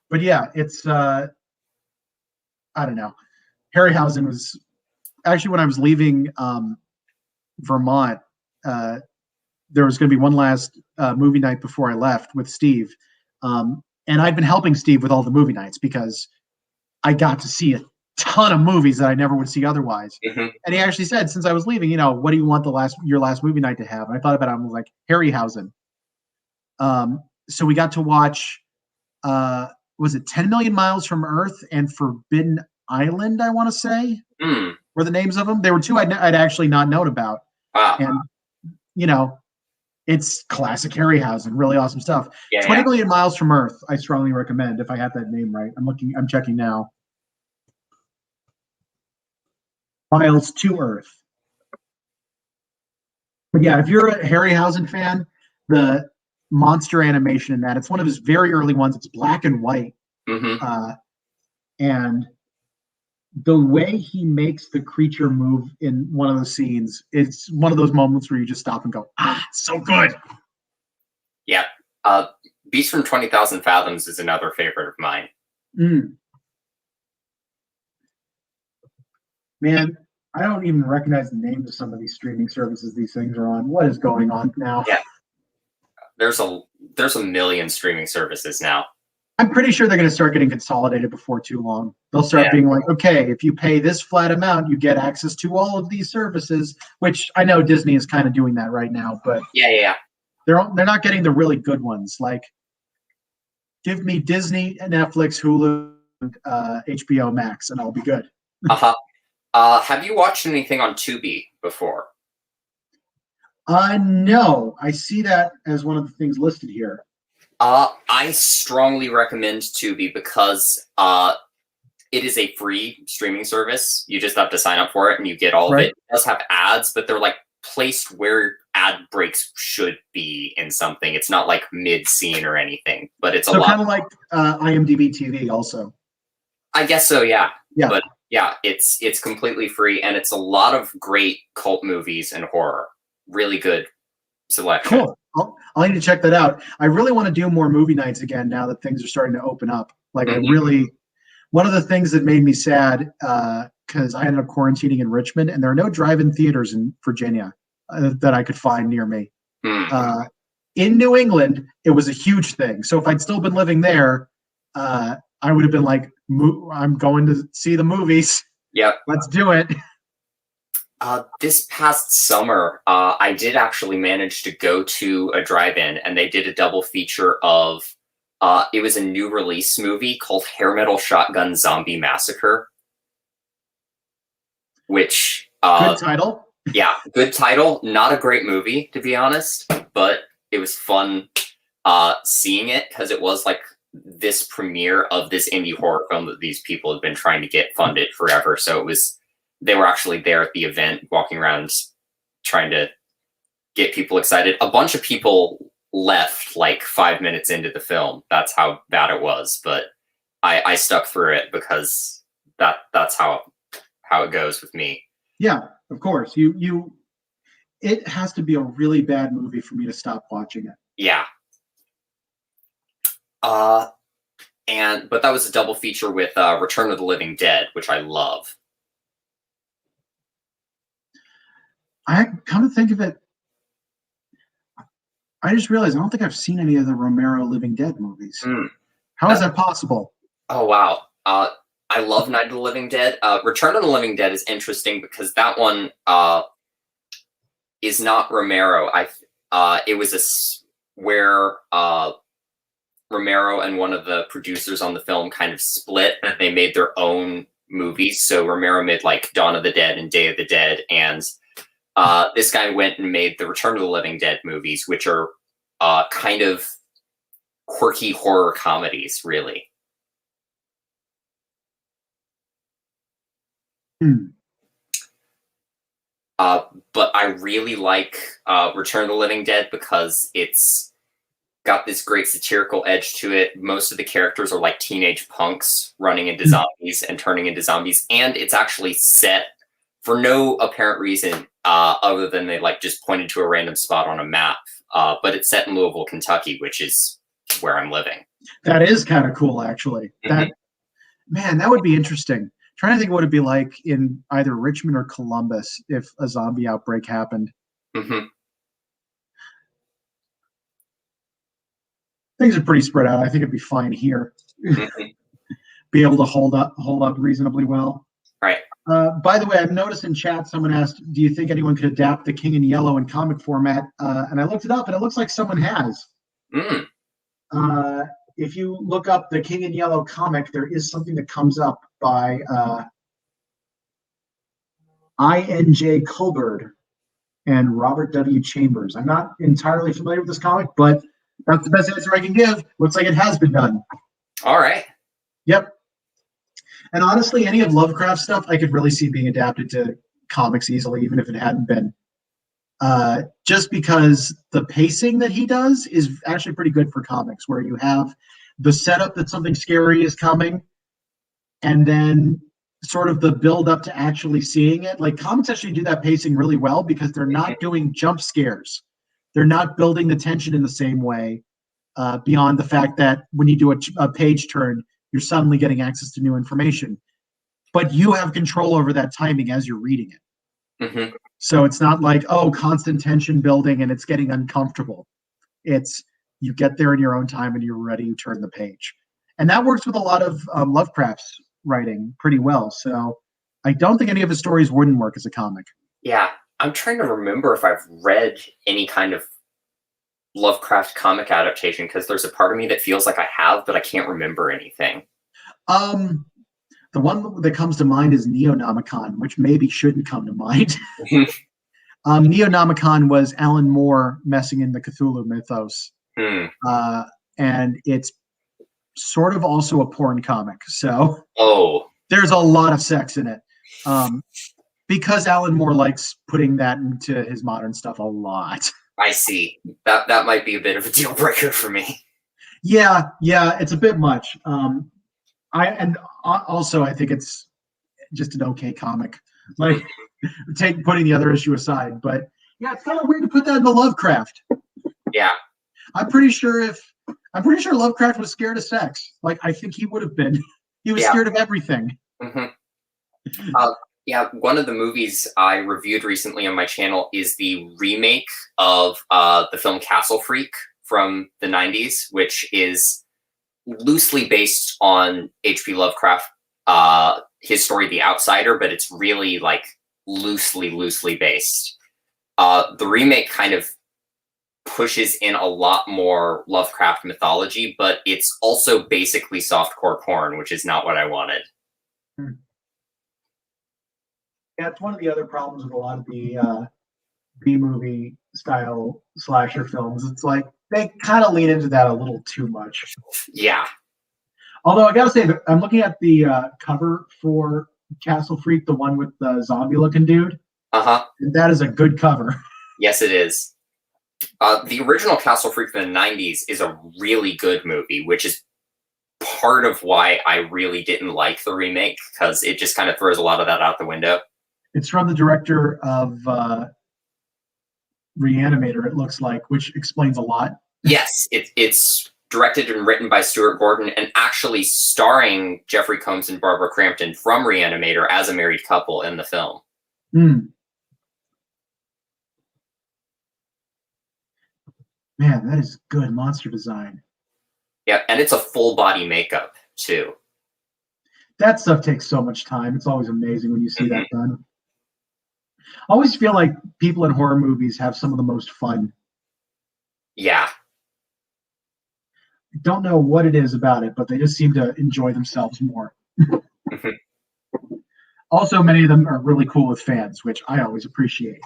But yeah, it's I don't know. Harryhausen was actually, when I was leaving Vermont, there was going to be one last movie night before I left with Steve, and I'd been helping Steve with all the movie nights because I got to see a ton of movies that I never would see otherwise. And he actually said, since I was leaving, what do you want your last movie night to have? And I thought about it. I was like, Harryhausen. So we got to watch. Was it 10 Million Miles from Earth and Forbidden Island, I want to say, were the names of them. They were two I'd actually not known about. Wow. And, it's classic Harryhausen, really awesome stuff. 20 Million Miles from Earth, I strongly recommend, if I have that name right. I'm checking now. Miles to Earth. But yeah, if you're a Harryhausen fan, the monster animation in that, it's one of his very early ones. It's black and white. And the way he makes the creature move in one of the scenes, it's one of those moments where you just stop and go, so good. Yeah. Beast from 20,000 Fathoms is another favorite of mine. Man, I don't even recognize the names of some of these streaming services these things are on. What is going on now? Yeah. There's a million streaming services now. I'm pretty sure they're going to start getting consolidated before too long. They'll start being like, okay, if you pay this flat amount, you get access to all of these services, which I know Disney is kind of doing that right now, but they're not getting the really good ones. Like, give me Disney, Netflix, Hulu, and HBO Max, and I'll be good. Have you watched anything on Tubi before? No, I see that as one of the things listed here. I strongly recommend Tubi because it is a free streaming service. You just have to sign up for it and you get all of it. It does have ads, but they're like placed where ad breaks should be in something. It's not like mid-scene or anything, but it's so kind of like IMDb TV also. I guess so, yeah. But yeah, it's completely free and it's a lot of great cult movies and horror. Really good selection. Cool. I'll need to check that out. I really want to do more movie nights again now that things are starting to open up. Like, one of the things that made me sad, because I ended up quarantining in Richmond, and there are no drive-in theaters in Virginia that I could find near me. In New England, it was a huge thing. So if I'd still been living there, I would have been like, I'm going to see the movies. Yep. Let's do it. This past summer, I did actually manage to go to a drive-in, and they did a double feature of It was a new release movie called Hair Metal Shotgun Zombie Massacre, which Good title. yeah, good title. Not a great movie, to be honest, but it was fun seeing it because it was like this premiere of this indie horror film that these people had been trying to get funded forever. So they were actually there at the event, walking around trying to get people excited. A bunch of people left like 5 minutes into the film. That's how bad it was, but I stuck through it because that's how it goes with me. Yeah, of course. It has to be a really bad movie for me to stop watching it. Yeah. But that was a double feature with Return of the Living Dead, which I love. I come to think of it, I just realized I don't think I've seen any of the Romero Living Dead movies. How is that possible? Oh, wow. I love Night of the Living Dead. Return of the Living Dead is interesting because that one is not Romero. It was where Romero and one of the producers on the film kind of split, and they made their own movies. So Romero made like Dawn of the Dead and Day of the Dead, and this guy went and made the Return of the Living Dead movies, which are kind of quirky horror comedies, really. But I really like Return of the Living Dead because it's got this great satirical edge to it. Most of the characters are like teenage punks running into zombies and turning into zombies, and it's actually set for no apparent reason other than they like just pointed to a random spot on a map. But it's set in Louisville, Kentucky, which is where I'm living. That is kind of cool, actually. That would be interesting. Trying to think what it'd be like in either Richmond or Columbus if a zombie outbreak happened. Things are pretty spread out. I think it'd be fine here. Be able to hold up reasonably well. Right. By the way, I've noticed in chat someone asked, "Do you think anyone could adapt The King in Yellow in comic format?" And I looked it up, and it looks like someone has. If you look up the King in Yellow comic, there is something that comes up by I.N.J. Culberd and Robert W. Chambers. I'm not entirely familiar with this comic, but that's the best answer I can give. Looks like it has been done. All right. Yep. And honestly, any of Lovecraft stuff I could really see being adapted to comics easily, even if it hadn't been. Just because the pacing that he does is actually pretty good for comics, where you have the setup that something scary is coming, and then sort of the build up to actually seeing it. Like comics actually do that pacing really well because they're not doing jump scares. They're not building the tension in the same way, beyond the fact that when you do a page turn, you're suddenly getting access to new information. But you have control over that timing as you're reading it. So it's not like, oh, constant tension building and it's getting uncomfortable. It's you get there in your own time and you're ready, you turn the page. And that works with a lot of Lovecraft's writing pretty well. So I don't think any of his stories wouldn't work as a comic. Yeah, I'm trying to remember if I've read any kind of Lovecraft comic adaptation, because there's a part of me that feels like I have, but I can't remember anything. The one that comes to mind is Neonomicon, which maybe shouldn't come to mind. Neonomicon was Alan Moore messing in the Cthulhu mythos. And it's sort of also a porn comic. So there's a lot of sex in it. Because Alan Moore likes putting that into his modern stuff a lot. I see. That might be a bit of a deal breaker for me. Yeah, it's a bit much. I think it's just an okay comic. Like, putting the other issue aside, but yeah, it's kind of weird to put that in the Lovecraft. Yeah, I'm pretty sure Lovecraft was scared of sex. Like, I think he would have been. He was scared of everything. Yeah, one of the movies I reviewed recently on my channel is the remake of the film Castle Freak from the 90s, which is loosely based on H.P. Lovecraft, his story The Outsider, but it's really like loosely based. The remake kind of pushes in a lot more Lovecraft mythology, but it's also basically softcore porn, which is not what I wanted. Yeah, it's one of the other problems with a lot of the B-movie style slasher films. It's like they kind of lean into that a little too much. Yeah. Although I gotta say, that I'm looking at the cover for Castle Freak, the one with the zombie-looking dude. And that is a good cover. Yes, it is. The original Castle Freak from the 90s is a really good movie, which is part of why I really didn't like the remake, because it just kind of throws a lot of that out the window. It's from the director of Reanimator, it looks like, which explains a lot. Yes, it's directed and written by Stuart Gordon, and actually starring Jeffrey Combs and Barbara Crampton from Reanimator as a married couple in the film. Man, that is good monster design. Yeah, and it's a full body makeup too. That stuff takes so much time. It's always amazing when you see that done. I always feel like people in horror movies have some of the most fun. Yeah. I don't know what it is about it, but they just seem to enjoy themselves more. Also, many of them are really cool with fans, which I always appreciate.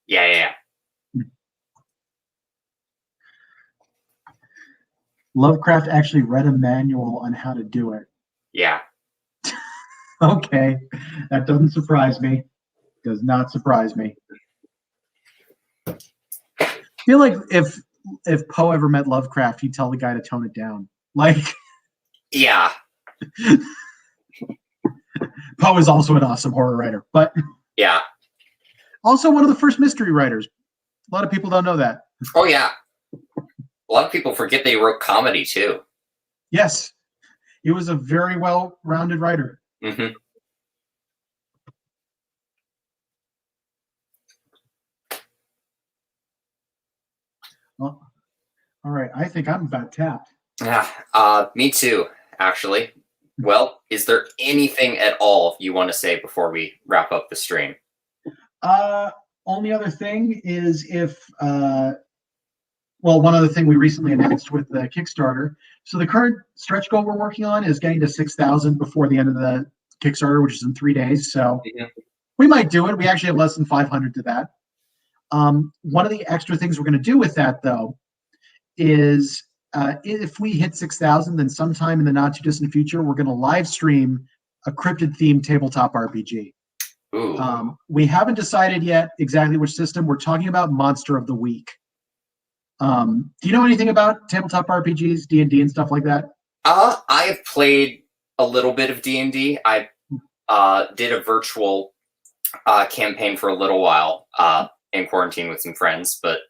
Yeah. Lovecraft actually read a manual on how to do it. Yeah. Okay, that doesn't surprise me. Does not surprise me. I feel like if Poe ever met Lovecraft, he'd tell the guy to tone it down. Like, yeah. Poe is also an awesome horror writer, but yeah, also one of the first mystery writers. A lot of people don't know that. Oh yeah, a lot of people forget they wrote comedy too. Yes, he was a very well-rounded writer. Well, all right, I think I'm about tapped. Yeah, me too, actually. Well, is there anything at all you want to say before we wrap up the stream? Only other thing is one other thing we recently announced with the Kickstarter. So the current stretch goal we're working on is getting to 6,000 before the end of the Kickstarter, which is in 3 days. So we might do it. We actually have less than 500 to that. One of the extra things we're going to do with that, though, is if we hit 6,000, then sometime in the not too distant future, we're going to live stream a cryptid themed tabletop RPG. We haven't decided yet exactly which system. We're talking about Monster of the Week. Do you know anything about tabletop RPGs, D&D and stuff like that? I have played a little bit of D&D. I did a virtual campaign for a little while in quarantine with some friends, but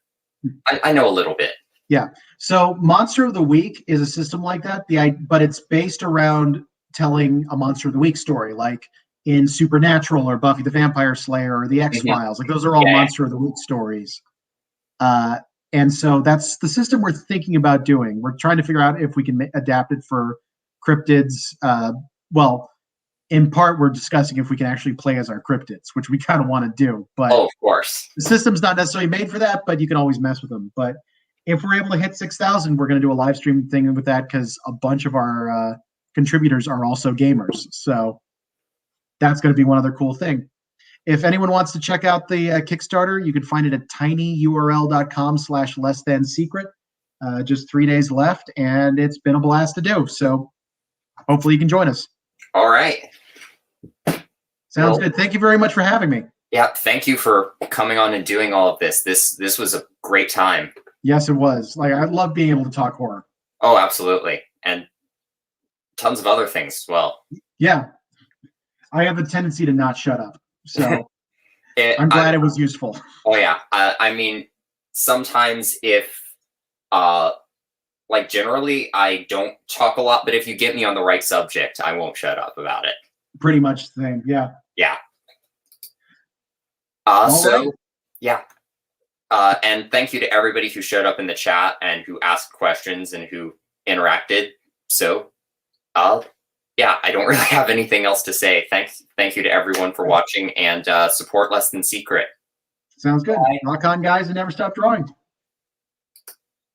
I know a little bit. Yeah. So Monster of the Week is a system like that. But it's based around telling a Monster of the Week story, like in Supernatural or Buffy the Vampire Slayer or the X-Files. Like those are all Monster of the Week stories. And so that's the system we're thinking about doing. We're trying to figure out if we can adapt it for cryptids. In part, we're discussing if we can actually play as our cryptids, which we kind of want to do. But of course, the system's not necessarily made for that, but you can always mess with them. But if we're able to hit 6,000, we're going to do a live stream thing with that because a bunch of our contributors are also gamers. So that's going to be one other cool thing. If anyone wants to check out the Kickstarter, you can find it at tinyurl.com/less-than-secret. Just 3 days left, and it's been a blast to do. So hopefully you can join us. All right. Sounds good. Thank you very much for having me. Yeah, thank you for coming on and doing all of this. This was a great time. Yes, it was. Like, I love being able to talk horror. Oh, absolutely. And tons of other things as well. Yeah. I have a tendency to not shut up. So I'm glad it was useful. Oh, yeah. I mean, sometimes if, generally, I don't talk a lot, but if you get me on the right subject, I won't shut up about it. Pretty much the same. Yeah. Yeah. Yeah. And thank you to everybody who showed up in the chat and who asked questions and who interacted. So, yeah, I don't really have anything else to say. Thank you to everyone for watching, and support Less Than Secret. Sounds good. Bye. Rock on, guys, and never stop drawing.